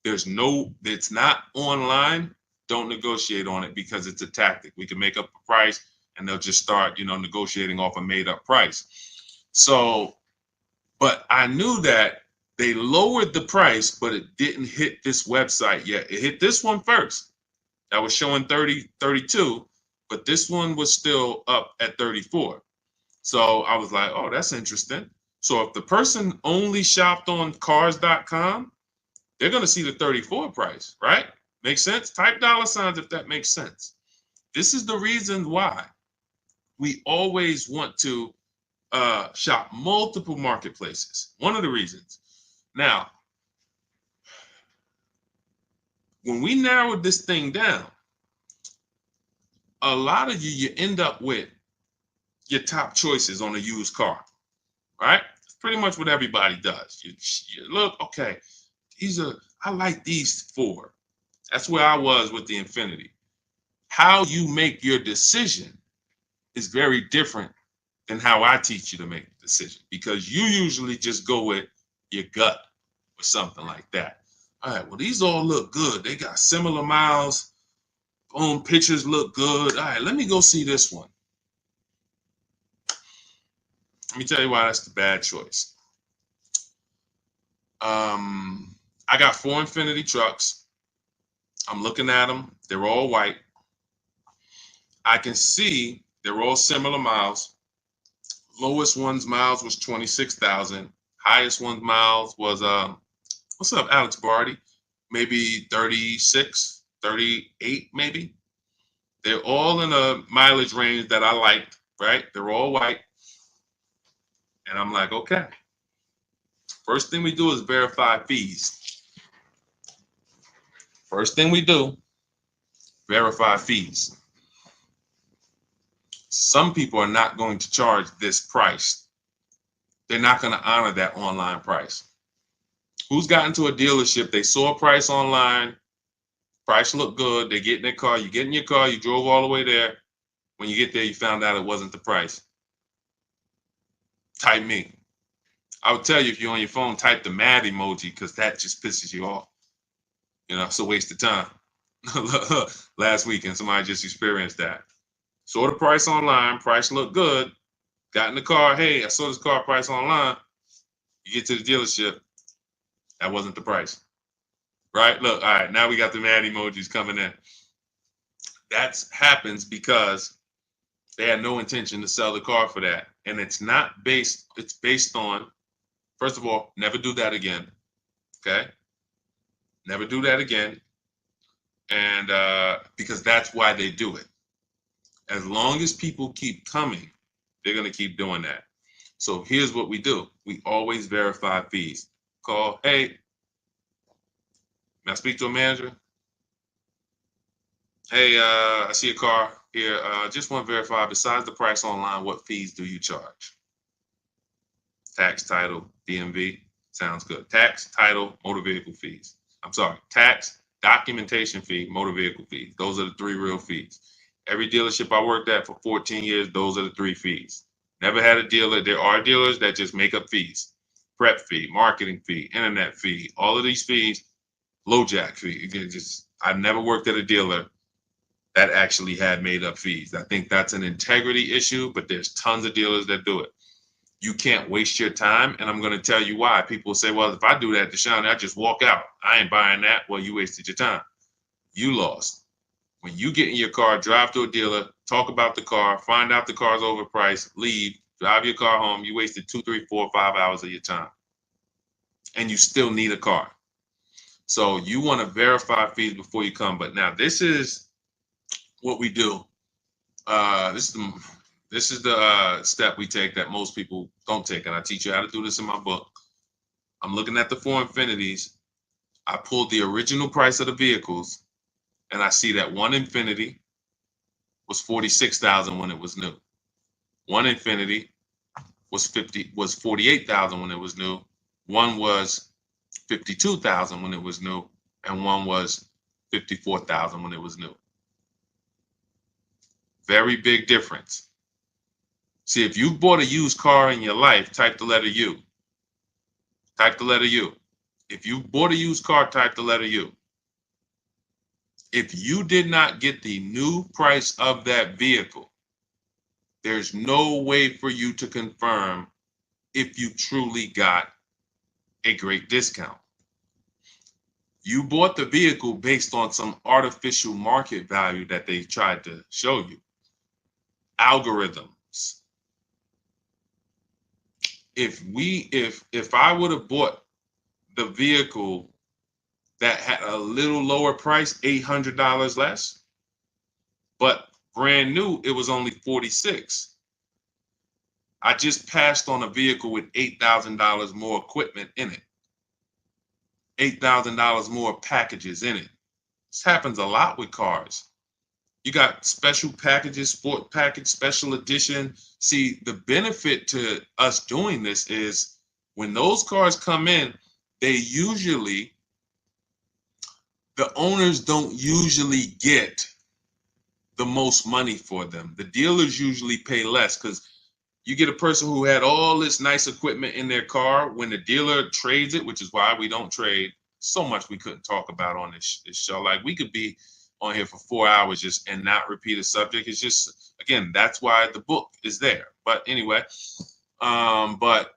Speaker 1: it's not online, don't negotiate on it because it's a tactic. We can make up a price and they'll just start, negotiating off a made up price. So, but I knew that they lowered the price, but it didn't hit this website yet. It hit this one first. That was showing 32, but this one was still up at 34. So I was like, oh, that's interesting. So if the person only shopped on cars.com, they're going to see the 34 price, right? Makes sense? Type $ if that makes sense. This is the reason why we always want to shop multiple marketplaces. One of the reasons. Now, when we narrowed this thing down, a lot of you end up with your top choices on a used car, right? It's pretty much what everybody does. You look, okay, I like these 4. That's where I was with the Infiniti. How you make your decision is very different than how I teach you to make the decision, because you usually just go with your gut or something like that. All right, well, these all look good. They got similar miles. Boom, pictures look good. All right, let me go see this one. Let me tell you why that's the bad choice. I got 4 Infiniti trucks. I'm looking at them. They're all white. I can see they're all similar miles. Lowest one's miles was 26,000. Highest one's miles was, what's up, Alex Barty? Maybe 36, 38, maybe. They're all in a mileage range that I liked, right? They're all white. And I'm like, okay. First thing we do is verify fees. First thing we do, verify fees. Some people are not going to charge this price. They're not going to honor that online price. Who's gotten to a dealership, they saw a price online, price looked good, they get in their car, you get in your car, you drove all the way there. When you get there, you found out it wasn't the price. Type me. I would tell you, if you're on your phone, type the mad emoji, because that just pisses you off. It's a waste of time. Last weekend, somebody just experienced that. Saw the price online, price looked good, got in the car, hey, I saw this car price online. You get to the dealership, that wasn't the price. Right? Look, all right, now we got the mad emojis coming in. That happens because they had no intention to sell the car for that. And it's based on, first of all, never do that again. Okay? Never do that again. And because that's why they do it. As long as people keep coming, they're going to keep doing that. So here's what we do. We always verify fees. Call, hey, may I speak to a manager? Hey, I see a car here. Just want to verify, besides the price online, what fees do you charge? Tax, title, DMV. Sounds good. Tax, title, motor vehicle fees. I'm sorry. Tax, documentation fee, motor vehicle fees. Those are the 3 real fees. Every dealership I worked at for 14 years, those are the 3 fees. Never had a dealer. There are dealers that just make up fees. Prep fee, marketing fee, internet fee, all of these fees, LoJack fee. I've never worked at a dealer that actually had made up fees. I think that's an integrity issue, but there's tons of dealers that do it. You can't waste your time, and I'm going to tell you why. People say, well, if I do that, Deshaun, I just walk out. I ain't buying that. Well, you wasted your time. You lost. When you get in your car, drive to a dealer, talk about the car, find out the car's overpriced, leave, drive your car home, you wasted 2, 3, 4, 5 hours of your time. And you still need a car. So you want to verify fees before you come. But now this is what we do. This is the step we take that most people don't take. And I teach you how to do this in my book. I'm looking at the 4 Infinities. I pulled the original price of the vehicles, and I see that one Infiniti was $46,000 when it was new. One Infiniti was $48,000 when it was new. One was $52,000 when it was new, and one was $54,000 when it was new. Very big difference. See, if you bought a used car in your life, type the letter U. Type the letter U. If you bought a used car, type the letter U. If you did not get the new price of that vehicle, there's no way for you to confirm if you truly got a great discount. You bought the vehicle based on some artificial market value that they tried to show you. Algorithms. If I would have bought the vehicle that had a little lower price, $800 less, but brand new, it was only $46,000. I just passed on a vehicle with $8,000 more equipment in it, $8,000 more packages in it. This happens a lot with cars. You got special packages, sport package, special edition. See, the benefit to us doing this is when those cars come in, the owners don't usually get the most money for them. The dealers usually pay less because you get a person who had all this nice equipment in their car. When the dealer trades it, which is why we don't trade, so much we couldn't talk about on this show. Like, we could be on here for 4 hours just and not repeat a subject. It's just, again, that's why the book is there. But anyway, but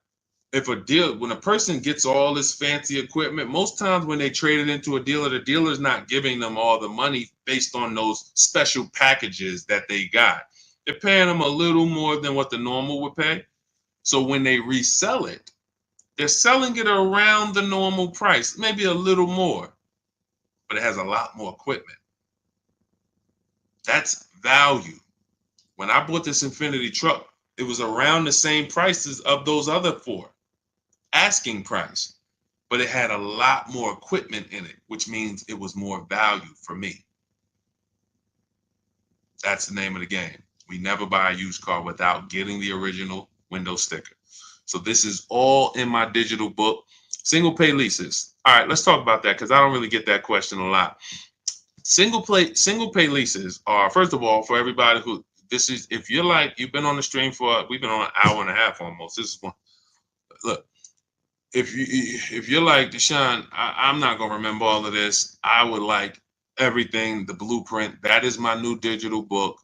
Speaker 1: when a person gets all this fancy equipment, most times when they trade it into a dealer, the dealer's not giving them all the money based on those special packages that they got. They're paying them a little more than what the normal would pay. So when they resell it, they're selling it around the normal price, maybe a little more, but it has a lot more equipment. That's value. When I bought this Infiniti truck, it was around the same prices of those other 4, asking price, but it had a lot more equipment in it, which means it was more value for me. That's the name of the game. We never buy a used car without getting the original window sticker. So this is all in my digital book. Single pay leases. All right, let's talk about that because I don't really get that question a lot. Single pay leases are, first of all, for everybody who this is, if you're like, you've been on the stream we've been on an hour and a half almost. This is one. Look, if you're like, Deshaun, I'm not gonna remember all of this. I would like everything, the blueprint. That is my new digital book,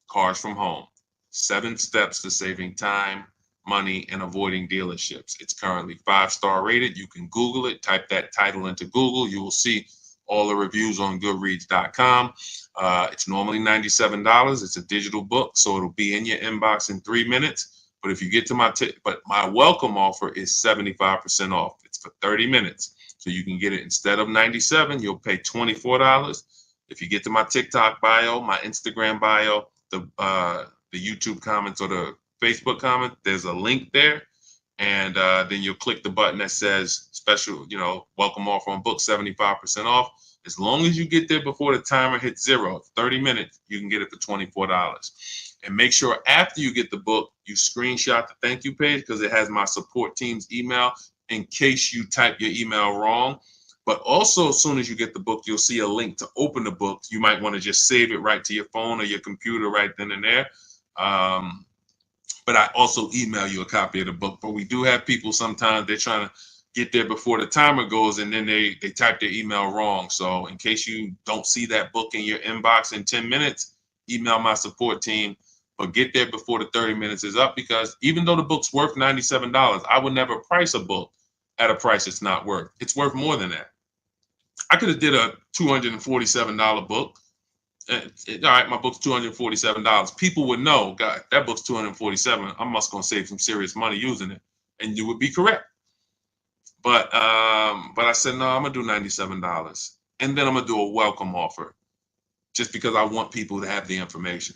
Speaker 1: Cars from Home. 7 steps to saving time, money, and avoiding dealerships. It's currently 5-star rated. You can Google it, type that title into Google. You will see all the reviews on goodreads.com. It's normally $97. It's a digital book, so it'll be in your inbox in 3 minutes. But if you get to my welcome offer is 75% off. It's for 30 minutes. So you can get it instead of $97, you'll pay $24. If you get to my TikTok bio, my Instagram bio, the YouTube comments or the Facebook comment, there's a link there. And then you'll click the button that says special, welcome offer on book, 75% off. As long as you get there before the timer hits 0, 30 minutes, you can get it for $24. And make sure after you get the book, you screenshot the thank you page because it has my support team's email in case you type your email wrong. But also, as soon as you get the book, you'll see a link to open the book. You might want to just save it right to your phone or your computer right then and there. But I also email you a copy of the book. But we do have people sometimes they're trying to get there before the timer goes and then they type their email wrong. So in case you don't see that book in your inbox in 10 minutes, email my support team. but get there before the 30 minutes is up, because even though the book's worth $97, I would never price a book at a price it's not worth. It's worth more than that. I could have did a $247 book. All right, my book's $247. People would know, God, that book's $247. I'm just gonna save some serious money using it, and you would be correct. But I said no, I'm gonna do $97, and then I'm gonna do a welcome offer, just because I want people to have the information.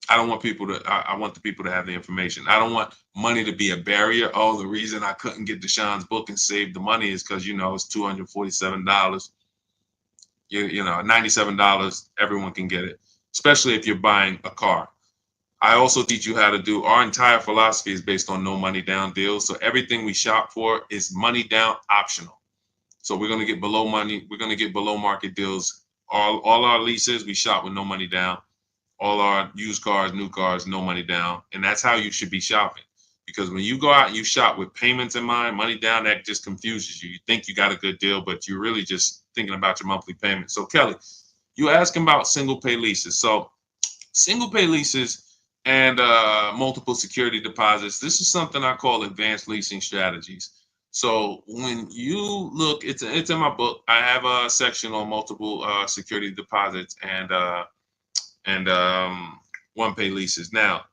Speaker 1: I don't want people to. I want the people to have the information. I don't want money to be a barrier. Oh, the reason I couldn't get Deshaun's book and save the money is because it's $247. $97, everyone can get it, especially if you're buying a car. I also teach you how to do, our entire philosophy is based on no money down deals. So everything we shop for is money down optional. So we're going to get below market deals. All our leases, we shop with no money down. All our used cars, new cars, no money down. And that's how you should be shopping. Because when you go out and you shop with payments in mind, money down, that just confuses you. You think you got a good deal, but you're really just thinking about your monthly payment. So Kelly, you asking about single pay leases. So single pay leases and multiple security deposits, this is something I call advanced leasing strategies. So when you look, it's in my book. I have a section on multiple security deposits and one pay leases. Now,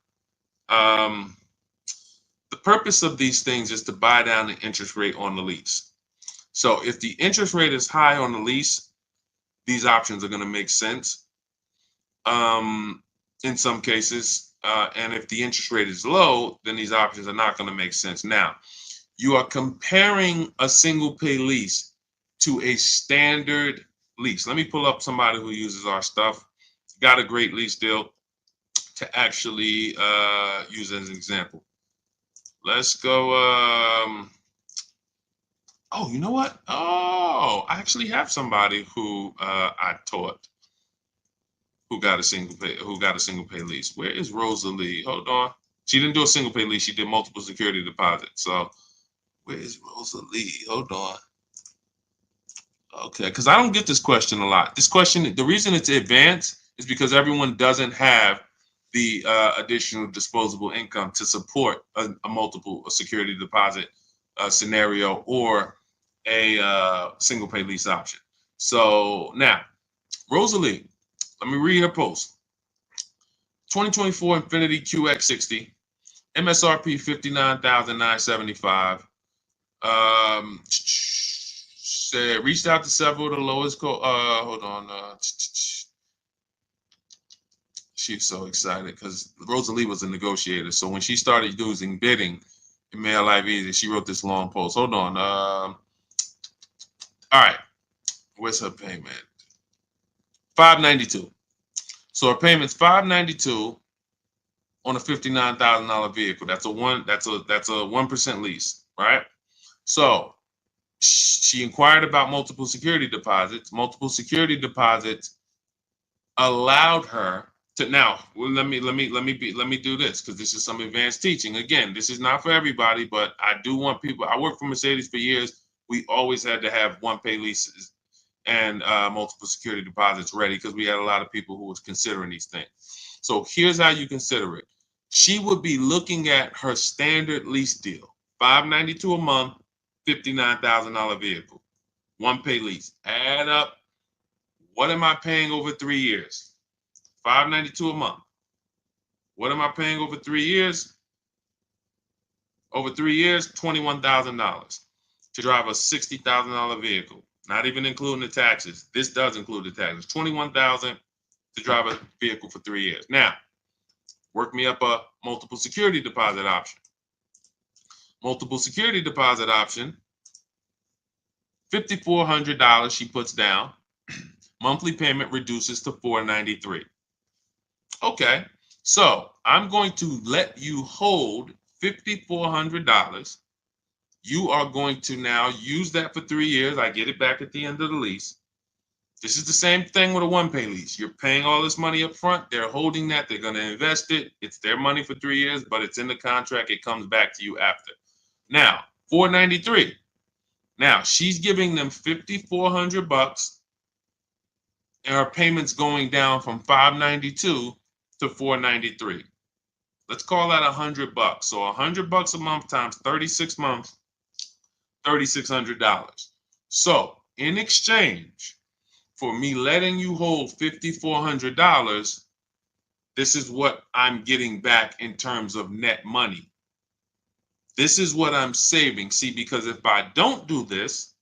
Speaker 1: the purpose of these things is to buy down the interest rate on the lease. So if the interest rate is high on the lease, these options are going to make sense in some cases. And if the interest rate is low, then these options are not going to make sense. Now, you are comparing a single pay lease to a standard lease. Let me pull up somebody who uses our stuff, got a great lease deal to actually use as an example. Let's go. Oh, you know what? Oh, I actually have somebody who I taught who got a single pay lease. Where is Rosalie? Hold on. She didn't do a single pay lease. She did multiple security deposits. So where is Rosalie? Hold on. Okay, because I don't get this question a lot. This question, the reason it's advanced is because everyone doesn't have the additional disposable income to support a multiple security deposit scenario or a single pay lease option. So now, Rosalie, let me read her post. 2024 Infiniti QX60, MSRP $59,975. Said reached out to several of the lowest hold on. She's so excited because Rosalie was a negotiator. So when she started using bidding, it made her life easy. She wrote this long post. Hold on. All right. Where's her payment? $592. So her payment's $592 on a $59,000 vehicle. That's a 1% lease, right? So she inquired about multiple security deposits. Multiple security deposits allowed her to, now let me do this because this is some advanced teaching. Again, this is not for everybody, but I do want people. I worked for Mercedes for years. We always had to have one pay leases and multiple security deposits ready because we had a lot of people who was considering these things. So here's how you consider it. She would be looking at her standard lease deal, $592 a month, $59,000 vehicle, one pay lease. Add up, what am I paying over 3 years? $592 a month. What am I paying over 3 years? Over 3 years, $21,000 to drive a $60,000 vehicle, not even including the taxes. This does include the taxes. $21,000 to drive a vehicle for 3 years. Now, work me up a multiple security deposit option. Multiple security deposit option, $5,400 she puts down. Monthly payment reduces to $493. Okay, so I'm going to let you hold $5,400. You are going to now use that for 3 years. I get it back at the end of the lease. This is the same thing with a one pay lease. You're paying all this money up front. They're holding that. They're going to invest it. It's their money for 3 years, but it's in the contract. It comes back to you after. Now, $493. Now, she's giving them $5,400 and her payment's going down from $592 to $493. Let's call that $100. So $100 a month times 36 months, $3,600. So in exchange for me letting you hold $5,400, this is what I'm getting back in terms of net money. This is what I'm saving. See, because if I don't do this,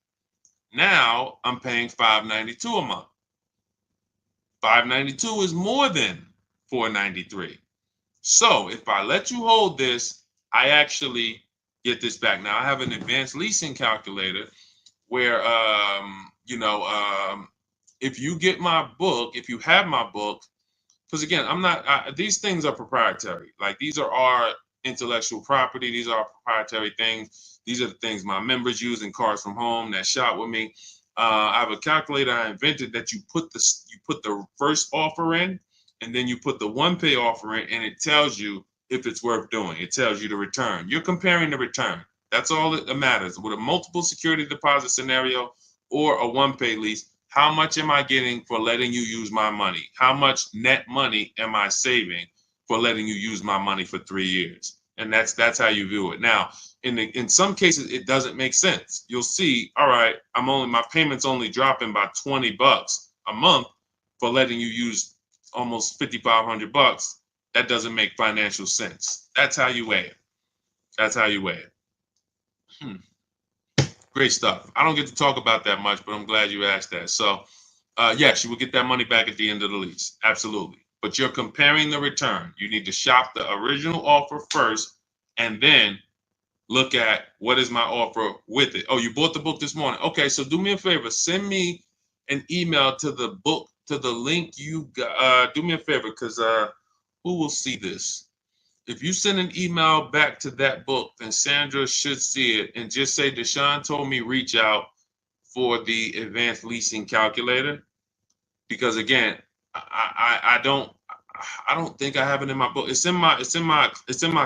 Speaker 1: now I'm paying $592 a month. $592 is more than $493. So if I let you hold this, I actually get this back. Now I have an advanced leasing calculator where, if you get my book, if you have my book, because again, these things are proprietary. Like these are our intellectual property. These are our proprietary things. These are the things my members use in Cars from Home that shop with me. I have a calculator I invented that you put the first offer in, and then you put the one pay offer in, and it tells you if it's worth doing. It tells you the return. You're comparing the return. That's all that matters. With a multiple security deposit scenario or a one pay lease, how much am I getting for letting you use my money? How much net money am I saving for letting you use my money for 3 years? And that's how you view it. Now, in some cases, it doesn't make sense. You'll see, all right, my payment's only dropping by $20 a month for letting you use almost $5,500. That doesn't make financial sense. That's how you weigh it. That's how you weigh it. Great stuff. I don't get to talk about that much, but I'm glad you asked that. So, yes, you will get that money back at the end of the lease. Absolutely. But you're comparing the return. You need to shop the original offer first and then look at what is my offer with it. Oh, you bought the book this morning. Okay, so do me a favor. Send me an email to the book, to the link you got. Do me a favor, because who will see this? If you send an email back to that book, then Sandra should see it, and just say Deshaun told me reach out for the advanced leasing calculator. Because again, I don't think I have it in my book. It's in my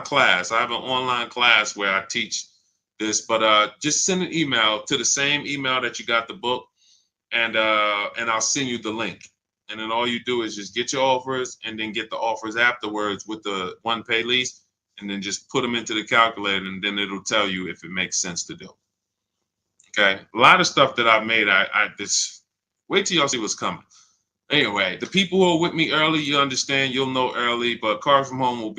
Speaker 1: class. I have an online class where I teach this, but just send an email to the same email that you got the book, and I'll send you the link. And then all you do is just get your offers and then get the offers afterwards with the one pay lease, and then just put them into the calculator, and then it'll tell you if it makes sense to do. Okay, a lot of stuff that I've made, I just wait till y'all see what's coming. Anyway, the people who are with me early, you understand, you'll know early, but Cars from Home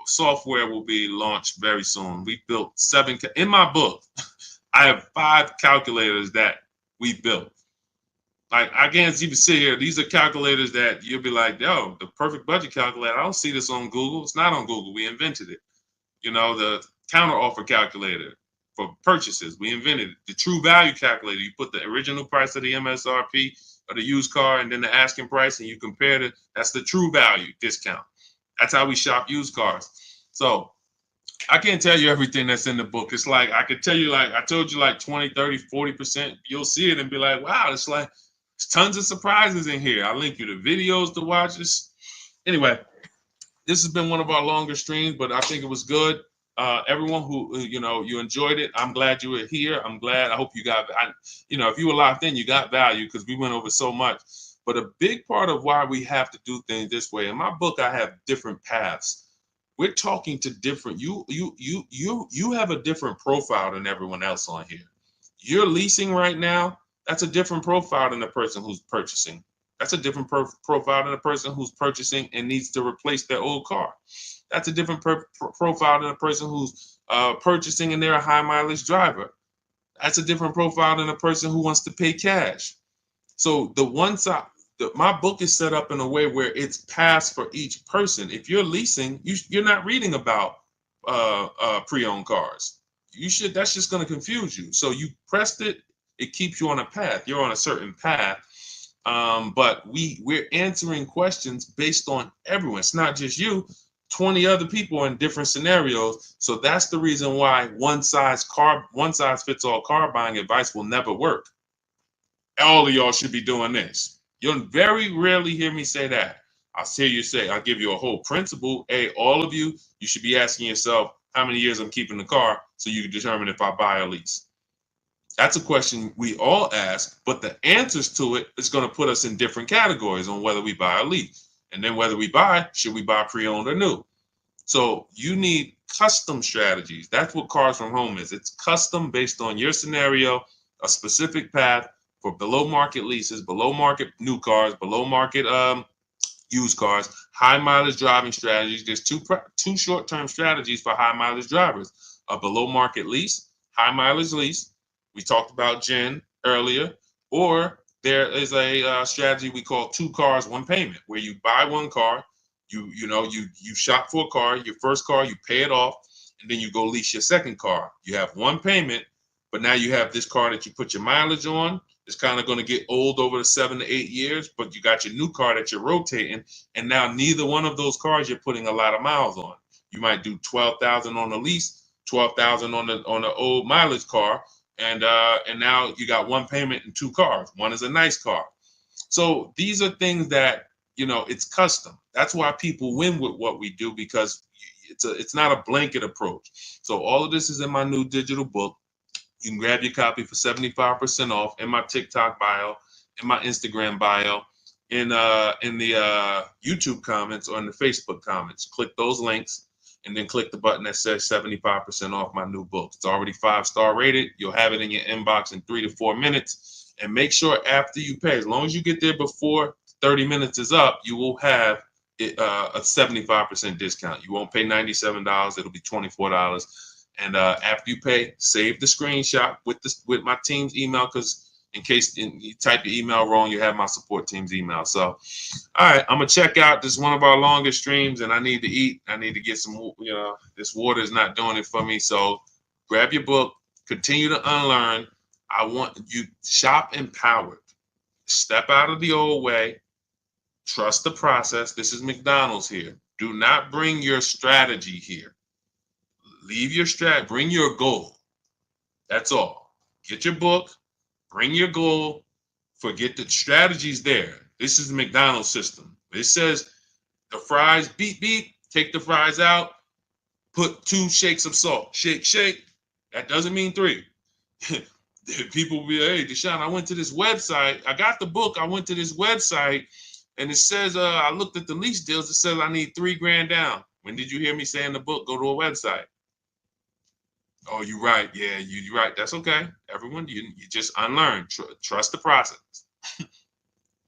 Speaker 1: software will be launched very soon. We built 7, in my book, I have 5 calculators that we built. Like, I can't even sit here. These are calculators that you'll be like, yo, the perfect budget calculator. I don't see this on Google. It's not on Google. We invented it. The counter offer calculator for purchases. We invented it. The true value calculator. You put the original price of the MSRP of the used car and then the asking price, and you compare it. That's the true value discount. That's how we shop used cars. So I can't tell you everything that's in the book. It's like, I could tell you, like, I told you, like 20, 30, 40%. You'll see it and be like, wow, it's like, there's tons of surprises in here. I'll link you to videos to watch this. Anyway, this has been one of our longer streams, but I think it was good. Everyone who, you enjoyed it, I'm glad you were here. I'm glad. I hope you got, if you were locked in, you got value, because we went over so much. But a big part of why we have to do things this way, in my book, I have different paths. We're talking to different, you have a different profile than everyone else on here. You're leasing right now. That's a different profile than the person who's purchasing. That's a different profile than the person who's purchasing and needs to replace their old car. That's a different profile than the person who's purchasing and they're a high mileage driver. That's a different profile than the person who wants to pay cash. So my book is set up in a way where it's paths for each person. If you're leasing, you're not reading about pre-owned cars. That's just going to confuse you. So you pressed it. It keeps you on a path. You're on a certain path. But we're answering questions based on everyone. It's not just you. 20 other people in different scenarios. So that's the reason why one size fits all car buying advice will never work. All of y'all should be doing this. You'll very rarely hear me say that. I'll give you a whole principle. Hey, all of you should be asking yourself how many years I'm keeping the car so you can determine if I buy or lease. That's a question we all ask, but the answers to it is going to put us in different categories on whether we buy or lease. And then whether we buy, should we buy pre-owned or new? So you need custom strategies. That's what Cars from Home is. It's custom based on your scenario, a specific path for below market leases, below market new cars, below market used cars, high mileage driving strategies. There's two short-term strategies for high mileage drivers: a below market lease, high mileage lease. We talked about Jen earlier, or there is a strategy we call 2 cars, 1 payment, where you buy 1 car, you shop for a car, your first car, you pay it off, and then you go lease your second car. You have 1 payment, but now you have this car that you put your mileage on. It's kind of going to get old over the 7 to 8 years, but you got your new car that you're rotating, and now neither one of those cars you're putting a lot of miles on. You might do 12,000 on the lease, 12,000 on the old mileage car, and now you got 1 payment and 2 cars. One is a nice car. So these are things that, it's custom. That's why people win with what we do, because it's not a blanket approach. So all of this is in my new digital book. You can grab your copy for 75% off in my TikTok bio, in my Instagram bio, in the YouTube comments, or in the Facebook comments. Click those links and then click the button that says 75% off my new book. It's already 5-star rated. You'll have it in your inbox in 3 to 4 minutes. And make sure after you pay, as long as you get there before 30 minutes is up, you will have a 75% discount. You won't pay $97. It'll be $24. And after you pay, save the screenshot with my team's email, because in case you type your email wrong, you have my support team's email. So, all right, I'm gonna check out. This is one of our longest streams, and I need to eat. I need to get some. This water is not doing it for me. So, grab your book. Continue to unlearn. I want you shop empowered. Step out of the old way. Trust the process. This is McDonald's here. Do not bring your strategy here. Leave your strat, bring your goal. That's all. Get your book, bring your goal, forget the strategies there. This is the McDonald's system. It says the fries, beep, beep, take the fries out, put 2 shakes of salt. Shake, shake. That doesn't mean 3. People will be, hey, Deshaun, I went to this website. I got the book. I went to this website, and it says, I looked at the lease deals. It says I need $3,000 down. When did you hear me say in the book, go to a website? Oh, you're right. Yeah, you're right. That's okay. Everyone, you just unlearn. Trust the process.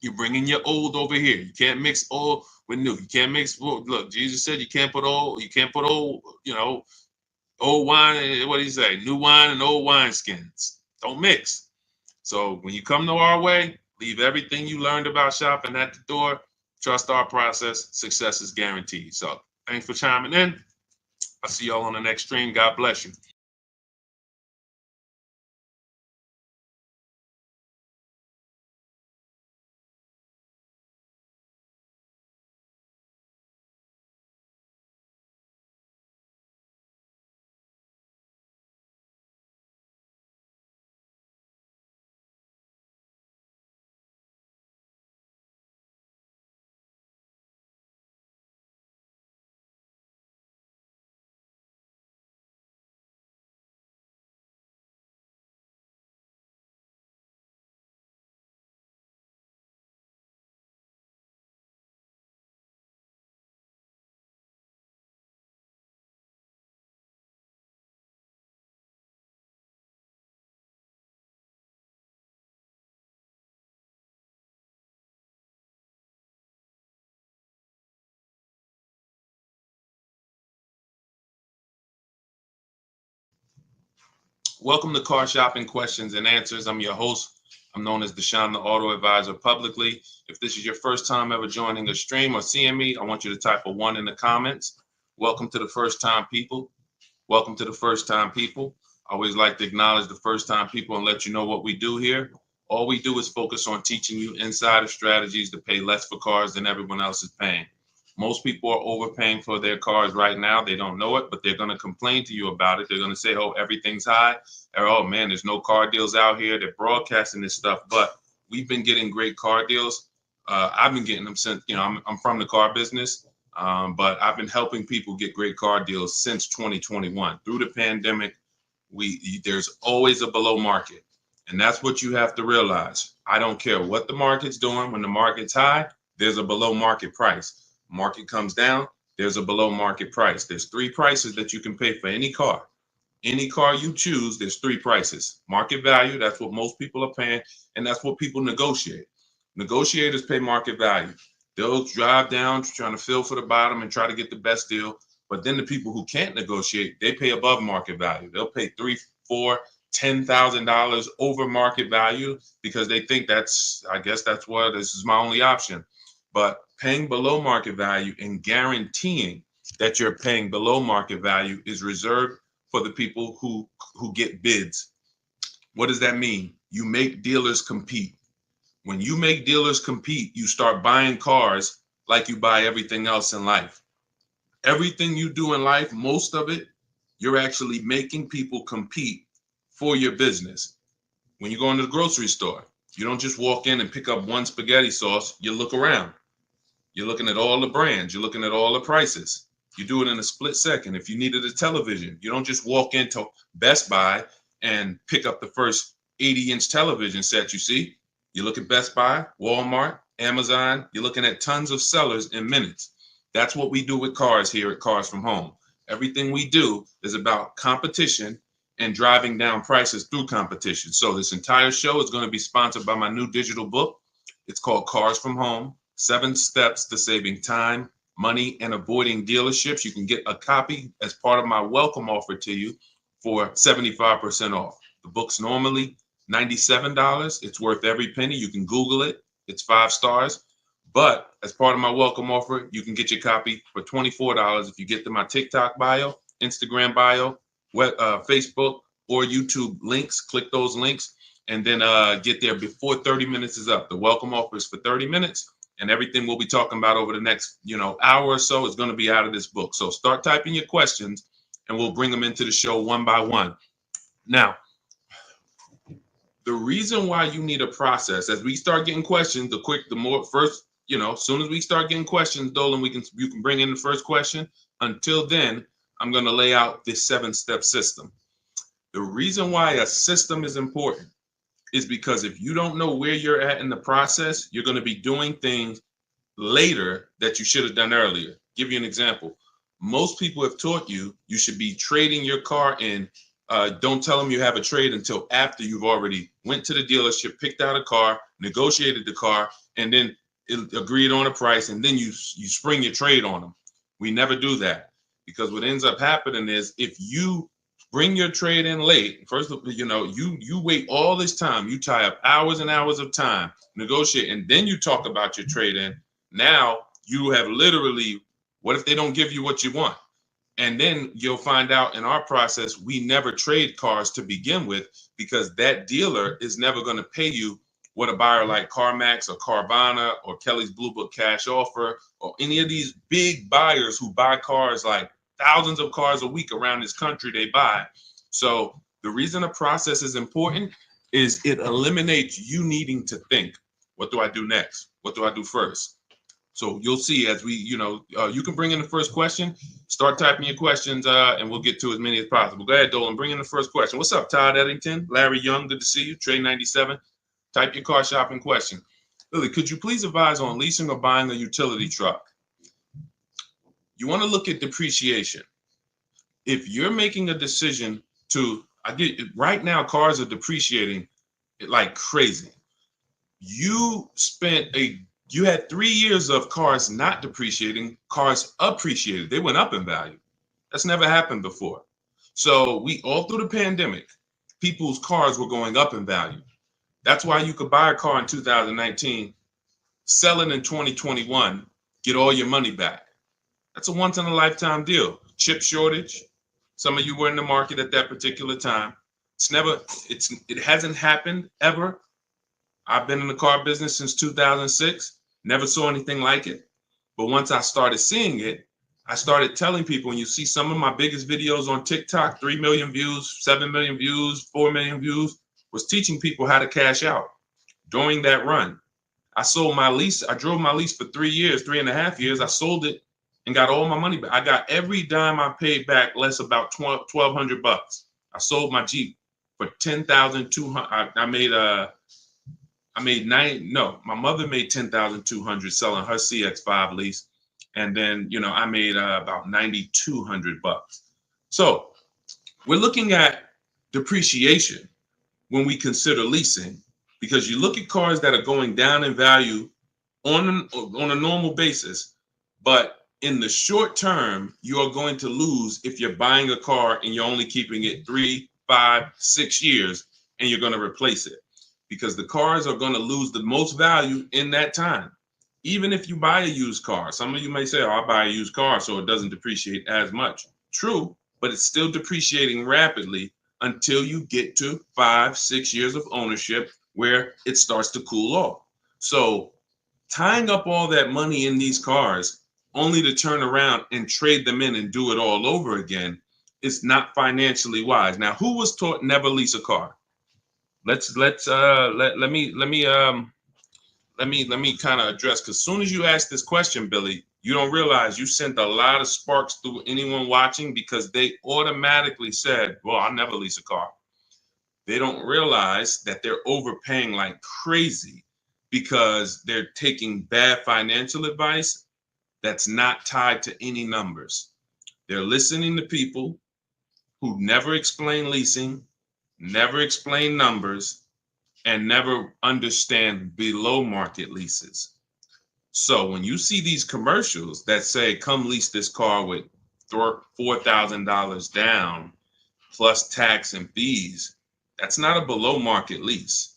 Speaker 1: You're bringing your old over here. You can't mix old with new. You can't mix. Look, Jesus said you can't put old. You can't put old. Old wine. What did he say? New wine and old wine skins. Don't mix. So when you come to our way, leave everything you learned about shopping at the door. Trust our process. Success is guaranteed. So thanks for chiming in. I'll see y'all on the next stream. God bless you. Welcome to Car Shopping Questions and Answers. I'm your host. I'm known as Deshaun, the Auto Advisor, publicly. If this is your first time ever joining a stream or seeing me, I want you to type a 1 in the comments. Welcome to the first time people. Welcome to the first time people. I always like to acknowledge the first time people and let you know what we do here. All we do is focus on teaching you insider strategies to pay less for cars than everyone else is paying. Most people are overpaying for their cars right now. They don't know it, but they're going to complain to you about it. They're going to say, oh, everything's high. Or, oh, man, there's no car deals out here. They're broadcasting this stuff. But we've been getting great car deals. I've been getting them since, I'm from the car business, but I've been helping people get great car deals since 2021. Through the pandemic, there's always a below market. And that's what you have to realize. I don't care what the market's doing. When the market's high, there's a below market price. Market comes down, there's a below market price. There's three prices that you can pay for any car. Any car you choose, there's three prices. Market value, that's what most people are paying, and that's what people negotiate. Negotiators pay market value. They'll drive down trying to fill for the bottom and try to get the best deal. But then the people who can't negotiate, they pay above market value. They'll pay $3, $4, $10,000 over market value because they think I guess that's what this is my only option. But paying below market value and guaranteeing that you're paying below market value is reserved for the people who get bids. What does that mean? You make dealers compete. When you make dealers compete, you start buying cars like you buy everything else in life. Everything you do in life, most of it, you're actually making people compete for your business. When you go into the grocery store, you don't just walk in and pick up one spaghetti sauce. You look around. You're looking at all the brands. You're looking at all the prices. You do it in a split second. If you needed a television, you don't just walk into Best Buy and pick up the first 80-inch television set you see. You look at Best Buy, Walmart, Amazon. You're looking at tons of sellers in minutes. That's what we do with cars here at Cars from Home. Everything we do is about competition and driving down prices through competition. So this entire show is going to be sponsored by my new digital book. It's called Cars from Home, 7 Steps to Saving Time, Money, and Avoiding Dealerships. You can get a copy as part of my welcome offer to you for 75% off. The book's normally $97. It's worth every penny. You can Google it. It's 5 stars. But as part of my welcome offer, you can get your copy for $24 if you get to my TikTok bio, Instagram bio, Facebook, or YouTube links. Click those links and then get there before 30 minutes is up. The welcome offer is for 30 minutes, and everything we'll be talking about over the next hour or so is going to be out of this book. So start typing your questions, and we'll bring them into the show one by one. Now, the reason why you need a process, as we start getting questions, as soon as we start getting questions, Dolan, you can bring in the first question. Until then, I'm going to lay out this 7-step system. The reason why a system is important is because if you don't know where you're at in the process, you're going to be doing things later that you should have done earlier. Give you an example. Most people have taught you should be trading your car in. Don't tell them you have a trade until after you've already went to the dealership, picked out a car, negotiated the car, and then agreed on a price, and then you spring your trade on them. We never do that, because what ends up happening is if you bring your trade in late, first of all, you wait all this time, you tie up hours and hours of time, negotiate, and then you talk about your trade in. Now you have literally, what if they don't give you what you want? And then you'll find out in our process, we never trade cars to begin with, because that dealer is never going to pay you what a buyer like CarMax or Carvana or Kelly's Blue Book Cash Offer or any of these big buyers who buy cars, like thousands of cars a week around this country they buy. So the reason a process is important is it eliminates you needing to think, what do I do next? What do I do first? So you'll see as we, you can bring in the first question, start typing your questions, and we'll get to as many as possible. Go ahead, Dolan, bring in the first question. What's up, Todd Eddington? Larry Young, good to see you. Trey 97, type your car shopping question. Lily, could you please advise on leasing or buying a utility truck? You want to look at depreciation. If you're making a decision right now, cars are depreciating like crazy. You had 3 years of cars not depreciating, cars appreciated. They went up in value. That's never happened before. So all through the pandemic, people's cars were going up in value. That's why you could buy a car in 2019, sell it in 2021, get all your money back. That's a once in a lifetime deal. Chip shortage. Some of you were in the market at that particular time. It hasn't happened ever. I've been in the car business since 2006. Never saw anything like it. But once I started seeing it, I started telling people, and you see some of my biggest videos on TikTok, 3 million views, 7 million views, 4 million views, was teaching people how to cash out. During that run, I sold my lease. I drove my lease for 3 years, 3.5 years. I sold it and got all my money back. I got every dime I paid back less about $1,200. I sold my Jeep for $10,200. My mother made $10,200 selling her CX-5 lease. And then, I made about 9,200 bucks. So we're looking at depreciation when we consider leasing, because you look at cars that are going down in value on a normal basis, but in the short term, you are going to lose if you're buying a car and you're only keeping it 3, 5, 6 years and you're going to replace it, because the cars are going to lose the most value in that time. Even if you buy a used car, some of you may say, oh, I buy a used car so it doesn't depreciate as much. True, but it's still depreciating rapidly until you get to 5, 6 years of ownership where it starts to cool off. So tying up all that money in these cars only to turn around and trade them in and do it all over again is not financially wise. Now, who was taught never lease a car? Let me kind of address, because as soon as you ask this question, Billy, you don't realize you sent a lot of sparks through anyone watching, because they automatically said, well, I'll never lease a car. They don't realize that they're overpaying like crazy because they're taking bad financial advice that's not tied to any numbers. They're listening to people who never explain leasing, never explain numbers, and never understand below market leases. So when you see these commercials that say, come lease this car with $4,000 down plus tax and fees, that's not a below market lease.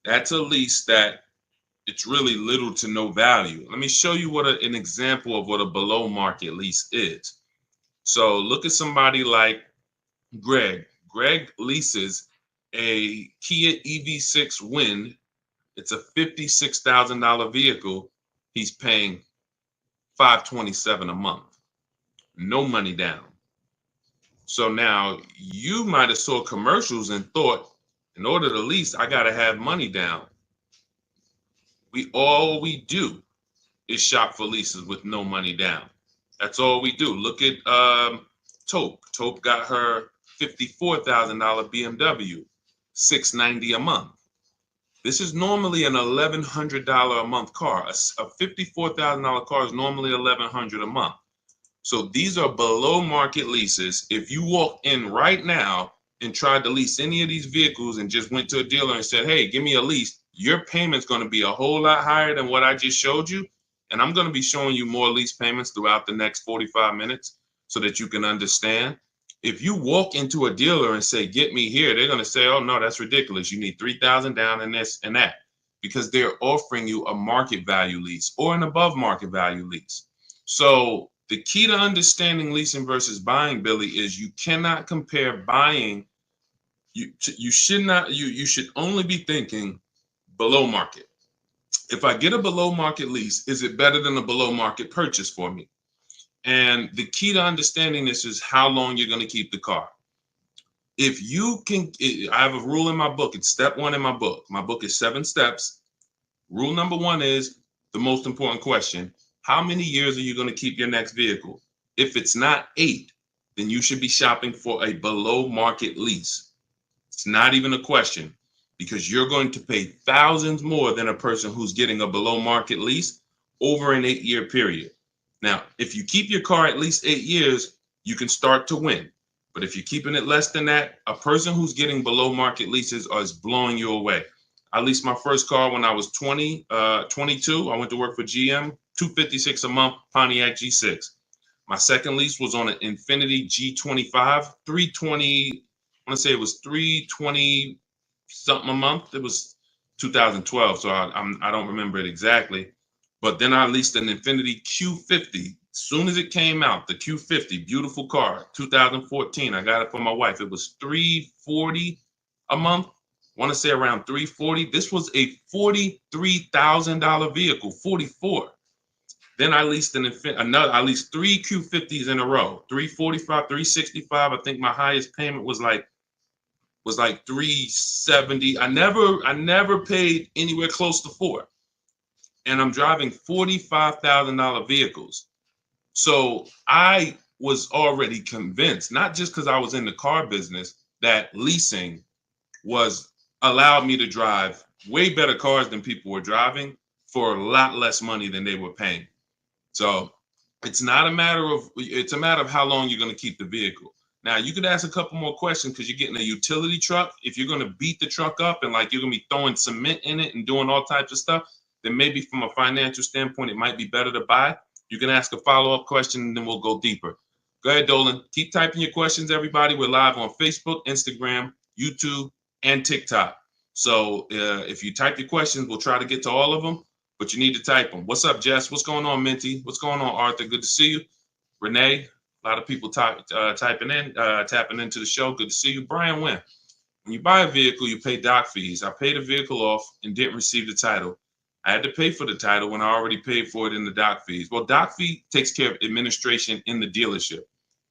Speaker 1: That's a lease that it's really little to no value. Let me show you what an example of what a below market lease is. So look at somebody like Greg. Greg leases a Kia EV6 Wind. It's a $56,000 vehicle. He's paying $527 a month. No money down. So now you might have saw commercials and thought, in order to lease, I got to have money down. All we do is shop for leases with no money down. That's all we do. Look at Taupe. Taupe got her $54,000 BMW, $690 a month. This is normally an $1,100 a month car. A $54,000 car is normally $1,100 a month. So these are below market leases. If you walk in right now and tried to lease any of these vehicles and just went to a dealer and said, hey, give me a lease, your payment's going to be a whole lot higher than what I just showed you. And I'm going to be showing you more lease payments throughout the next 45 minutes so that you can understand. If you walk into a dealer and say, get me here, they're going to say, oh, no, that's ridiculous. You need $3,000 down and this and that, because they're offering you a market value lease or an above market value lease. So the key to understanding leasing versus buying, Billy, is you cannot compare buying. You should only be thinking below market. If I get a below market lease, is it better than a below market purchase for me? And the key to understanding this is how long you're going to keep the car. If you can, I have a rule in my book. It's step 1 in my book. My book is 7 steps. Rule number 1 is the most important question. How many years are you going to keep your next vehicle? If it's not 8, then you should be shopping for a below market lease. It's not even a question, because you're going to pay thousands more than a person who's getting a below market lease over an 8-year period. Now, if you keep your car at least 8 years, you can start to win. But if you're keeping it less than that, a person who's getting below market leases is blowing you away. I leased my first car when I was 22. I went to work for GM, $256 a month, Pontiac G6. My second lease was on an Infiniti G25, 320. I want to say it was 320 something a month. It was 2012, so I don't remember it exactly. But then I leased an Infiniti Q50. As soon as it came out, the Q50, beautiful car, 2014. I got it for my wife. It was $340 a month. I want to say around $340. This was a $43,000 vehicle, 44. Then I leased I leased 3 Q50s in a row, 345, 365. I think my highest payment was like 370. I never paid anywhere close to 4. And I'm driving $45,000 vehicles. So I was already convinced, not just because I was in the car business, that leasing allowed me to drive way better cars than people were driving for a lot less money than they were paying. So It's not a matter of, it's a matter of how long you're going to keep the vehicle. Now you could ask a couple more questions because you're getting a utility truck. If you're going to beat the truck up and like you're going to be throwing cement in it and doing all types of stuff, then maybe from a financial standpoint, it might be better to buy. You can ask a follow-up question and then we'll go deeper. Go ahead, Dolan. Keep typing your questions, everybody. We're live on Facebook, Instagram, YouTube, and TikTok. So if you type your questions, we'll try to get to all of them, but you need to type them. What's up, Jess? What's going on, Minty? What's going on, Arthur? Good to see you. Renee, a lot of people tapping into the show. Good to see you. Brian Wynn. When you buy a vehicle, you pay doc fees. I paid the vehicle off and didn't receive the title. I had to pay for the title when I already paid for it in the doc fees. Well, doc fee takes care of administration in the dealership.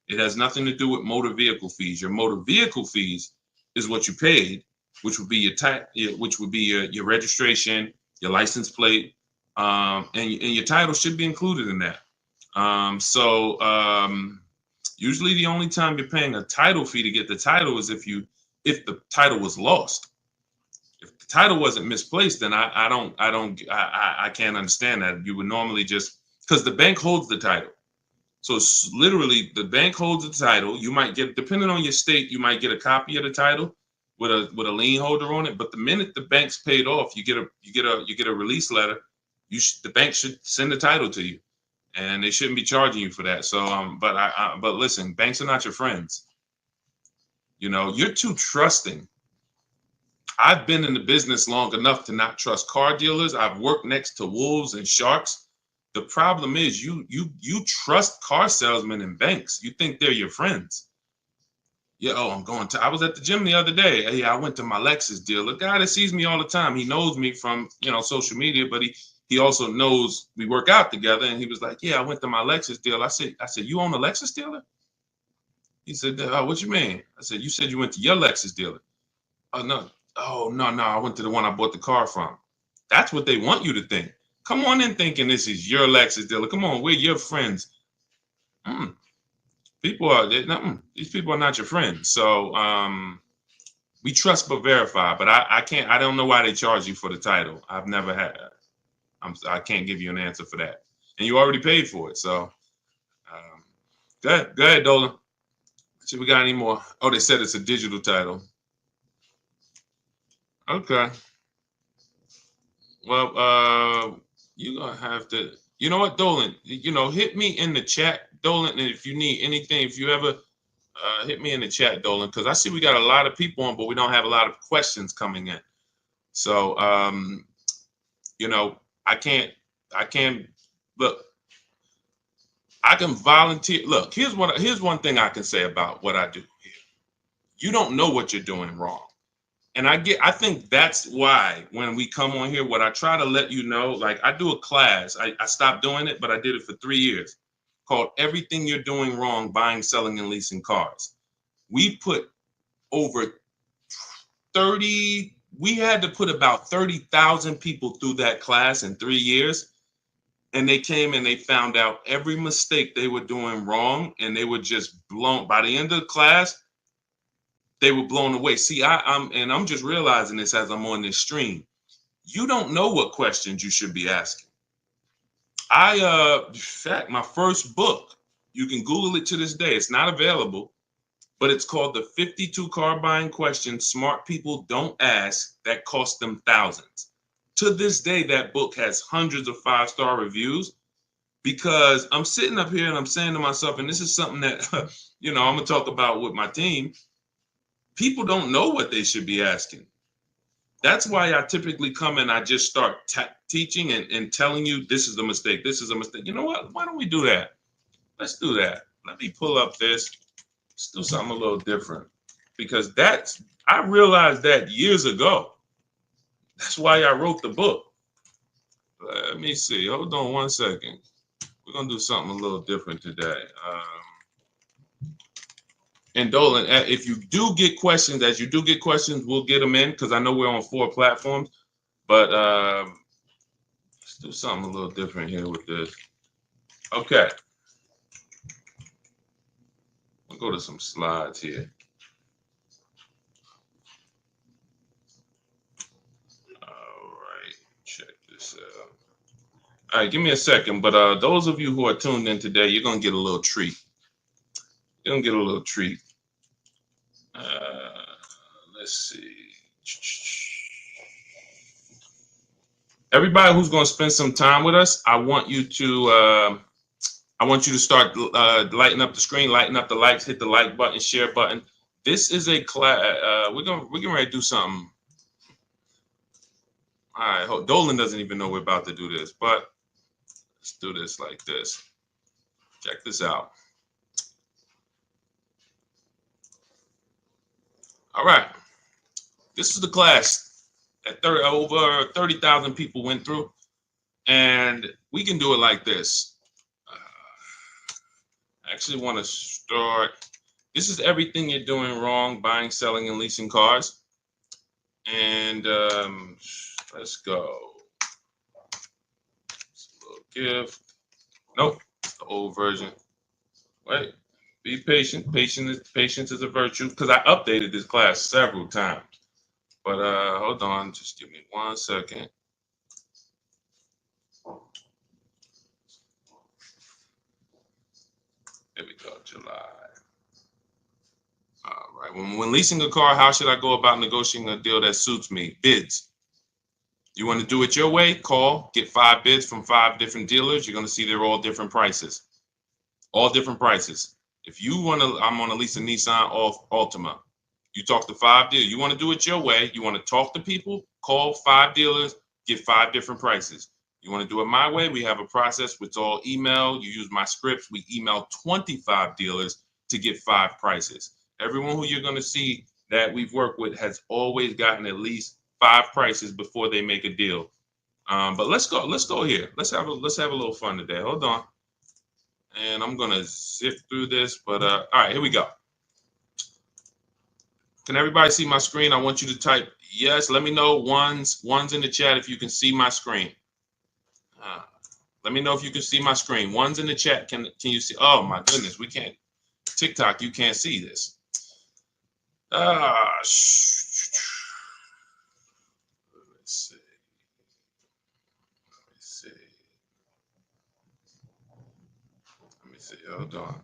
Speaker 1: It has nothing to do with motor vehicle fees. Your motor vehicle fees is what you paid, which would be your registration, your license plate, and your title should be included in that. Usually the only time you're paying a title fee to get the title is if the title was lost. If the title wasn't misplaced, then I can't understand that. You would normally just, because the bank holds the title. So it's literally the bank holds the title. You might get, depending on your state, you might get a copy of the title with a lien holder on it. But the minute the bank's paid off, you get a release letter. The bank should send the title to you, and they shouldn't be charging you for that. So but listen, banks are not your friends. You know, you're too trusting. I've been in the business long enough to not trust car dealers. I've worked next to wolves and sharks. The problem is you trust car salesmen and banks. You think they're your friends. Yeah, I was at the gym the other day. Hey, I went to my Lexus dealer. A guy that sees me all the time. He knows me from, social media, but he also knows we work out together. And he was like, yeah, I went to my Lexus dealer. I said, you own a Lexus dealer? He said, what you mean? I said, you said you went to your Lexus dealer. Oh, no. Oh, no. I went to the one I bought the car from. That's what they want you to think. Come on in thinking this is your Lexus dealer. Come on, we're your friends. These people are not your friends. So we trust but verify. But I don't know why they charge you for the title. I've never had. I can't give you an answer for that. And you already paid for it. So go ahead, Dolan. See if we got any more. Oh, they said it's a digital title. Okay. Well, you're gonna have to. You know what, Dolan? Hit me in the chat, Dolan. And if you need anything, if you ever hit me in the chat, Dolan, because I see we got a lot of people on, but we don't have a lot of questions coming in. So, I can't look. I can volunteer. Look, here's one thing I can say about what I do here. You don't know what you're doing wrong. And I think that's why when we come on here, what I try to let you know, like I do a class, I stopped doing it, but I did it for 3 years, called Everything You're Doing Wrong, Buying, Selling, and Leasing Cars. We put over 30, we had to put about 30,000 people through that class in 3 years. And they came and they found out every mistake they were doing wrong, and they were just blown. By the end of the class, they were blown away. See, I'm just realizing this as I'm on this stream. You don't know what questions you should be asking. In fact, my first book, you can Google it to this day. It's not available, but it's called The 52 Car Buying Questions Smart People Don't Ask That Cost Them Thousands. To this day, that book has hundreds of 5-star reviews, because I'm sitting up here and I'm saying to myself, and this is something that, I'm going to talk about with my team. People don't know what they should be asking. That's why I typically come and I just start teaching and telling you, this is a mistake. This is a mistake. You know what? Why don't we do that? Let's do that. Let me pull up this. Let's do something a little different, because I realized that years ago. That's why I wrote the book. Let me see. Hold on one second. We're going to do something a little different today. And Dolan, if you do get questions, we'll get them in, because I know we're on 4 platforms. But let's do something a little different here with this. Okay. We'll go to some slides here. All right. Check this out. All right, give me a second. But those of you who are tuned in today, you're gonna get a little treat. You're gonna get a little treat. Let's see. Everybody who's gonna spend some time with us, I want you to start lighting up the screen, lighting up the likes, hit the like button, share button. This is a class. We're getting ready to do something. All right, Dolan doesn't even know we're about to do this, but let's do this like this. Check this out. All right, this is the class that over 30,000 people went through, and we can do it like this. I actually want to start. This is everything you're doing wrong: buying, selling, and leasing cars. And let's go. Gift. Nope, the old version. Wait, be patient. Patience is a virtue. Because I updated this class several times. But hold on, just give me 1 second. There we go, July. All right. When leasing a car, how should I go about negotiating a deal that suits me? Bids. You want to do it your way? Call, get 5 bids from 5 different dealers. You're going to see they're all different prices. All different prices. If you want to, I'm going to lease a Nissan Altima. You talk to 5 dealers. You want to do it your way. You want to talk to people, call 5 dealers, get 5 different prices. You want to do it my way? We have a process. It's all email. You use my scripts. We email 25 dealers to get 5 prices. Everyone who you're going to see that we've worked with has always gotten at least 5 prices before they make a deal. But let's go here. Let's have a little fun today. Hold on. And I'm gonna zip through this, but all right, here we go. Can everybody see my screen? I want you to type yes. Let me know ones in the chat if you can see my screen. Let me know if you can see my screen. Ones in the chat. Can you see? Oh my goodness, we can't. TikTok, you can't see this. Let's see. Let me see. Hold on.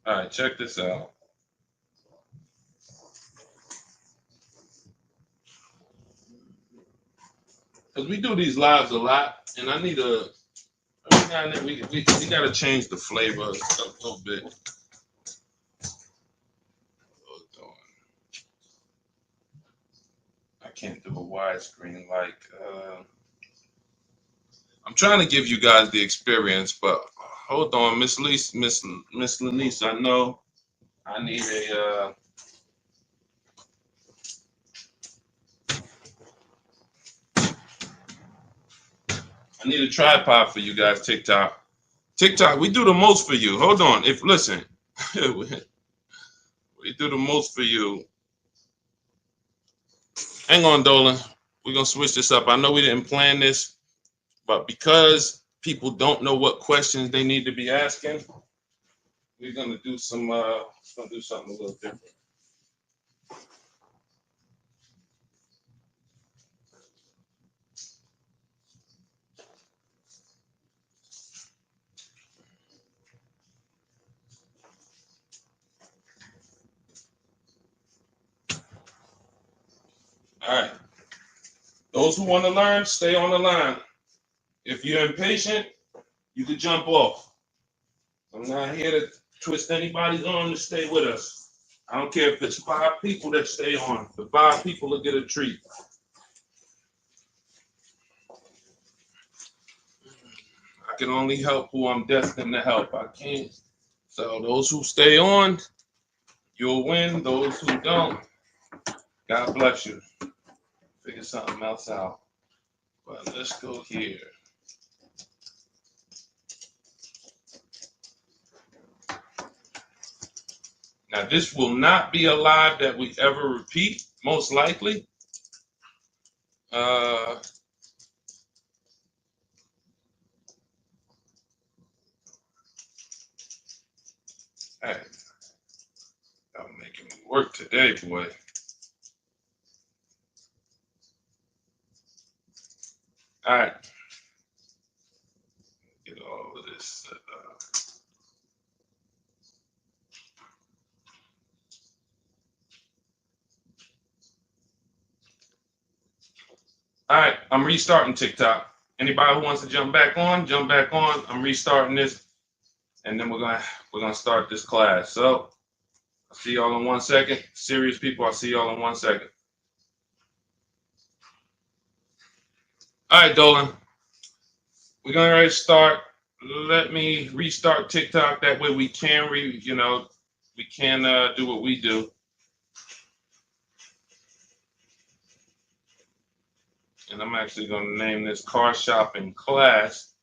Speaker 1: All right, check this out. Because we do these lives a lot, and I need a. We got to change the flavor a little bit. I can't do a widescreen like. I'm trying to give you guys the experience, but hold on, Miss Lanice. I know I need a. I need a tripod for you guys. TikTok, we do the most for you. Hold on, listen, we do the most for you. Hang on, Dolan. We're gonna switch this up. I know we didn't plan this, but because people don't know what questions they need to be asking, we're gonna do something a little different. All right. Those who want to learn, stay on the line. If you're impatient, you can jump off. I'm not here to twist anybody's arm to stay with us. I don't care if it's 5 people that stay on. The 5 people will get a treat. I can only help who I'm destined to help. I can't. So those who stay on, you'll win. Those who don't, God bless you. Figure something else out. But let's go here. Now, this will not be a live that we ever repeat, most likely. Hey, I'm making me work today, boy. All right. Get all of this set up. All right, I'm restarting TikTok. Anybody who wants to jump back on, jump back on. I'm restarting this, and then we're gonna start this class. So I'll see y'all in 1 second. Serious people, I'll see y'all in 1 second. All right, Dolan. We're gonna ready to start. Let me restart TikTok. That way we can we can do what we do. And I'm actually gonna name this car shopping class.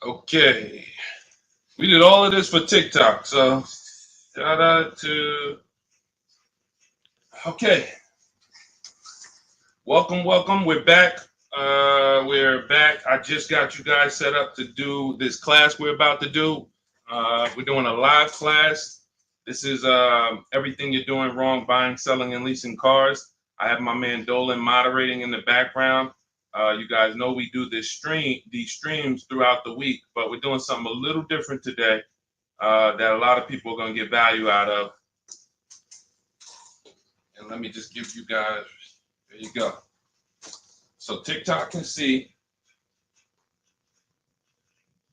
Speaker 1: Okay. We did all of this for TikTok, so shout out to. Okay. Welcome. We're back. We're back. I just got you guys set up to do this class we're about to do. We're doing a live class. This is everything you're doing wrong buying, selling, and leasing cars. I have my man Dolan moderating in the background. You guys know we do these streams throughout the week, but we're doing something a little different today that a lot of people are going to get value out of. And let me just give you guys, there you go. So TikTok can see.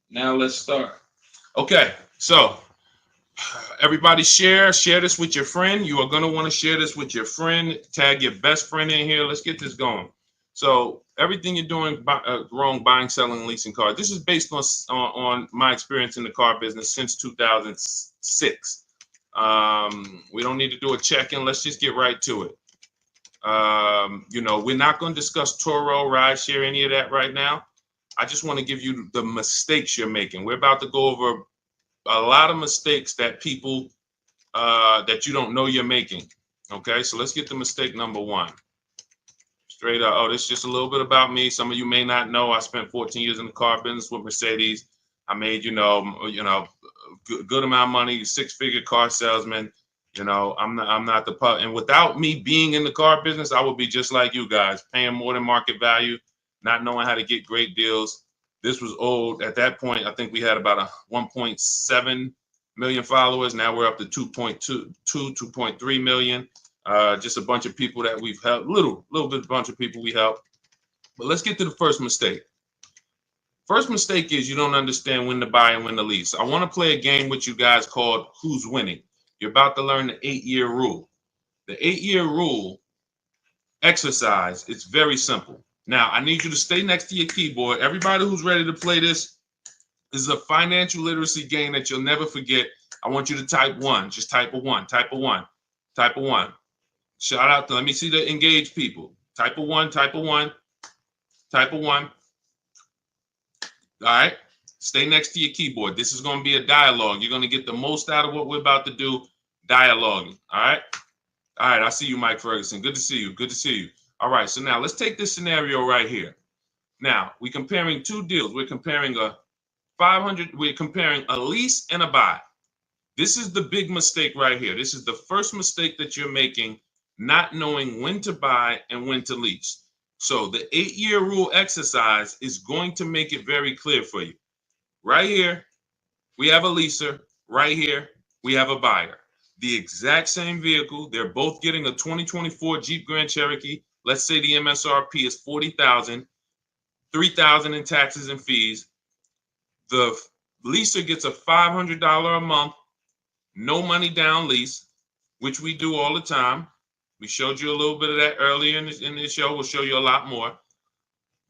Speaker 1: Now let's start. Okay, so everybody share this with your friend. You are going to want to share this with your friend. Tag your best friend in here. Let's get this going. So everything you're doing wrong buying, selling, leasing cars. This is based on my experience in the car business since 2006. We don't need to do a check-in. Let's just get right to it. We're not going to discuss Turo, rideshare, any of that right now. I just want to give you the mistakes you're making. We're about to go over a lot of mistakes that people that you don't know you're making. Okay, so let's get to mistake number one. Straight up. Oh, this is just a little bit about me. Some of you may not know. I spent 14 years in the car business with Mercedes. I made, good amount of money, six-figure car salesman. I'm not the pub. And without me being in the car business, I would be just like you guys, paying more than market value, not knowing how to get great deals. This was old. At that point, I think we had about 1.7 million followers. Now we're up to 2.3 million. Just a bunch of people that we've helped, little bit bunch of people we helped. But let's get to the first mistake. First mistake is you don't understand when to buy and when to lease. I want to play a game with you guys called Who's Winning. You're about to learn the 8-year rule. The 8-year rule exercise, it's very simple. Now, I need you to stay next to your keyboard. Everybody who's ready to play this is a financial literacy game that you'll never forget. I want you to type 1. Just type a 1. Type a 1. Type a 1. Shout out to, let me see the engaged people. Type a 1. Type a 1. Type a 1. All right. Stay next to your keyboard. This is going to be a dialogue. You're going to get the most out of what we're about to do. Dialoguing. All right. All right. I see you, Mike Ferguson. Good to see you. Good to see you. All right. So now let's take this scenario right here. Now we're comparing two deals. We're comparing we're comparing a lease and a buy. This is the big mistake right here. This is the first mistake that you're making, not knowing when to buy and when to lease. So the 8-year rule exercise is going to make it very clear for you. Right here, we have a leaser. Right here, we have a buyer. The exact same vehicle. They're both getting a 2024 Jeep Grand Cherokee. Let's say the MSRP is $40,000, $3,000 in taxes and fees. The leaser gets a $500 a month, no money down lease, which we do all the time. We showed you a little bit of that earlier in this show. We'll show you a lot more.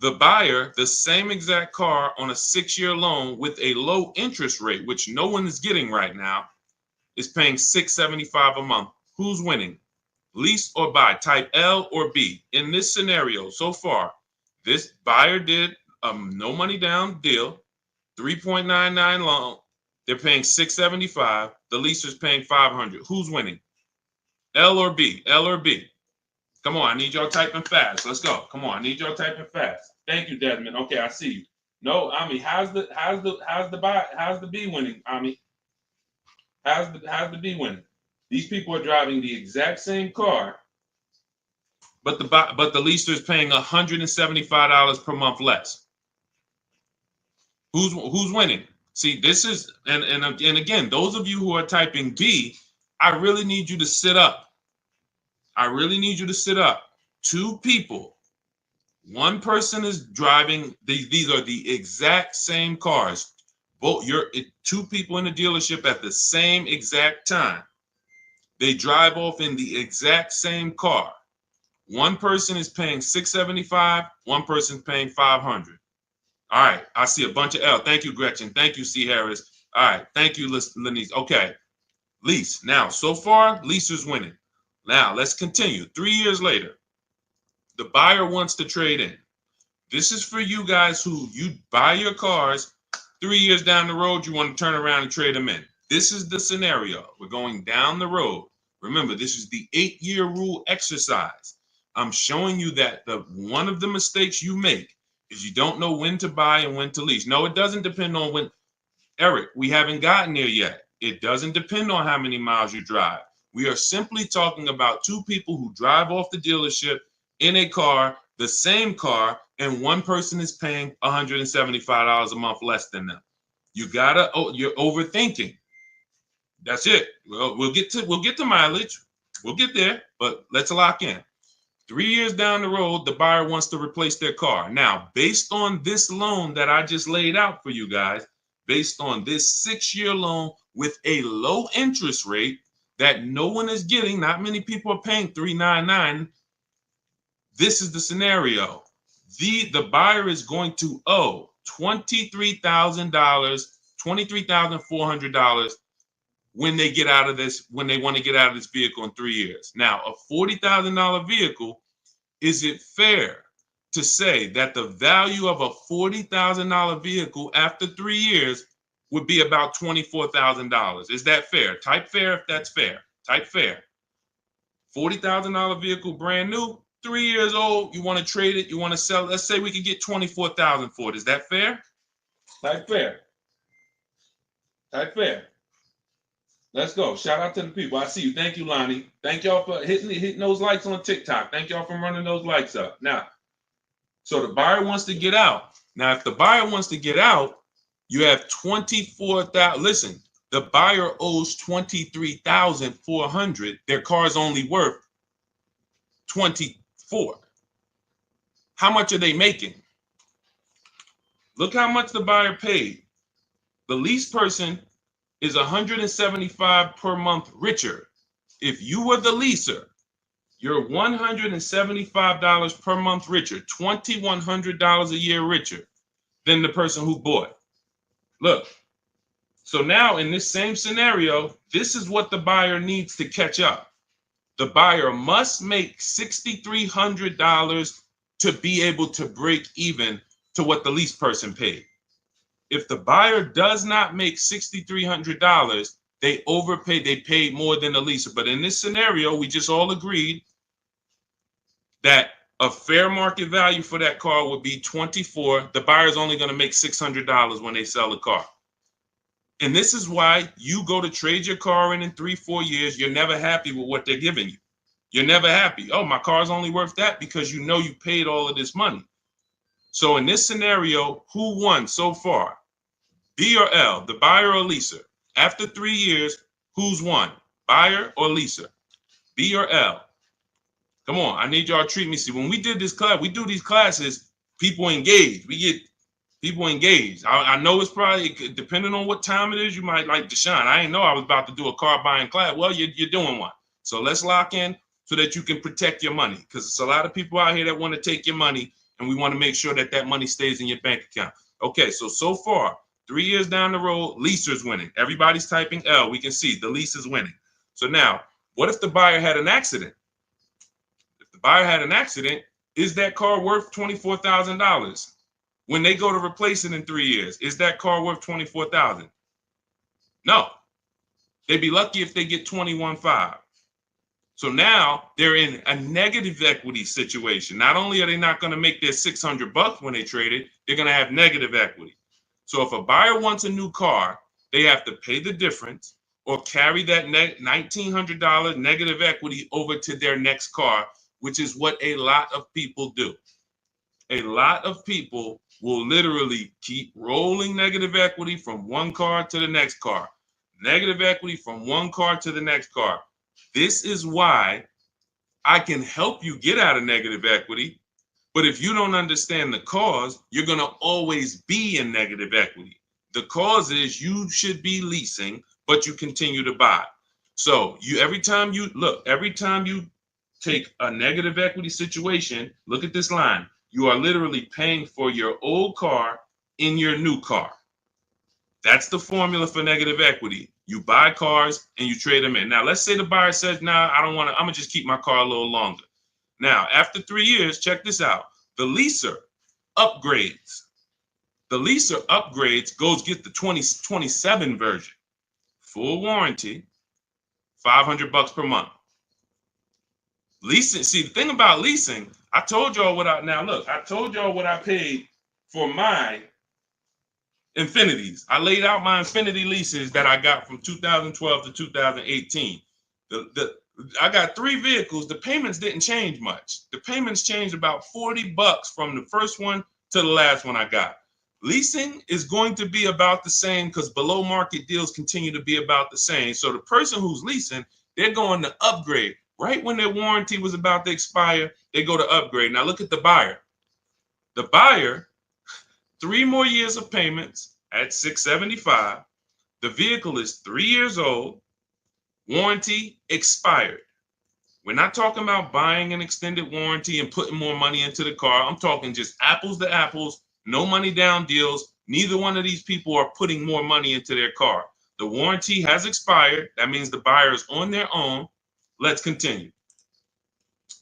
Speaker 1: The buyer, the same exact car on a 6-year loan with a low interest rate, which no one is getting right now, is paying $675 a month. Who's winning? Lease or buy? Type L or B. In this scenario, so far, this buyer did a no money down deal, 3.99 loan. They're paying $675. The leaser's paying $500. Who's winning? L or B? L or B? Come on, I need y'all typing fast. Let's go. Come on, I need y'all typing fast. Thank you, Desmond. Okay, I see you. No, Ami, how's the B winning? Ami, how's the B winning? These people are driving the exact same car, but the leaser is paying $175 per month less. Who's winning? See, this is and again, those of you who are typing B, I really need you to sit up. I really need you to sit up. Two people. One person is driving. These are the exact same cars. Both you're two people in the dealership at the same exact time. They drive off in the exact same car. One person is paying $675. One person's paying $500. All right, I see a bunch of L. Thank you, Gretchen. Thank you, C. Harris. All right, thank you, Lenise. Okay, lease. Now, so far, leaser's winning. Now, let's continue. 3 years later, the buyer wants to trade in. This is for you guys who you buy your cars. 3 years down the road, you want to turn around and trade them in. This is the scenario. We're going down the road. Remember, this is the 8-year rule exercise. I'm showing you that one of the mistakes you make is you don't know when to buy and when to lease. No, it doesn't depend on when. Eric, we haven't gotten there yet. It doesn't depend on how many miles you drive. We are simply talking about two people who drive off the dealership in a car, the same car, and one person is paying $175 a month less than them. You're overthinking. That's it. Well, we'll get to mileage. We'll get there, but let's lock in. 3 years down the road, the buyer wants to replace their car. Now, based on this loan that I just laid out for you guys, based on this 6-year loan with a low interest rate that no one is getting, not many people are paying $399. This is the scenario. The buyer is going to owe $23,000, $23,400 when they get out of this, when they want to get out of this vehicle in 3 years. Now, a $40,000 vehicle, is it fair to say that the value of a $40,000 vehicle after 3 years would be about $24,000? Is that fair? Type fair if that's fair. Type fair. $40,000 vehicle, brand new, 3 years old, you want to trade it, you want to sell it. Let's say we could get $24,000 for it. Is that fair? Type fair. Type fair. Let's go. Shout out to the people. I see you. Thank you, Lonnie. Thank y'all for hitting those likes on TikTok. Thank y'all for running those likes up. Now, so the buyer wants to get out. Now, if the buyer wants to get out, you have $24,000. Listen, the buyer owes $23,400. Their car's only worth $24,000. How much are they making? Look how much the buyer paid. The lease person is $175 per month richer. If you were the leaser, you're $175 per month richer, $2,100 a year richer than the person who bought. Look, so now in this same scenario, this is what the buyer needs to catch up. The buyer must make $6,300 to be able to break even to what the lease person paid. If the buyer does not make $6,300, they overpaid, they paid more than the leaser. But in this scenario, we just all agreed that a fair market value for that car would be $24,000. The buyer's only going to make $600 when they sell the car. And this is why you go to trade your car in 3-4 years, you're never happy with what they're giving you. You're never happy. Oh, my car's only worth that, because you know you paid all of this money. So in this scenario, who won so far? B or L, the buyer or leaser? After 3 years, who's won? Buyer or leaser? B or L? Come on, I need y'all to treat me. See, when we did this class, we do these classes, people engage. We get people engaged. I know it's probably, depending on what time it is, you might like Deshaun. I didn't know I was about to do a car buying class. Well, you're doing one. So let's lock in so that you can protect your money, because it's a lot of people out here that want to take your money, and we want to make sure that that money stays in your bank account. Okay, so far, 3 years down the road, leaser's winning. Everybody's typing L. We can see the lease is winning. So now, what if the buyer had an accident? If the buyer had an accident, is that car worth $24,000? When they go to replace it in 3 years, is that car worth $24,000? No. They'd be lucky if they get $21,500. So now they're in a negative equity situation. Not only are they not going to make their $600 when they trade it, they're going to have negative equity. So if a buyer wants a new car, they have to pay the difference or carry that $1,900 negative equity over to their next car, which is what a lot of people do. A lot of people will literally keep rolling negative equity from one car to the next car, negative equity from one car to the next car. This is why I can help you get out of negative equity. But if you don't understand the cause, you're going to always be in negative equity. The cause is you should be leasing, but you continue to buy. So every time you take a negative equity situation, look at this line. You are literally paying for your old car in your new car. That's the formula for negative equity. You buy cars and you trade them in. Now, let's say the buyer says, nah, I don't want to, I'm going to just keep my car a little longer. Now, after 3 years, check this out. The leaser upgrades. The leaser upgrades, goes get the 2027 version. Full warranty, $500 per month. Leasing, see, the thing about leasing, I told y'all what I paid for my Infinities. I laid out my Infinity leases that I got from 2012 to 2018. I got 3 vehicles. The payments didn't change much. The payments changed about $40 from the first one to the last one I got. Leasing is going to be about the same because below market deals continue to be about the same. So the person who's leasing, they're going to upgrade. Right when their warranty was about to expire, they go to upgrade. Now look at the buyer. The buyer, 3 more years of payments at $675. The vehicle is 3 years old. Warranty expired. We're not talking about buying an extended warranty and putting more money into the car. I'm talking just apples to apples, no money down deals. Neither one of these people are putting more money into their car. The warranty has expired. That means the buyer is on their own. Let's continue.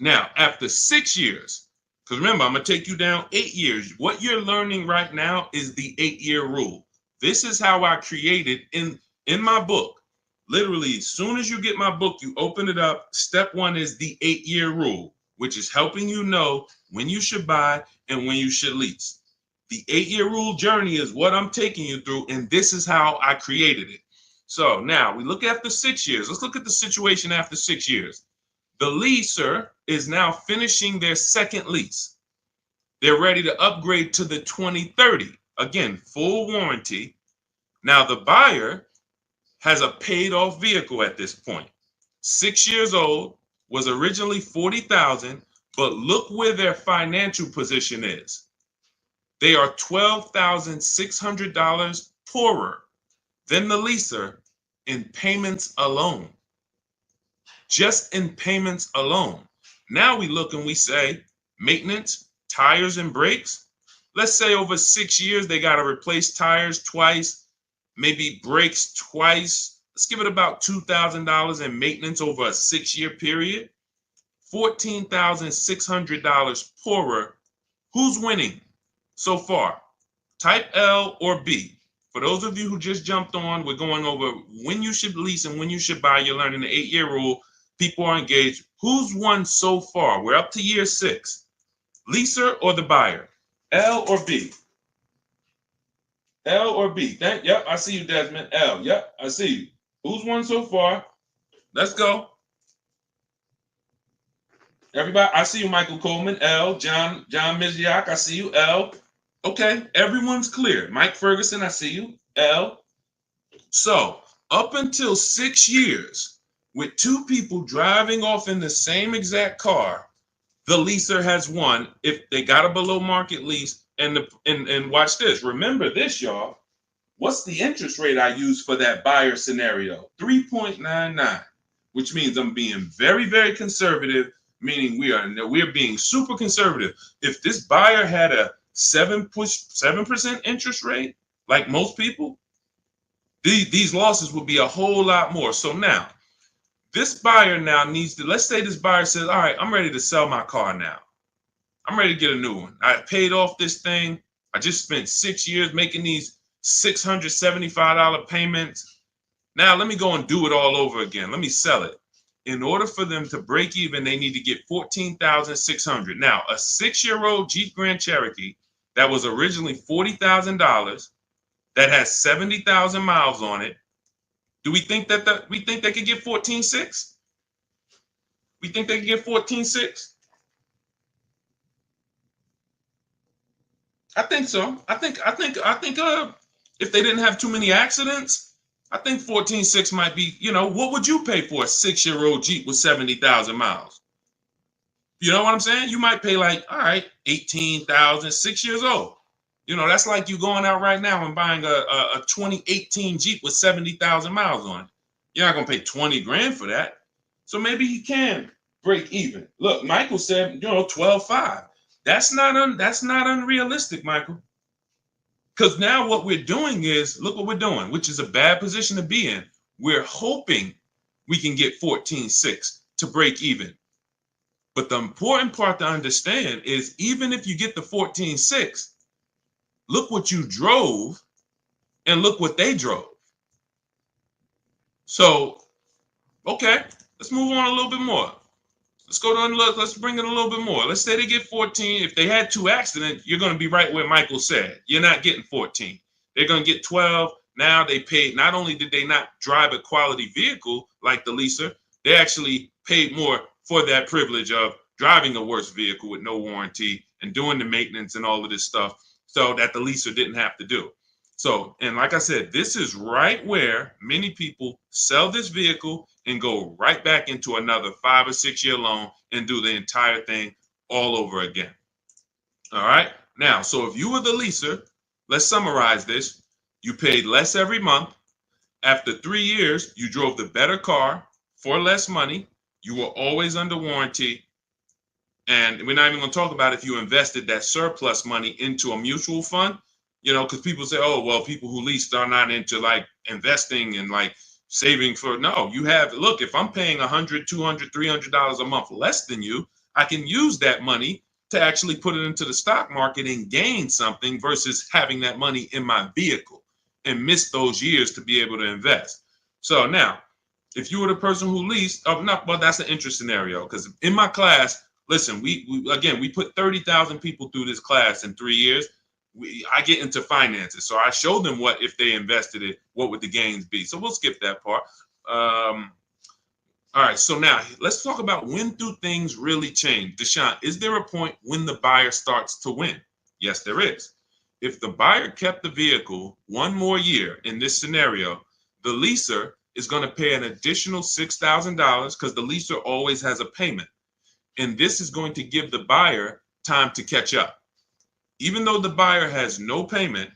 Speaker 1: Now, after 6 years, because remember, I'm going to take you down 8 years. What you're learning right now is the 8-year rule. This is how I created in my book. Literally, as soon as you get my book, you open it up. Step 1 is the 8-year rule, which is helping you know when you should buy and when you should lease. The 8-year rule journey is what I'm taking you through, and this is how I created it. So now we look after 6 years. Let's look at the situation after 6 years. The leaser is now finishing their second lease. They're ready to upgrade to the 2030. Again, full warranty. Now the buyer has a paid off vehicle at this point. 6 years old, was originally $40,000, but look where their financial position is. They are $12,600 poorer than the leaser in payments alone. Just in payments alone. Now we look and we say maintenance, tires and brakes. Let's say over 6 years, they got to replace tires twice, maybe brakes twice. Let's give it about $2,000 in maintenance over a 6-year period. $14,600 poorer. Who's winning so far? Type L or B. For those of you who just jumped on, we're going over when you should lease and when you should buy. You're learning the 8-year rule. People are engaged. Who's won so far? We're up to year 6. Leaser or the buyer? L or B? L or B? Yep, I see you, Desmond. L. Yep, I see you. Who's won so far? Let's go. Everybody, I see you, Michael Coleman. L. John Miziak, I see you. L. Okay, everyone's clear. Mike Ferguson, I see you. L. So, up until 6 years, with 2 people driving off in the same exact car, the leaser has won if they got a below market lease. And watch this. Remember this, y'all. What's the interest rate I use for that buyer scenario? 3.99, which means I'm being very, very conservative, meaning we are being super conservative. If this buyer had a 7% interest rate, like most people, these losses would be a whole lot more. So now, this buyer now needs to, let's say this buyer says, all right, I'm ready to sell my car now. I'm ready to get a new one. I paid off this thing. I just spent 6 years making these $675 payments. Now let me go and do it all over again. Let me sell it. In order for them to break even, they need to get $14,600. Now, a 6-year-old Jeep Grand Cherokee that was originally $40,000 that has 70,000 miles on it. Do we think that we think they could get 14.6? We think they could get 14.6? I think so. I think if they didn't have too many accidents, I think 14.6 might be, what would you pay for a 6-year-old Jeep with 70,000 miles? You know what I'm saying? You might pay like, all right, 18,000, 6 years old. That's like you going out right now and buying a 2018 Jeep with 70,000 miles on it. You're not going to pay 20 grand for that. So maybe he can break even. Look, Michael said, 12.5. That's not unrealistic, Michael. Because now what we're doing is, look what we're doing, which is a bad position to be in. We're hoping we can get 14.6 to break even. But the important part to understand is even if you get the 14.6, look what you drove and look what they drove. So, okay, let's move on a little bit more. Let's bring it a little bit more. Let's say they get 14. If they had 2 accidents, you're going to be right where Michael said. You're not getting 14. They're going to get 12. Now they paid. Not only did they not drive a quality vehicle like the leaser, they actually paid more for that privilege of driving a worse vehicle with no warranty and doing the maintenance and all of this stuff so that the leaser didn't have to do. So, and like I said, this is right where many people sell this vehicle and go right back into another 5 or 6 year loan and do the entire thing all over again. All right. Now, so if you were the leaser, let's summarize this. You paid less every month. After 3 years, you drove the better car for less money. You were always under warranty. And we're not even going to talk about if you invested that surplus money into a mutual fund. Because people say, oh, well, people who lease are not into like investing and like saving for. No, you have. Look, if I'm paying $100, $200, $300 a month less than you, I can use that money to actually put it into the stock market and gain something versus having that money in my vehicle and miss those years to be able to invest. So now, if you were the person who leased, that's an interesting scenario because in my class, listen, we put 30,000 people through this class in 3 years. I get into finances. So I show them what, if they invested it, what would the gains be? So we'll skip that part. All right. So now let's talk about when do things really change? Deshaun, is there a point when the buyer starts to win? Yes, there is. If the buyer kept the vehicle 1 more year in this scenario, the leaser is going to pay an additional $6,000 because the leaser always has a payment. And this is going to give the buyer time to catch up. Even though the buyer has no payment,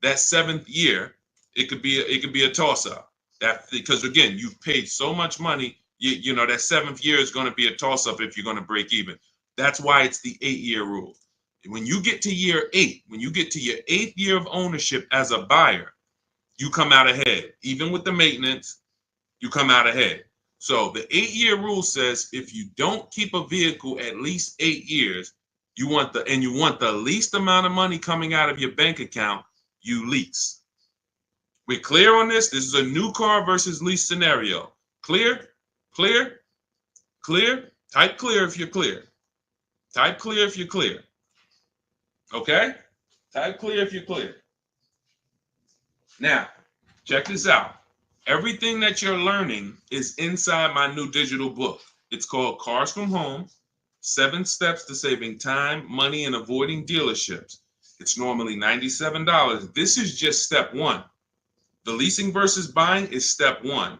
Speaker 1: that 7th year, it could be a toss-up. Because again, you've paid so much money, that 7th year is going to be a toss-up if you're going to break even. That's why it's the 8-year rule. When you get to year 8, when you get to your 8th year of ownership as a buyer, you come out ahead. Even with the maintenance, you come out ahead. So the 8-year rule says if you don't keep a vehicle at least 8 years, you want the least amount of money coming out of your bank account, you lease. We're clear on this? This is a new car versus lease scenario. Clear? Clear? Clear? Type clear if you're clear. Type clear if you're clear. Okay? Type clear if you're clear. Now, check this out. Everything that you're learning is inside my new digital book. It's called Cars from Home, 7 Steps to Saving Time, Money, and Avoiding Dealerships. It's normally $97. This is just step 1. The leasing versus buying is step 1.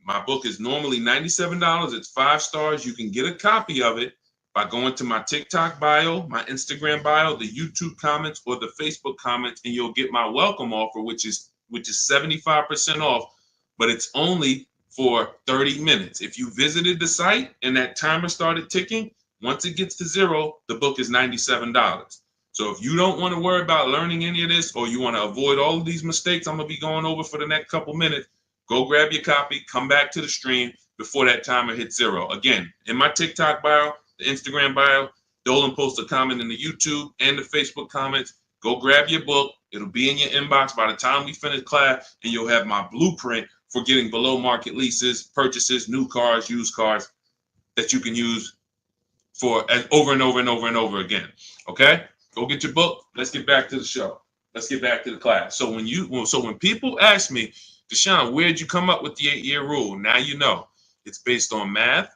Speaker 1: My book is normally $97. It's 5 stars. You can get a copy of it by going to my TikTok bio, my Instagram bio, the YouTube comments, or the Facebook comments, and you'll get my welcome offer, which is 75% off, but it's only for 30 minutes. If you visited the site and that timer started ticking, once it gets to 0, the book is $97. So if you don't want to worry about learning any of this, or you want to avoid all of these mistakes I'm going to be going over for the next couple minutes, go grab your copy, come back to the stream before that timer hits 0. Again, in my TikTok bio, the Instagram bio, Dolan posts a comment in the YouTube and the Facebook comments. Go grab your book. It'll be in your inbox by the time we finish class, and you'll have my blueprint for getting below market leases, purchases, new cars, used cars that you can use for over and over and over and over again. Okay, go get your book. Let's get back to the show. Let's get back to the class. So when people ask me, Deshaun, where'd you come up with the 8-year rule? Now you know it's based on math.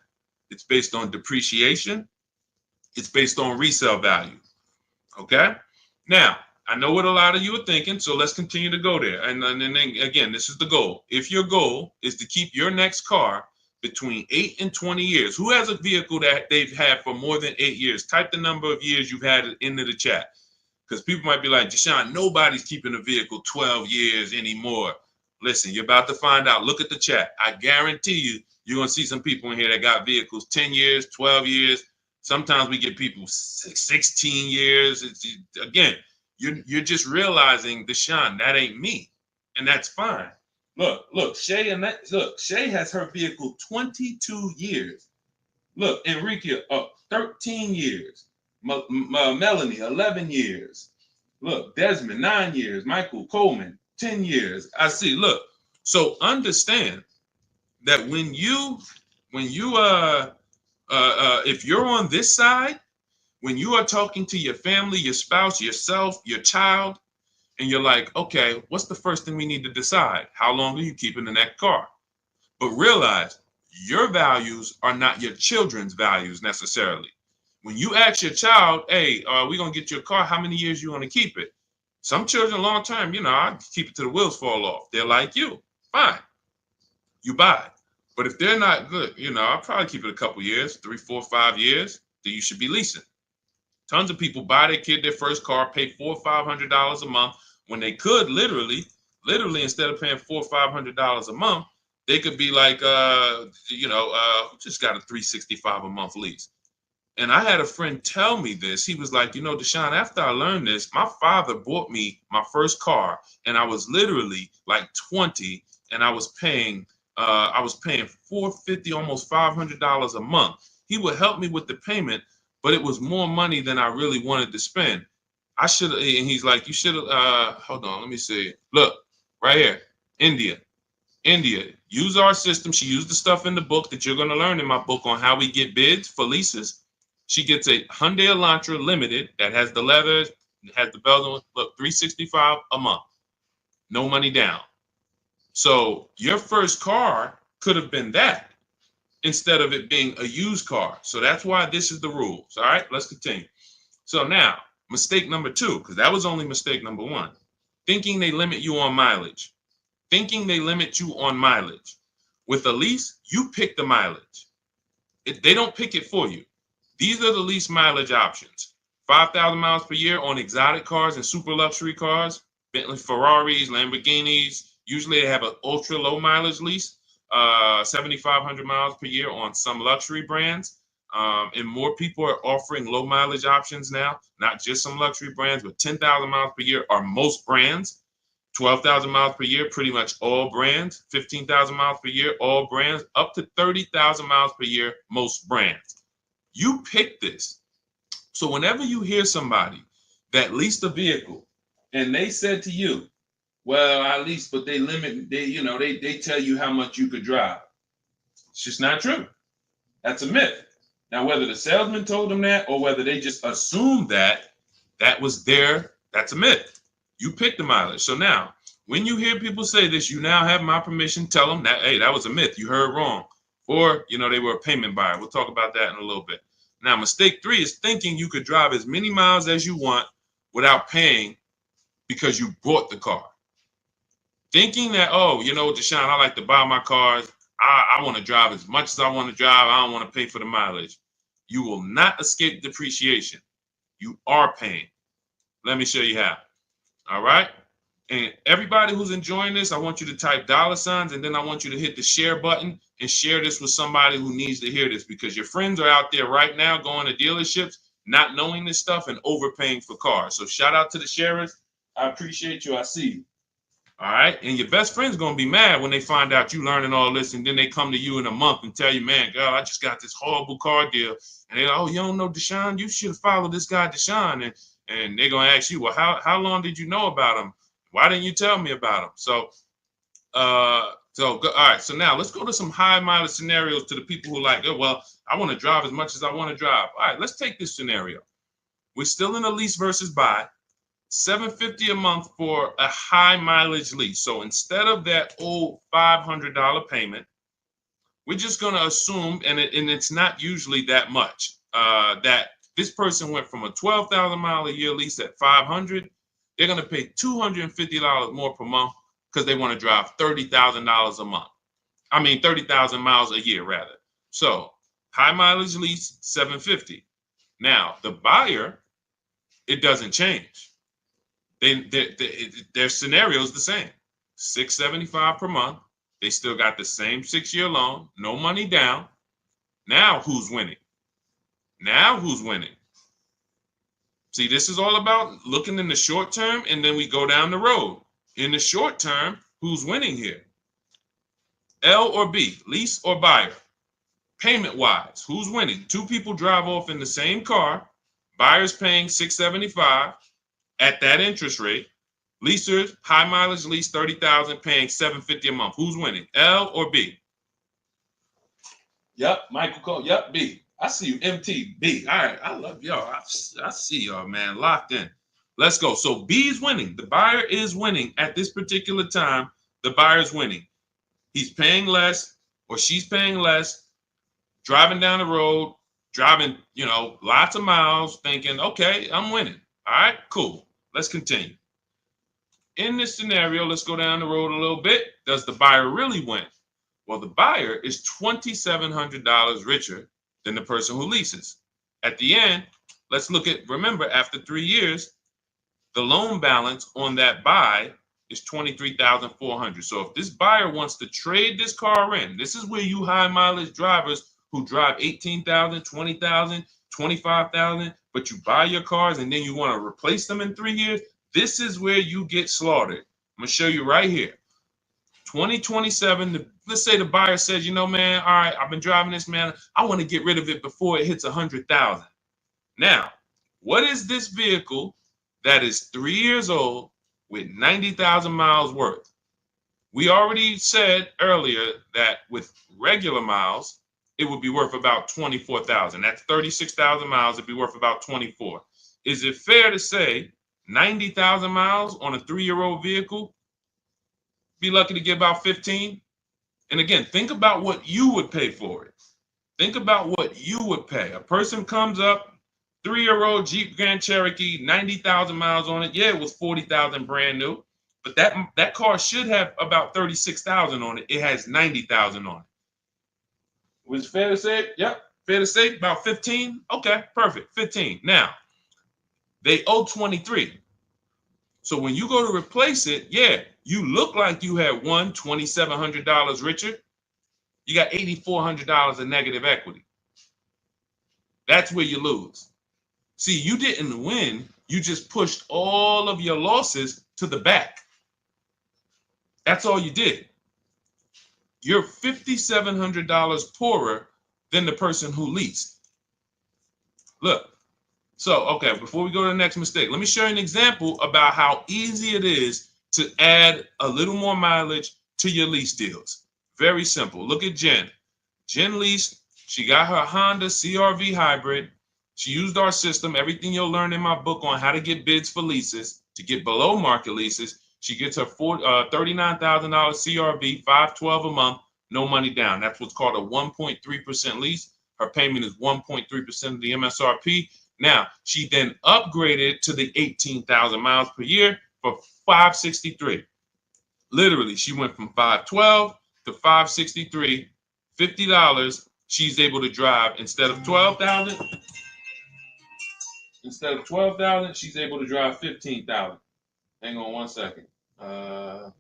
Speaker 1: It's based on depreciation. It's based on resale value. Okay. Now, I know what a lot of you are thinking, so let's continue to go there. And then again, this is the goal. If your goal is to keep your next car between 8 and 20 years, who has a vehicle that they've had for more than 8 years? Type the number of years you've had it into the chat. Because people might be like, Deshaun, nobody's keeping a vehicle 12 years anymore. Listen, you're about to find out. Look at the chat. I guarantee you, you're going to see some people in here that got vehicles 10 years, 12 years. Sometimes we get people 16 years. Again, you're just realizing, Deshaun, that ain't me. And that's fine. Look, Shay has her vehicle 22 years. Look, Enrique, 13 years. Melanie, 11 years. Look, Desmond, 9 years. Michael Coleman, 10 years. I see. Look, so understand that if you're on this side, when you are talking to your family, your spouse, yourself, your child, and you're like, okay, what's the first thing we need to decide? How long are you keeping in that car? But realize your values are not your children's values necessarily. When you ask your child, hey, we're going to get you a car, how many years you want to keep it? Some children long term, I keep it till the wheels fall off. They're like you. Fine. You buy it. But if they're not good, I'll probably keep it a couple years, 3, 4, 5 years, then you should be leasing. Tons of people buy their kid their first car, pay $400 or $500 a month when they could literally instead of paying $400 or $500 a month, they could be like, just got a $365 a month lease. And I had a friend tell me this. He was like, Deshaun, after I learned this, my father bought me my first car, and I was literally like 20, and I was paying $450, almost $500 a month. He would help me with the payment, but it was more money than I really wanted to spend. I should have, and he's like, you should have, hold on, let me see. Look, right here, India, use our system. She used the stuff in the book that you're going to learn in my book on how we get bids for leases. She gets a Hyundai Elantra Limited that has the leather, has the bells on. Look, $365 a month, no money down. So your first car could have been that instead of it being a used car. So that's why this is the rules. All right, let's continue. So now, mistake number 2, because that was only mistake number 1. Thinking they limit you on mileage. With a lease, you pick the mileage. They don't pick it for you. These are the lease mileage options. 5,000 miles per year on exotic cars and super luxury cars, Bentley, Ferraris, Lamborghinis. Usually they have an ultra low mileage lease, 7,500 miles per year on some luxury brands. And more people are offering low mileage options now, not just some luxury brands, but 10,000 miles per year are most brands. 12,000 miles per year, pretty much all brands. 15,000 miles per year, all brands. Up to 30,000 miles per year, most brands. You pick this. So whenever you hear somebody that leased a vehicle and they said to you, well, I leased, but they limit, they tell you how much you could drive. It's just not true. That's a myth. Now, whether the salesman told them that or whether they just assumed that was that's a myth. You pick the mileage. So now, when you hear people say this, you now have my permission. Tell them that, hey, that was a myth. You heard wrong. Or, they were a payment buyer. We'll talk about that in a little bit. Now, mistake 3 is thinking you could drive as many miles as you want without paying because you bought the car. Thinking that, Deshaun, I like to buy my cars. I want to drive as much as I want to drive. I don't want to pay for the mileage. You will not escape depreciation. You are paying. Let me show you how. All right. And everybody who's enjoying this, I want you to type $, and then I want you to hit the share button and share this with somebody who needs to hear this, because your friends are out there right now going to dealerships, not knowing this stuff and overpaying for cars. So shout out to the sharers. I appreciate you. I see you. All right. And your best friend's going to be mad when they find out you learning all this. And then they come to you in a month and tell you, man, God, I just got this horrible car deal. And they're like, oh, you don't know Deshaun? You should have followed this guy, Deshaun. And they're going to ask you, well, how long did you know about him? Why didn't you tell me about him? So So, all right. So now let's go to some high mileage scenarios to the people who like, oh, well, I want to drive as much as I want to drive. All right, let's take this scenario. We're still in a lease versus buy. $750 a month for a high mileage lease. So instead of that old $500 payment, we're just going to assume, and it's not usually that much, that this person went from a 12,000 mile a year lease at 500. They're going to pay $250 more per month because they want to drive $30,000 a month. I mean, 30,000 miles a year, rather. So high mileage lease, $750. Now, the buyer, it doesn't change. Their scenario is the same. $675 per month. They still got the same 6-year loan, no money down. Now who's winning? Now who's winning? See, this is all about looking in the short term, and then we go down the road. In the short term, who's winning here? L or B, lease or buyer? Payment-wise, who's winning? Two people drive off in the same car. Buyer's paying $675 at that interest rate. Leasers, high mileage lease, $30,000, paying $750 a month. Who's winning, L or B? Yep, Michael Cole. Yep, B. I see you, MT. B. All right, I love y'all. I see y'all, man, locked in. Let's go. So B is winning. The buyer is winning at this particular time. The buyer's winning. He's paying less, or she's paying less, driving down the road, driving, lots of miles, thinking, okay, I'm winning. All right, cool. Let's continue. In this scenario, let's go down the road a little bit. Does the buyer really win? Well, the buyer is $2,700 richer than the person who leases. At the end, let's look at, remember, after 3 years, the loan balance on that buy is $23,400. So if this buyer wants to trade this car in, this is where you high mileage drivers who drive 18,000, 20,000, 25,000, but you buy your cars and then you want to replace them in 3 years. This is where you get slaughtered. I'm going to show you right here. 2027, let's say the buyer says, man, all right, I've been driving this, man. I want to get rid of it before it hits 100,000. Now, what is this vehicle that is 3 years old with 90,000 miles worth? We already said earlier that with regular miles, it would be worth about 24,000. That's 36,000 miles. It'd be worth about 24. Is it fair to say 90,000 miles on a 3-year-old vehicle, be lucky to get about 15? And again, think about what you would pay for it. Think about what you would pay. A person comes up, 3-year-old Jeep Grand Cherokee, 90,000 miles on it. Yeah, it was 40,000 brand new, but that car should have about 36,000 on it. It has 90,000 on it. Was it fair to say? Yep, fair to say about 15. Okay, perfect, 15. Now, they owe 23. So when you go to replace it, yeah, you look like you had won $2,700 richer. You got $8,400 of negative equity. That's where you lose. See, you didn't win. You just pushed all of your losses to the back. That's all you did. You're $5,700 poorer than the person who leased. Look. So, okay, before we go to the next mistake, let me show you an example about how easy it is to add a little more mileage to your lease deals. Very simple. Look at Jen. Jen leased. She got her Honda CR-V hybrid. She used our system, everything you'll learn in my book on how to get bids for leases, to get below market leases. She gets her $39,000 CR-V, $512 a month, no money down. That's what's called a 1.3% lease. Her payment is 1.3% of the MSRP. Now, she then upgraded to the 18,000 miles per year for $563. Literally, she went from $512 to $563, $50. She's able to drive instead of 12,000. Instead of 12,000, she's able to drive 15,000. Hang on one second. Let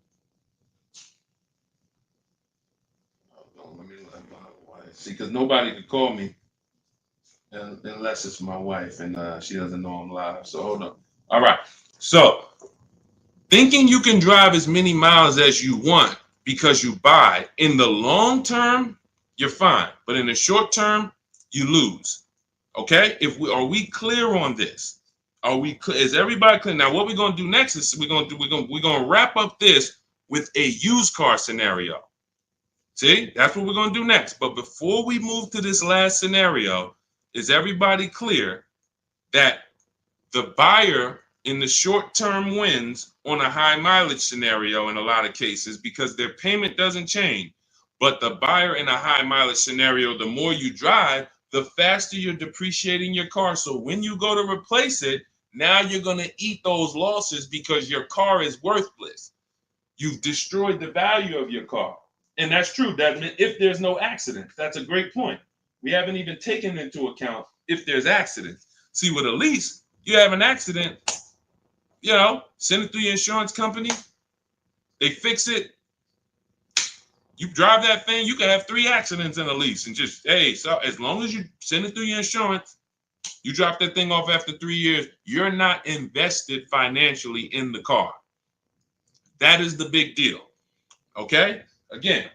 Speaker 1: my wife see, because nobody could call me unless it's my wife, and she doesn't know I'm live. So hold on. All right. So thinking you can drive as many miles as you want because you buy, in the long term, you're fine. But in the short term, you lose. Okay? Are we clear on this? Is everybody clear? Now, what we're gonna do next is we're gonna wrap up this with a used car scenario. See, that's what we're going to do next. But before we move to this last scenario, is everybody clear that the buyer in the short term wins on a high mileage scenario in a lot of cases because their payment doesn't change? But the buyer in a high mileage scenario, the more you drive, the faster you're depreciating your car. So when you go to replace it, now you're going to eat those losses because your car is worthless. You've destroyed the value of your car. And that's true. That if there's no accidents, that's a great point. We haven't even taken into account if there's accidents. See, with a lease, you have an accident, send it through your insurance company. They fix it. You drive that thing, you can have 3 accidents in a lease and just, hey, so as long as you send it through your insurance, you drop that thing off after 3 years, you're not invested financially in the car. That is the big deal. Okay? Again,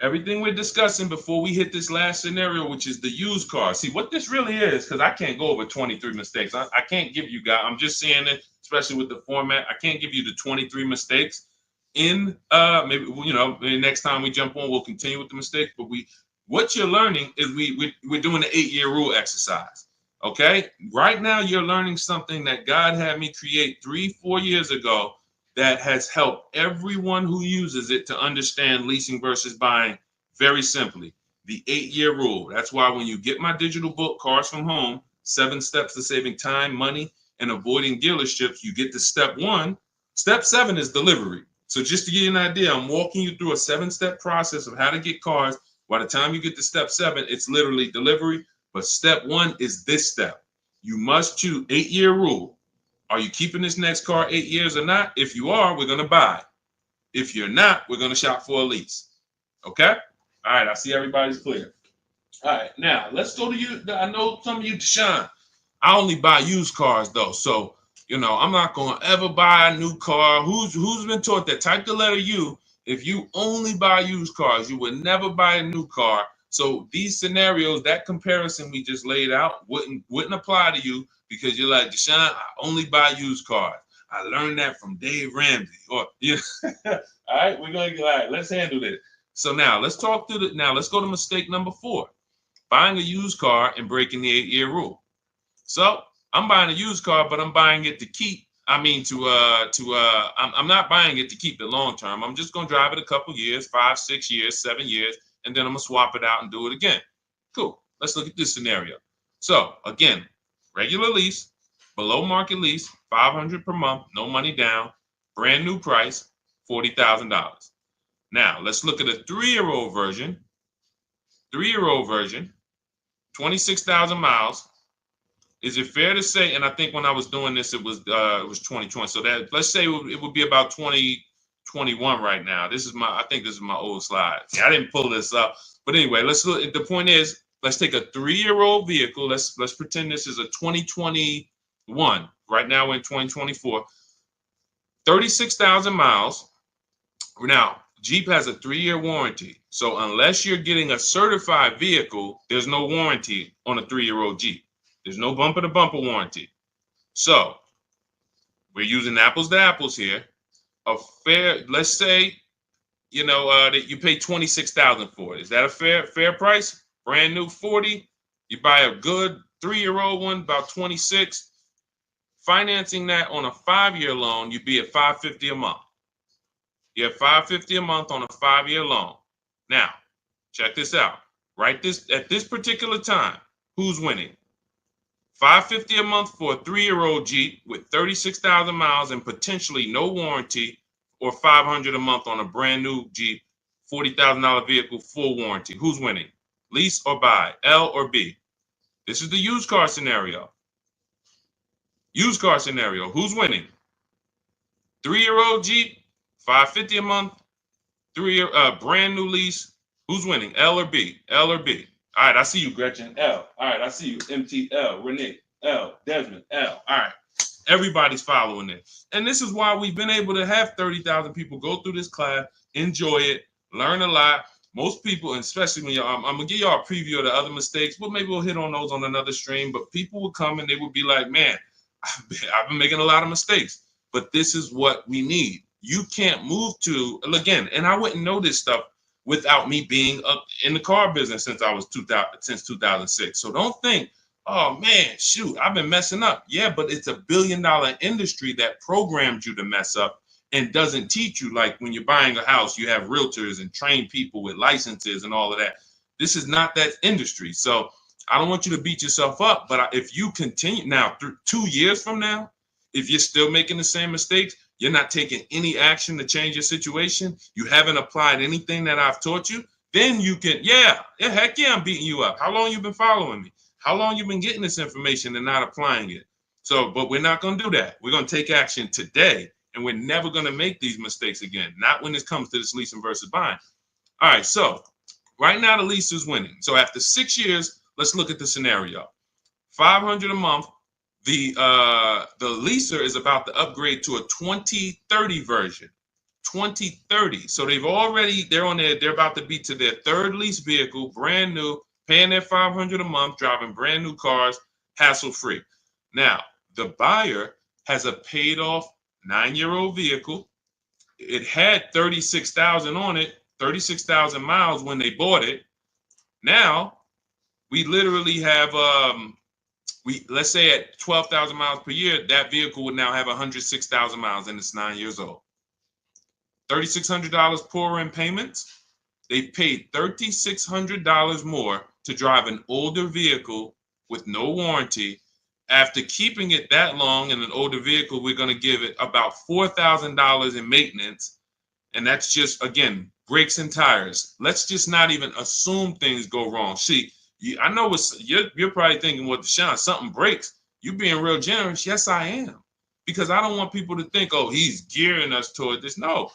Speaker 1: everything we're discussing before we hit this last scenario, which is the used car. See, what this really is, because I can't go over 23 mistakes. I can't give you guys, I'm just saying it, especially with the format, I can't give you the 23 mistakes. In maybe next time we jump on, we'll continue with the mistakes. But what you're learning is we're doing the 8-year rule exercise. Okay, right now you're learning something that God had me create 3-4 years ago that has helped everyone who uses it to understand leasing versus buying very simply. The 8-year rule. That's why when you get my digital book, Cars from Home, 7 Steps to Saving Time, Money, and Avoiding Dealerships, you get to step 1. Step 7 is delivery. So just to give you an idea, I'm walking you through a 7-step process of how to get cars. By the time you get to step 7, it's literally delivery. But step 1 is this step. You must choose 8-year rule. Are you keeping this next car 8 years or not? If you are, we're going to buy. If you're not, we're going to shop for a lease. Okay? All right, I see everybody's clear. All right, now let's go to you. I know some of you, Deshaun, I only buy used cars though. So, I'm not going to ever buy a new car. Who's been taught that? Type the letter U. If you only buy used cars, you would never buy a new car. So these scenarios, that comparison we just laid out wouldn't apply to you because you're like, Deshaun, I only buy used cars. I learned that from Dave Ramsey. All right, all right, let's handle this. So now let's go to mistake number 4. Buying a used car and breaking the 8-year rule. So I'm buying a used car, but I'm buying it to keep. I'm not buying it to keep it long term. I'm just gonna drive it a couple years, 5, 6 years, 7 years, and then I'm gonna swap it out and do it again. Cool. Let's look at this scenario. So again, regular lease, below market lease, $500 per month, no money down, brand new price, $40,000. Now let's look at a 3-year-old version. 3-year-old version, 26,000 miles. Is it fair to say, and I think when I was doing this, it was 2020. So that let's say it would be about 2021 right now. I think this is my old slide. See, I didn't pull this up. But anyway, let's look. The point is, let's take a 3-year-old vehicle. Let's pretend this is a 2021. Right now we're in 2024. 36,000 miles. Now, Jeep has a 3-year warranty. So unless you're getting a certified vehicle, there's no warranty on a 3-year-old Jeep. There's no bumper to bumper warranty. So we're using apples to apples here. Let's say, that you pay $26,000 for it. Is that a fair price? Brand new 40. You buy a good 3-year-old one, about 26. Financing that on a 5-year loan, you'd be at $550 a month. You have $550 a month on a 5-year loan. Now, check this out. At this particular time, who's winning? $550 a month for a 3-year-old Jeep with 36,000 miles and potentially no warranty, or $500 a month on a brand new Jeep, $40,000 vehicle, full warranty. Who's winning? Lease or buy? L or B? This is the used car scenario. Used car scenario. Who's winning? 3-year-old Jeep, $550 a month, brand new lease. Who's winning? L or B? L or B? All right, I see you, Gretchen. L. All right, I see you. MTL. Renee. L. Desmond. L. All right. Everybody's following it. And this is why we've been able to have 30,000 people go through this class, enjoy it, learn a lot. Most people, and especially when I'm going to give y'all a preview of the other mistakes, but maybe we'll hit on those on another stream. But people will come and they will be like, man, I've been making a lot of mistakes. But this is what we need. You can't move to, again, and I wouldn't know this stuff without me being up in the car business since 2006. So don't think, oh man, shoot, I've been messing up. Yeah, but it's $1 billion industry that programmed you to mess up and doesn't teach you. Like when you're buying a house, you have realtors and trained people with licenses and all of that. This is not that industry. So I don't want you to beat yourself up, but if you continue now, 2 years from now, if you're still making the same mistakes, you're not taking any action to change your situation, you haven't applied anything that I've taught you, then you can, heck yeah, I'm beating you up. How long you been following me? How long you been getting this information and not applying it? So, but we're not going to do that. We're going to take action today, and we're never going to make these mistakes again. Not when it comes to this leasing versus buying. All right, so right now the lease is winning. So after 6 years, let's look at the scenario. $500 a month. The leaser is about to upgrade to a 2030 version. 2030. So they're about to be to their third lease vehicle, brand new, paying their $500 a month, driving brand new cars, hassle free. Now, the buyer has a paid off 9-year-old vehicle. It had 36,000 on it, 36,000 miles when they bought it. Now, we literally have, let's say at 12,000 miles per year, that vehicle would now have 106,000 miles and it's 9 years old. $3,600 poorer in payments. They paid $3,600 more to drive an older vehicle with no warranty. After keeping it that long in an older vehicle, we're going to give it about $4,000 in maintenance. And that's just, again, brakes and tires. Let's just not even assume things go wrong. See, I know you're probably thinking, well, Deshaun, something breaks. You being real generous. Yes, I am. Because I don't want people to think, oh, he's gearing us toward this. No,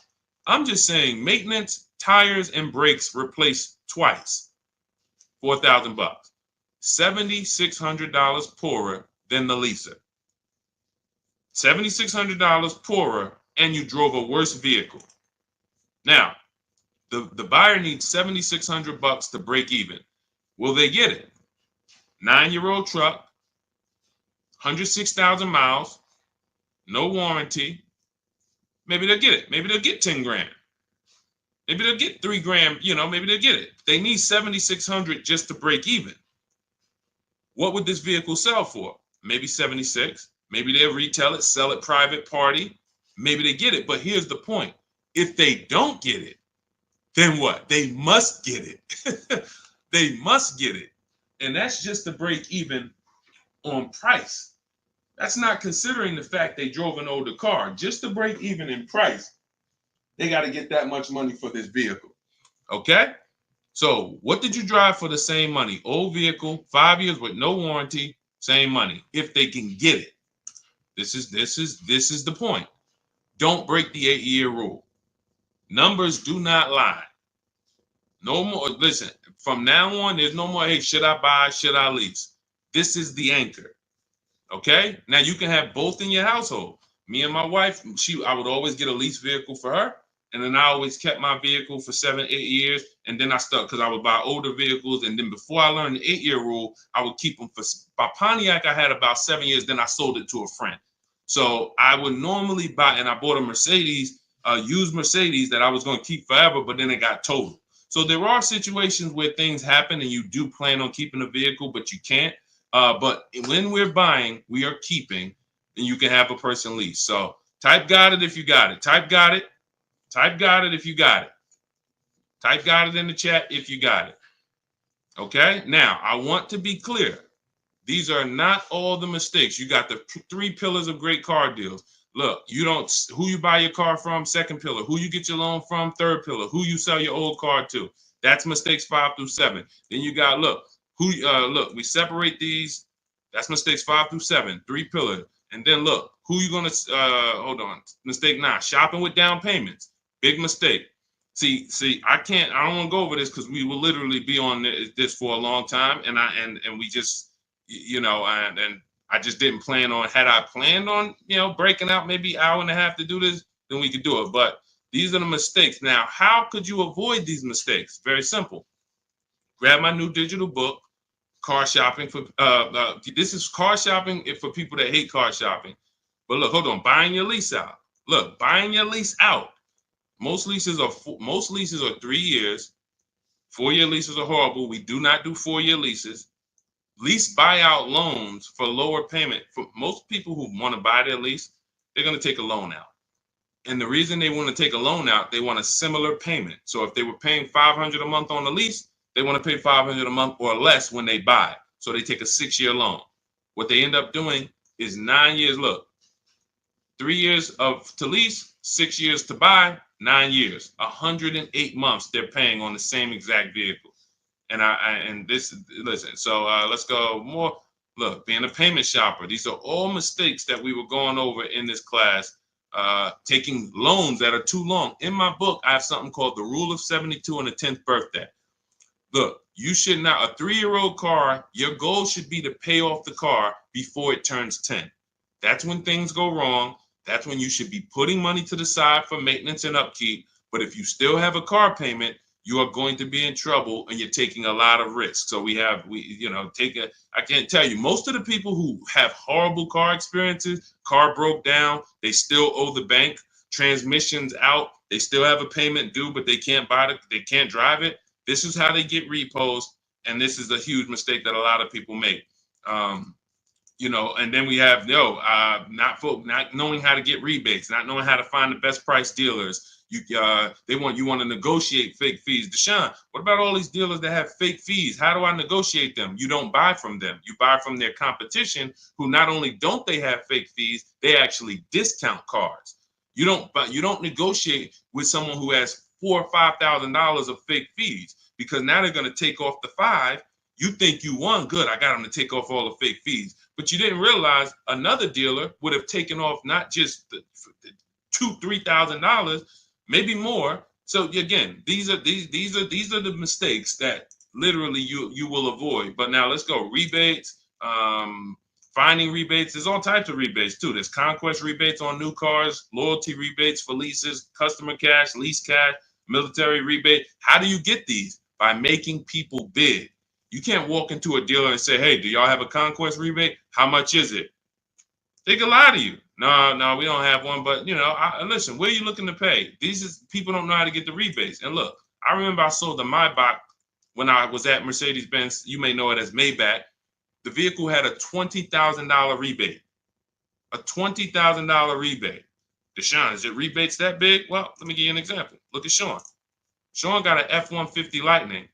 Speaker 1: I'm just saying maintenance, tires, and brakes replaced twice. $4,000. $7,600 poorer than the leaser. $7,600 poorer, and you drove a worse vehicle. Now, the buyer needs $7,600 to break even. Will they get it? 9-year-old truck, 106,000 miles, no warranty. Maybe they'll get it. Maybe they'll get 10 grand. Maybe they'll get 3 grand. Maybe they'll get it. They need 7,600 just to break even. What would this vehicle sell for? Maybe 76. Maybe they'll retail it, sell it private party. Maybe they get it. But here's the point. If they don't get it, then what? They must get it. They must get it. And that's just to break even on price. That's not considering the fact they drove an older car. Just to break even in price, they got to get that much money for this vehicle. Okay? So what did you drive for the same money? Old vehicle, 5 years with no warranty, same money. If they can get it. This is the point. Don't break the 8-year rule. Numbers do not lie. No more. Listen, from now on, there's no more, hey, should I buy, should I lease? This is the anchor. Okay? Now you can have both in your household. Me and my wife, I would always get a lease vehicle for her. And then I always kept my vehicle for 7-8 years. And then I stuck because I would buy older vehicles. And then before I learned the 8-year rule, I would keep them by Pontiac. I had about 7 years. Then I sold it to a friend. So I would normally buy, and I bought a Mercedes, used Mercedes that I was going to keep forever, but then it got totaled. So there are situations where things happen and you do plan on keeping a vehicle, but you can't. But when we're buying, we are keeping, and you can have a person lease. So type got it if you got it. Type got it. Type got it if you got it. Type got it in the chat if you got it. Okay? Now, I want to be clear. These are not all the mistakes. You got the 3 pillars of great car deals. Look, who you buy your car from, second pillar. Who you get your loan from, third pillar. Who you sell your old car to. That's mistakes 5 through 7. Then you got, we separate these. That's mistakes 5 through 7, 3 pillars. And then look, who you gonna, mistake 9, shopping with down payments. Big mistake. See, I don't want to go over this because we will literally be on this for a long time. And we just, and I just didn't plan on, had I planned on, breaking out maybe hour and a half to do this, then we could do it. But these are the mistakes. Now, how could you avoid these mistakes? Very simple. Grab my new digital book, Car Shopping for, this is car shopping for people that hate car shopping. But look, hold on, buying your lease out. Look, buying your lease out. Most leases are 3 years. 4-year leases are horrible. We do not do 4-year leases. Lease buyout loans for lower payment. For most people who want to buy their lease, they're going to take a loan out. And the reason they want to take a loan out, they want a similar payment. So if they were paying $500 a month on the lease, they want to pay $500 a month or less when they buy. So they take a 6-year loan. What they end up doing is 9 years. Look, 3 years to lease, 6 years to buy, 9 years, 108 months they're paying on the same exact vehicle. And listen. So let's go more. Look, being a payment shopper, these are all mistakes that we were going over in this class. Taking loans that are too long. In my book, I have something called the Rule of 72 on the 10th birthday. Look, you should not, a 3-year-old car, your goal should be to pay off the car before it turns 10. That's when things go wrong. That's when you should be putting money to the side for maintenance and upkeep. But if you still have a car payment, you are going to be in trouble and you're taking a lot of risk. So I can't tell you, most of the people who have horrible car experiences, car broke down, they still owe the bank, transmissions out, they still have a payment due, but they can't buy it, they can't drive it. This is how they get repos. And this is a huge mistake that a lot of people make. And then we have not knowing how to get rebates, not knowing how to find the best price dealers. They want to negotiate fake fees. Deshaun, what about all these dealers that have fake fees? How do I negotiate them? You don't buy from them. You buy from their competition, who not only don't they have fake fees, they actually discount cars. You don't negotiate with someone who has $4,000 or $5,000 of fake fees, because now they're going to take off the 5. You think you won, good, I got them to take off all the fake fees. But you didn't realize another dealer would have taken off not just the $2,000-$3,000, maybe more. So again, these are the mistakes that literally you will avoid. But now let's go. Rebates, finding rebates. There's all types of rebates too. There's conquest rebates on new cars, loyalty rebates for leases, customer cash, lease cash, military rebate. How do you get these? By making people bid. You can't walk into a dealer and say, hey, do y'all have a conquest rebate? How much is it? They can lie to you. No, we don't have one. But, listen, where are you looking to pay? People don't know how to get the rebates. And look, I remember I sold the Maybach when I was at Mercedes-Benz. You may know it as Maybach. The vehicle had a $20,000 rebate. A $20,000 rebate. Deshaun, is it rebates that big? Well, let me give you an example. Look at Sean. Sean got an F-150 Lightning.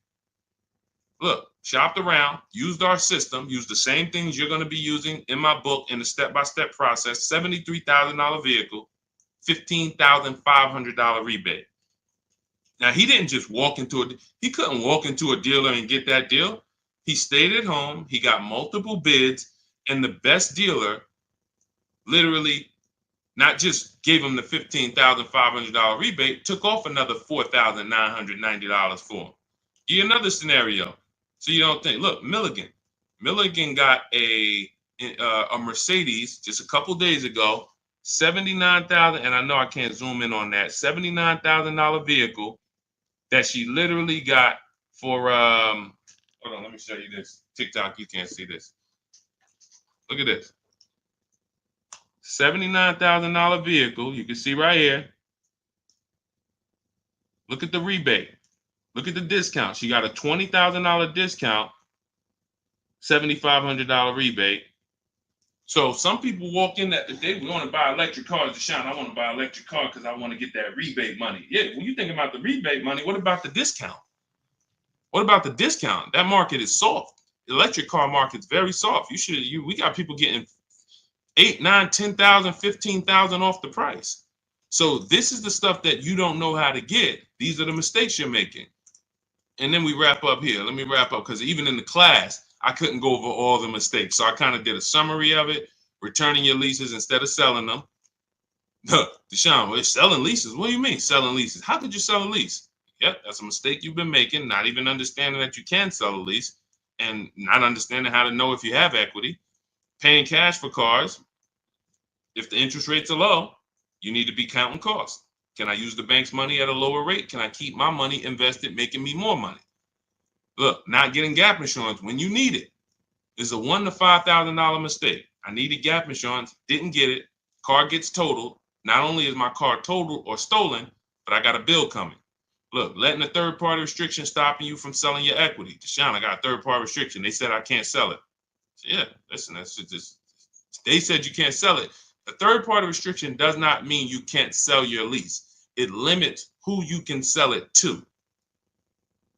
Speaker 1: Look, shopped around, used our system, used the same things you're going to be using in my book in the step-by-step process. $73,000 vehicle, $15,500 rebate. Now, he didn't just he couldn't walk into a dealer and get that deal. He stayed at home. He got multiple bids, and the best dealer literally not just gave him the $15,500 rebate, took off another $4,990 for him. Give you another scenario. So you don't think, look, Milligan got a Mercedes just a couple days ago, $79,000, and I know I can't zoom in on that, $79,000 vehicle that she literally got for, hold on, let me show you this. TikTok, you can't see this. Look at this. $79,000 vehicle, you can see right here. Look at the rebate. Look at the discount. She got a $20,000 discount, $7,500 rebate. So some people walk in that day, we want to buy electric cars. Deshaun, I want to buy an electric car because I want to get that rebate money. Yeah, when you think about the rebate money, what about the discount? What about the discount? That market is soft. The electric car market's very soft. We got people getting $8,000, $9,000, $10,000, $15,000 off the price. So this is the stuff that you don't know how to get. These are the mistakes you're making. And then we wrap up here. Let me wrap up, because even in the class, I couldn't go over all the mistakes. So I kind of did a summary of it. Returning your leases instead of selling them. Deshaun, we're selling leases. What do you mean selling leases? How could you sell a lease? Yep, that's a mistake you've been making, not even understanding that you can sell a lease and not understanding how to know if you have equity. Paying cash for cars. If the interest rates are low, you need to be counting costs. Can I use the bank's money at a lower rate? Can I keep my money invested, making me more money? Look, not getting gap insurance when you need it is a $1,000 to $5,000 mistake. I needed gap insurance, didn't get it. Car gets totaled. Not only is my car totaled or stolen, but I got a bill coming. Look, letting a third-party restriction stopping you from selling your equity. Deshaun, I got a third-party restriction. They said I can't sell it. So yeah, listen, that's just, they said you can't sell it. A third-party restriction does not mean you can't sell your lease. It limits who you can sell it to.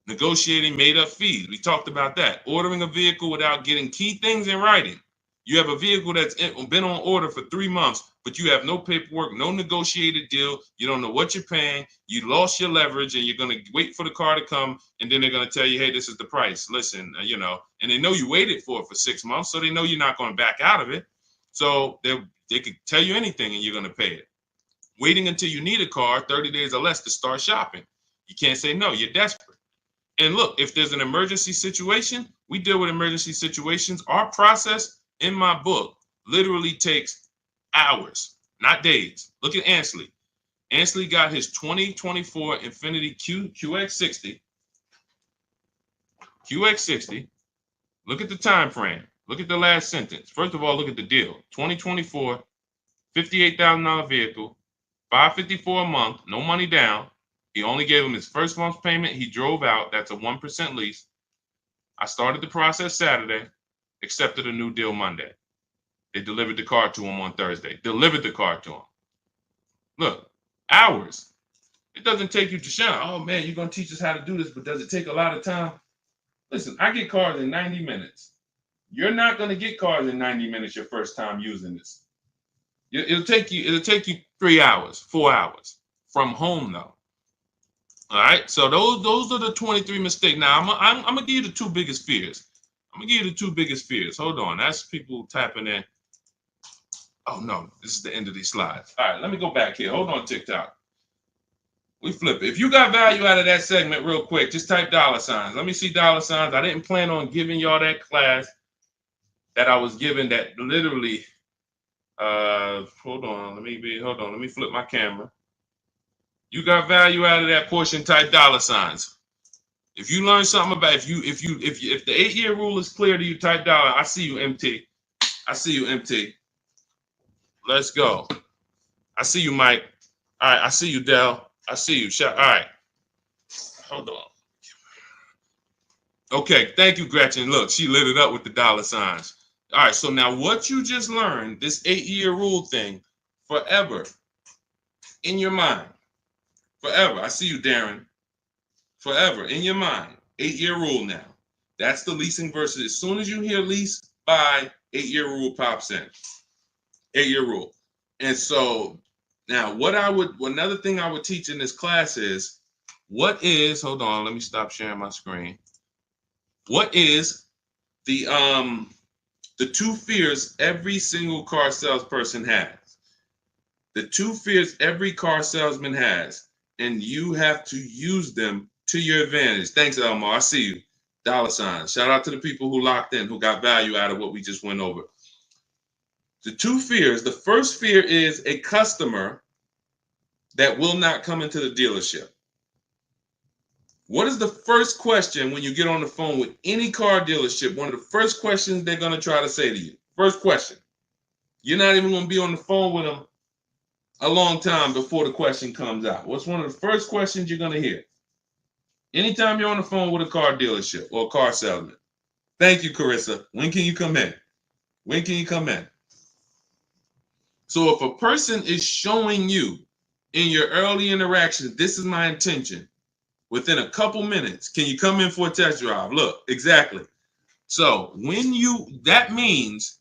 Speaker 1: Negotiating made-up fees. We talked about that. Ordering a vehicle without getting key things in writing. You have a vehicle that's been on order for 3 months, but you have no paperwork, no negotiated deal. You don't know what you're paying. You lost your leverage, and you're going to wait for the car to come, and then they're going to tell you, hey, this is the price. Listen, and they know you waited for it for 6 months, so they know you're not going to back out of it. So they could tell you anything, and you're going to pay it. Waiting until you need a car, 30 days or less, to start shopping. You can't say no. You're desperate. And look, if there's an emergency situation, we deal with emergency situations. Our process in my book literally takes hours, not days. Look at Ansley. Ansley got his 2024 Infiniti QX60. QX60. Look at the time frame. Look at the last sentence. First of all, look at the deal. 2024, $58,000 vehicle, $554 a month, no money down. He only gave him his first month's payment. He drove out. That's a 1% lease. I started the process Saturday, accepted a new deal Monday. They delivered the car to him on Thursday. Delivered the car to him. Look, hours. It doesn't take you to shine. Oh, man, you're going to teach us how to do this, but does it take a lot of time? Listen, I get cars in 90 minutes. You're not going to get cars in 90 minutes your first time using this. It'll take you 3 hours, 4 hours from home, though. All right, so those are the 23 mistakes. Now, I'm going to give you the 2 biggest fears. Hold on, that's people tapping in. Oh, no, this is the end of these slides. All right, let me go back here. Hold on, TikTok. We flip it. If you got value out of that segment real quick, just type $signs. Let me see $signs. I didn't plan on giving y'all that class that I was given that literally, hold on, let me flip my camera. You got value out of that portion, type $signs. If you learn something about, if the 8-year rule is clear to you, type dollar. I see you, MT. Let's go. I see you, Mike. All right, I see you, Dell. I see you. All right. Hold on. Okay, thank you, Gretchen. Look, she lit it up with the $signs. All right, so now what you just learned, this 8-year rule thing, forever in your mind. Forever. I see you, Darren. Forever in your mind. 8-year rule now. That's the leasing versus. As soon as you hear lease, buy, 8-year rule pops in. 8-year rule. And so now another thing I would teach in this class is hold on, let me stop sharing my screen. What is the 2 fears every single car salesperson has? The 2 fears every car salesman has, and you have to use them to your advantage. Thanks, Elmar. I see you. $signs. Shout out to the people who locked in, who got value out of what we just went over. The 2 fears. The first fear is a customer that will not come into the dealership. What is the first question when you get on the phone with any car dealership? One of the first questions they're going to try to say to you. First question. You're not even going to be on the phone with them a long time before the question comes out. What's one of the first questions you're going to hear? Anytime you're on the phone with a car dealership or a car salesman. Thank you, Carissa. When can you come in? So if a person is showing you in your early interactions, this is my intention, within a couple minutes, can you come in for a test drive? Look, exactly. So that means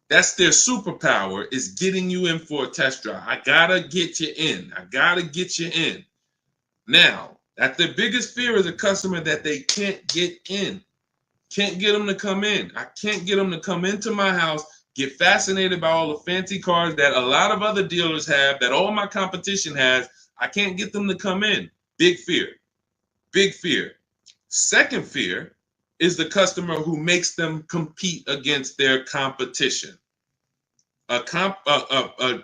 Speaker 1: that's their superpower, is getting you in for a test drive. I gotta get you in. Now, that's the biggest fear is a customer that they can't get in. Can't get them to come in. I can't get them to come into my house, get fascinated by all the fancy cars that a lot of other dealers have, that all my competition has. I can't get them to come in. Big fear. Second fear is the customer who makes them compete against their competition. A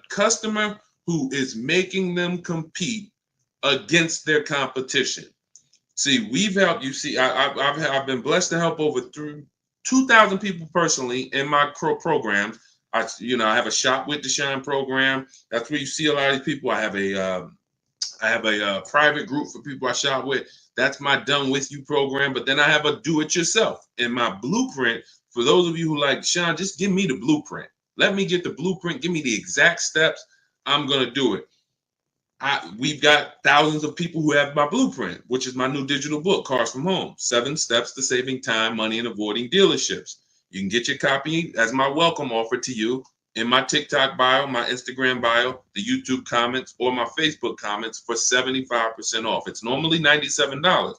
Speaker 1: customer who is making them compete against their competition. See, we've helped you. See, I've been blessed to help over 2,000 people personally in my programs. I have a Shop with Deshaun program. That's where you see a lot of these people. I have a I have a private group for people I shop with. That's my done with you program. But then I have a do it yourself. And my blueprint, for those of you who like, Sean, just give me the blueprint. Let me get the blueprint. Give me the exact steps. I'm going to do it. We've got thousands of people who have my blueprint, which is my new digital book, Cars from Home, 7 Steps to Saving Time, Money, and Avoiding Dealerships. You can get your copy as my welcome offer to you in my TikTok bio, my Instagram bio, the YouTube comments, or my Facebook comments for 75% off. It's normally $97.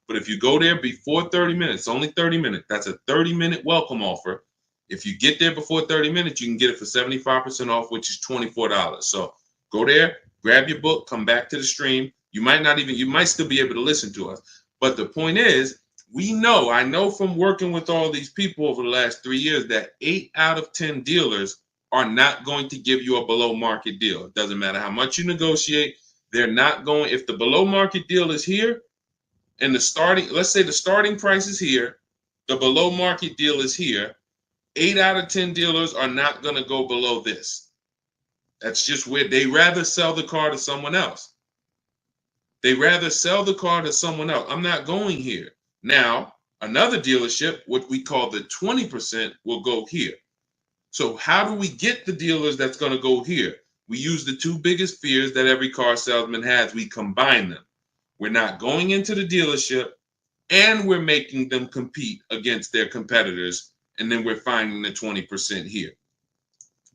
Speaker 1: But if you go there before 30 minutes, only 30 minutes, that's a 30-minute welcome offer. If you get there before 30 minutes, you can get it for 75% off, which is $24. So go there, grab your book, come back to the stream. You might still be able to listen to us. But the point is, I know from working with all these people over the last 3 years that 8 out of 10 dealers are not going to give you a below market deal. It doesn't matter how much you negotiate. They're not going, if the below market deal is here and let's say the starting price is here, the below market deal is here, 8 out of 10 dealers are not going to go below this. That's just where they rather sell the car to someone else. I'm not going here. Now, another dealership, what we call the 20%, will go here. So how do we get the dealers that's going to go here? We use the 2 biggest fears that every car salesman has. We combine them. We're not going into the dealership, and we're making them compete against their competitors, and then we're finding the 20% here.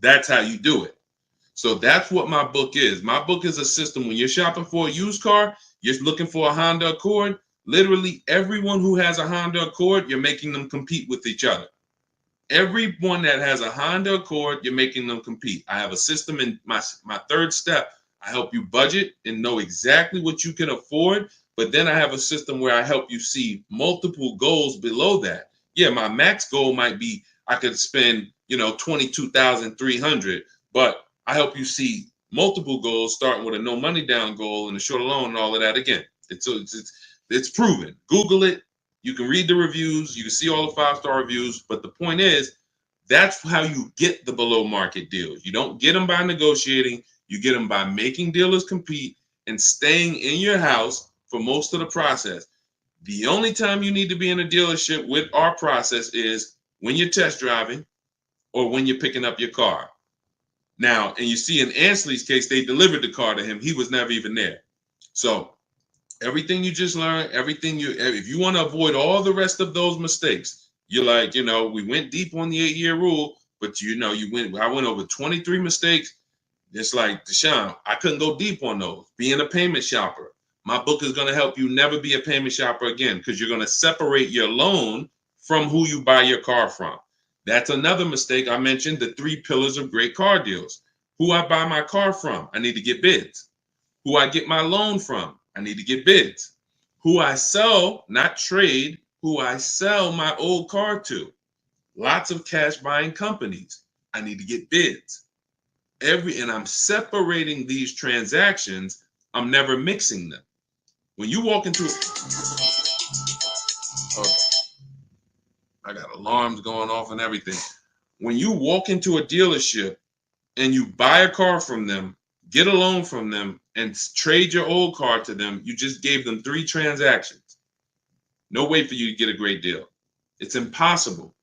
Speaker 1: That's how you do it. So that's what my book is. My book is a system. When you're shopping for a used car, you're looking for a Honda Accord. Literally everyone who has a Honda Accord, you're making them compete with each other. Everyone that has a Honda Accord, you're making them compete. I have a system in my 3rd step. I help you budget and know exactly what you can afford. But then I have a system where I help you see multiple goals below that. Yeah, my max goal might be I could spend, $22,300, but I help you see multiple goals, starting with a no money down goal and a short loan and all of that. Again, it's proven. Google it. You can read the reviews. You can see all the 5-star reviews. But the point is, that's how you get the below market deals. You don't get them by negotiating. You get them by making dealers compete and staying in your house for most of the process. The only time you need to be in a dealership with our process is when you're test driving or when you're picking up your car. Now, and you see in Ansley's case, they delivered the car to him. He was never even there. So everything you just learned, if you want to avoid all the rest of those mistakes, you're like, we went deep on the 8-year rule, but I went over 23 mistakes. It's like, Deshaun, I couldn't go deep on those. Being a payment shopper. My book is going to help you never be a payment shopper again, because you're going to separate your loan from who you buy your car from. That's another mistake. I mentioned the 3 pillars of great car deals. Who I buy my car from, I need to get bids. Who I get my loan from, I need to get bids. Who I sell, not trade, who I sell my old car to. Lots of cash buying companies. I need to get bids. And I'm separating these transactions. I'm never mixing them. When you walk into I got alarms going off and everything. When you walk into a dealership and you buy a car from them, get a loan from them, and trade your old car to them, you just gave them 3 transactions. No way for you to get a great deal. It's impossible.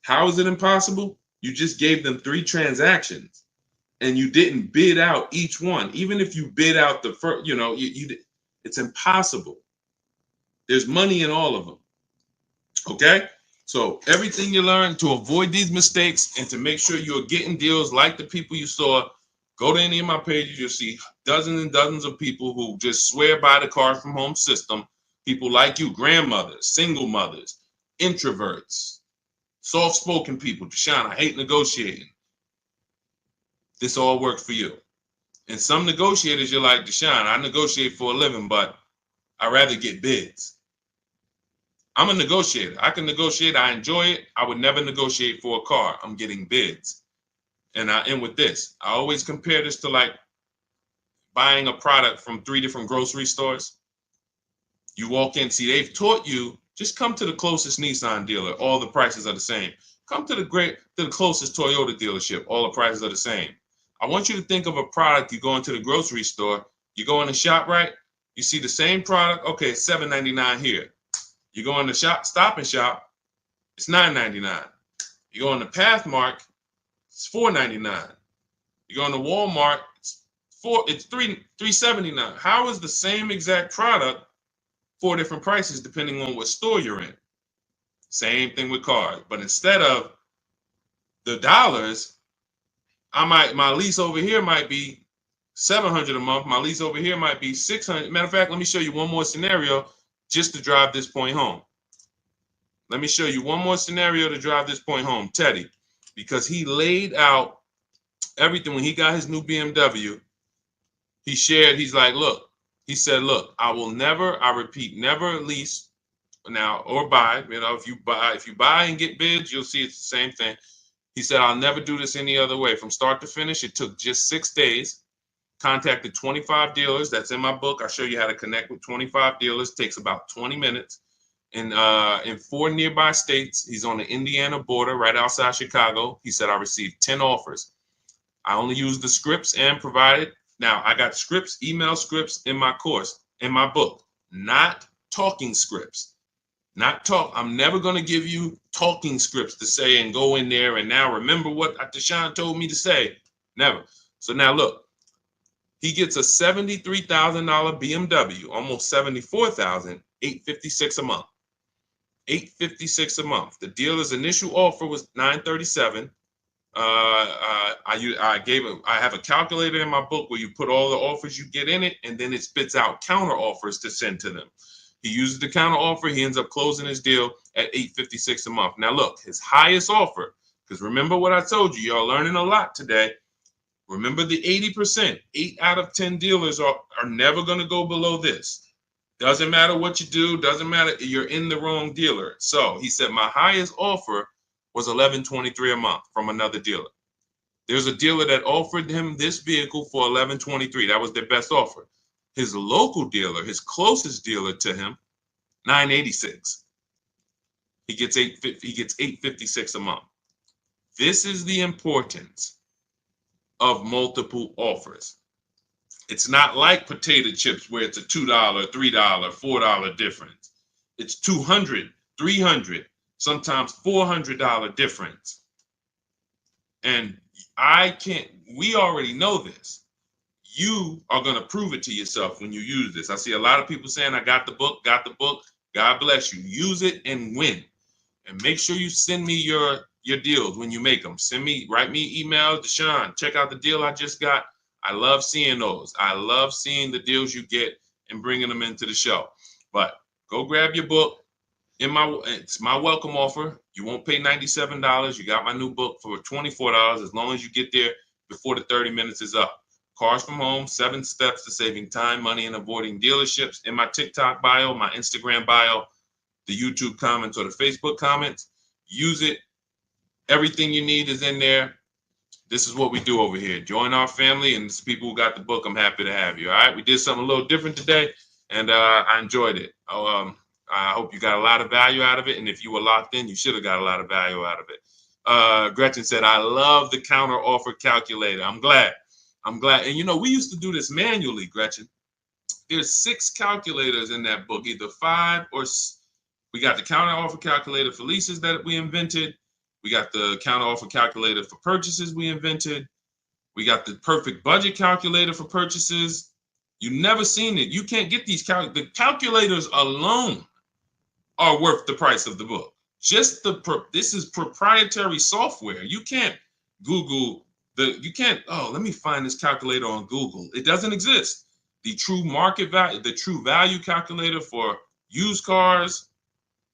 Speaker 1: How is it impossible? You just gave them 3 transactions and you didn't bid out each one. Even if you bid out the first, it's impossible. There's money in all of them. Okay? So everything you learn to avoid these mistakes and to make sure you're getting deals like the people you saw, go to any of my pages. You'll see dozens and dozens of people who just swear by the Cars from Home system. People like you, grandmothers, single mothers, introverts, soft-spoken people. Deshaun, I hate negotiating. This all works for you. And some negotiators, you're like, Deshaun, I negotiate for a living, but I'd rather get bids. I'm a negotiator. I can negotiate. I enjoy it. I would never negotiate for a car. I'm getting bids. And I end with this. I always compare this to like buying a product from 3 different grocery stores. You walk in, see, they've taught you, just come to the closest Nissan dealer. All the prices are the same. Come to the closest Toyota dealership. All the prices are the same. I want you to think of a product. You go into the grocery store. You go in the shop, right? You see the same product. Okay, it's $7.99 here. You go in the shop, Stop and Shop, it's $9.99. You go in the Pathmark, it's $4.99. You go in the Walmart, it's $3.79. How is the same exact product 4 different prices depending on what store you're in? Same thing with cars, but instead of the dollars, my lease over here might be $700 a month. My lease over here might be $600. Matter of fact, let me show you one more scenario just to drive this point home. Let me show you one more scenario to drive this point home. Teddy, because he laid out everything when he got his new BMW. He shared, he's like, look, he said, look, I repeat, never lease now or buy. You know, if you buy and get bids, you'll see it's the same thing. He said, I'll never do this any other way. From start to finish, it took just 6 days. Contacted 25 dealers. That's in my book. I show you how to connect with 25 dealers. Takes about 20 minutes. In 4 nearby states. He's on the Indiana border, right outside Chicago. He said, I received 10 offers. I only used the scripts and provided. Now, I got scripts, email scripts in my course, in my book, not talking scripts. I'm never going to give you talking scripts to say and go in there and now remember what Deshaun told me to say. Never. So now look, he gets a $73,000 BMW, almost $74,000, $856 a month. $856 a month. The dealer's initial offer was $937. I have a calculator in my book where you put all the offers you get in it, and then it spits out counter offers to send to them. He uses the counter offer. He ends up closing his deal at $856 a month. Now look, his highest offer, because remember what I told you, y'all learning a lot today. Remember the 80%. 8 out of 10 dealers are never going to go below this. Doesn't matter what you do. Doesn't matter. You're in the wrong dealer. So he said my highest offer was $1,123 a month from another dealer. There's a dealer that offered him this vehicle for $1,123. That was their best offer. His local dealer, his closest dealer to him, $986. He gets $856 a month. This is the importance of multiple offers. It's not like potato chips where it's a $2, $3, $4 difference. It's $200, $300, sometimes $400 difference. And we already know this. You are going to prove it to yourself when you use this. I see a lot of people saying, I got the book. God bless you. Use it and win. And make sure you send me your deals when you make them. Write me emails, Deshaun, check out the deal I just got. I love seeing those. I love seeing the deals you get and bringing them into the show. But go grab your book. It's my welcome offer. You won't pay $97. You got my new book for $24 as long as you get there before the 30 minutes is up. Cars from Home, 7 Steps to Saving Time, Money, and Avoiding Dealerships. In my TikTok bio, my Instagram bio, the YouTube comments, or the Facebook comments. Use it. Everything you need is in there. This is what we do over here. Join our family, and the people who got the book, I'm happy to have you. All right, we did something a little different today, and I enjoyed it. I hope you got a lot of value out of it, and if you were locked in, you should have got a lot of value out of it. Gretchen said, I love the counter offer calculator. I'm glad. And, we used to do this manually, Gretchen. There's 6 calculators in that book, either 5 or we got the counter offer calculator for leases that we invented. We got the counter offer calculator for purchases we invented. We got the perfect budget calculator for purchases. You've never seen it. You can't get these the calculators alone are worth the price of the book. This is proprietary software. You can't Google let me find this calculator on Google. It doesn't exist. The true market value, the true value calculator for used cars.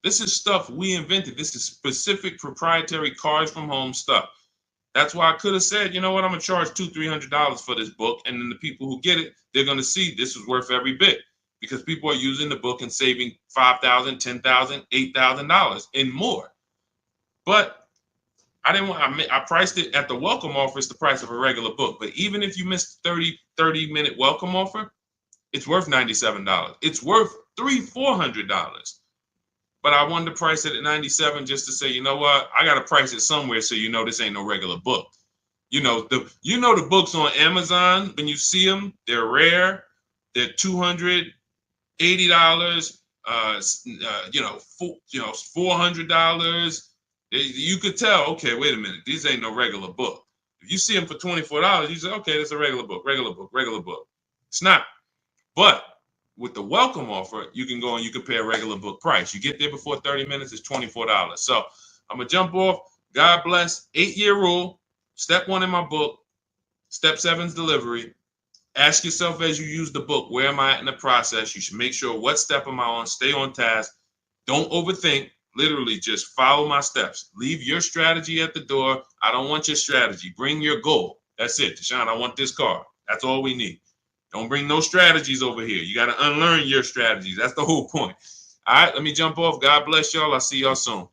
Speaker 1: This is stuff we invented. This is specific proprietary Cars from Home stuff. That's why I could have said, you know what, I'm going to charge $200, $300 for this book. And then the people who get it, they're going to see this is worth every bit because people are using the book and saving $5,000, $10,000, $8,000 and more. But I priced it at the welcome offer. It's the price of a regular book. But even if you missed 30-minute welcome offer, it's worth $97. It's worth $400. But I wanted to price it at $97 just to say, you know what? I got to price it somewhere so this ain't no regular book. The books on Amazon, when you see them, they're rare. They're $280. $400. You could tell. Okay, wait a minute. These ain't no regular book. If you see them for $24, you say, okay, that's a regular book. It's not. But with the welcome offer, you can go and you can pay a regular book price. You get there before 30 minutes, it's $24. So I'm gonna jump off. God bless. 8-year rule. Step 1 in my book. Step 7's delivery. Ask yourself as you use the book, where am I at in the process? You should make sure what step am I on? Stay on task. Don't overthink. Literally just follow my steps. Leave your strategy at the door. I don't want your strategy. Bring your goal. That's it. Deshaun, I want this car. That's all we need. Don't bring no strategies over here. You got to unlearn your strategies. That's the whole point. All right, let me jump off. God bless y'all. I'll see y'all soon.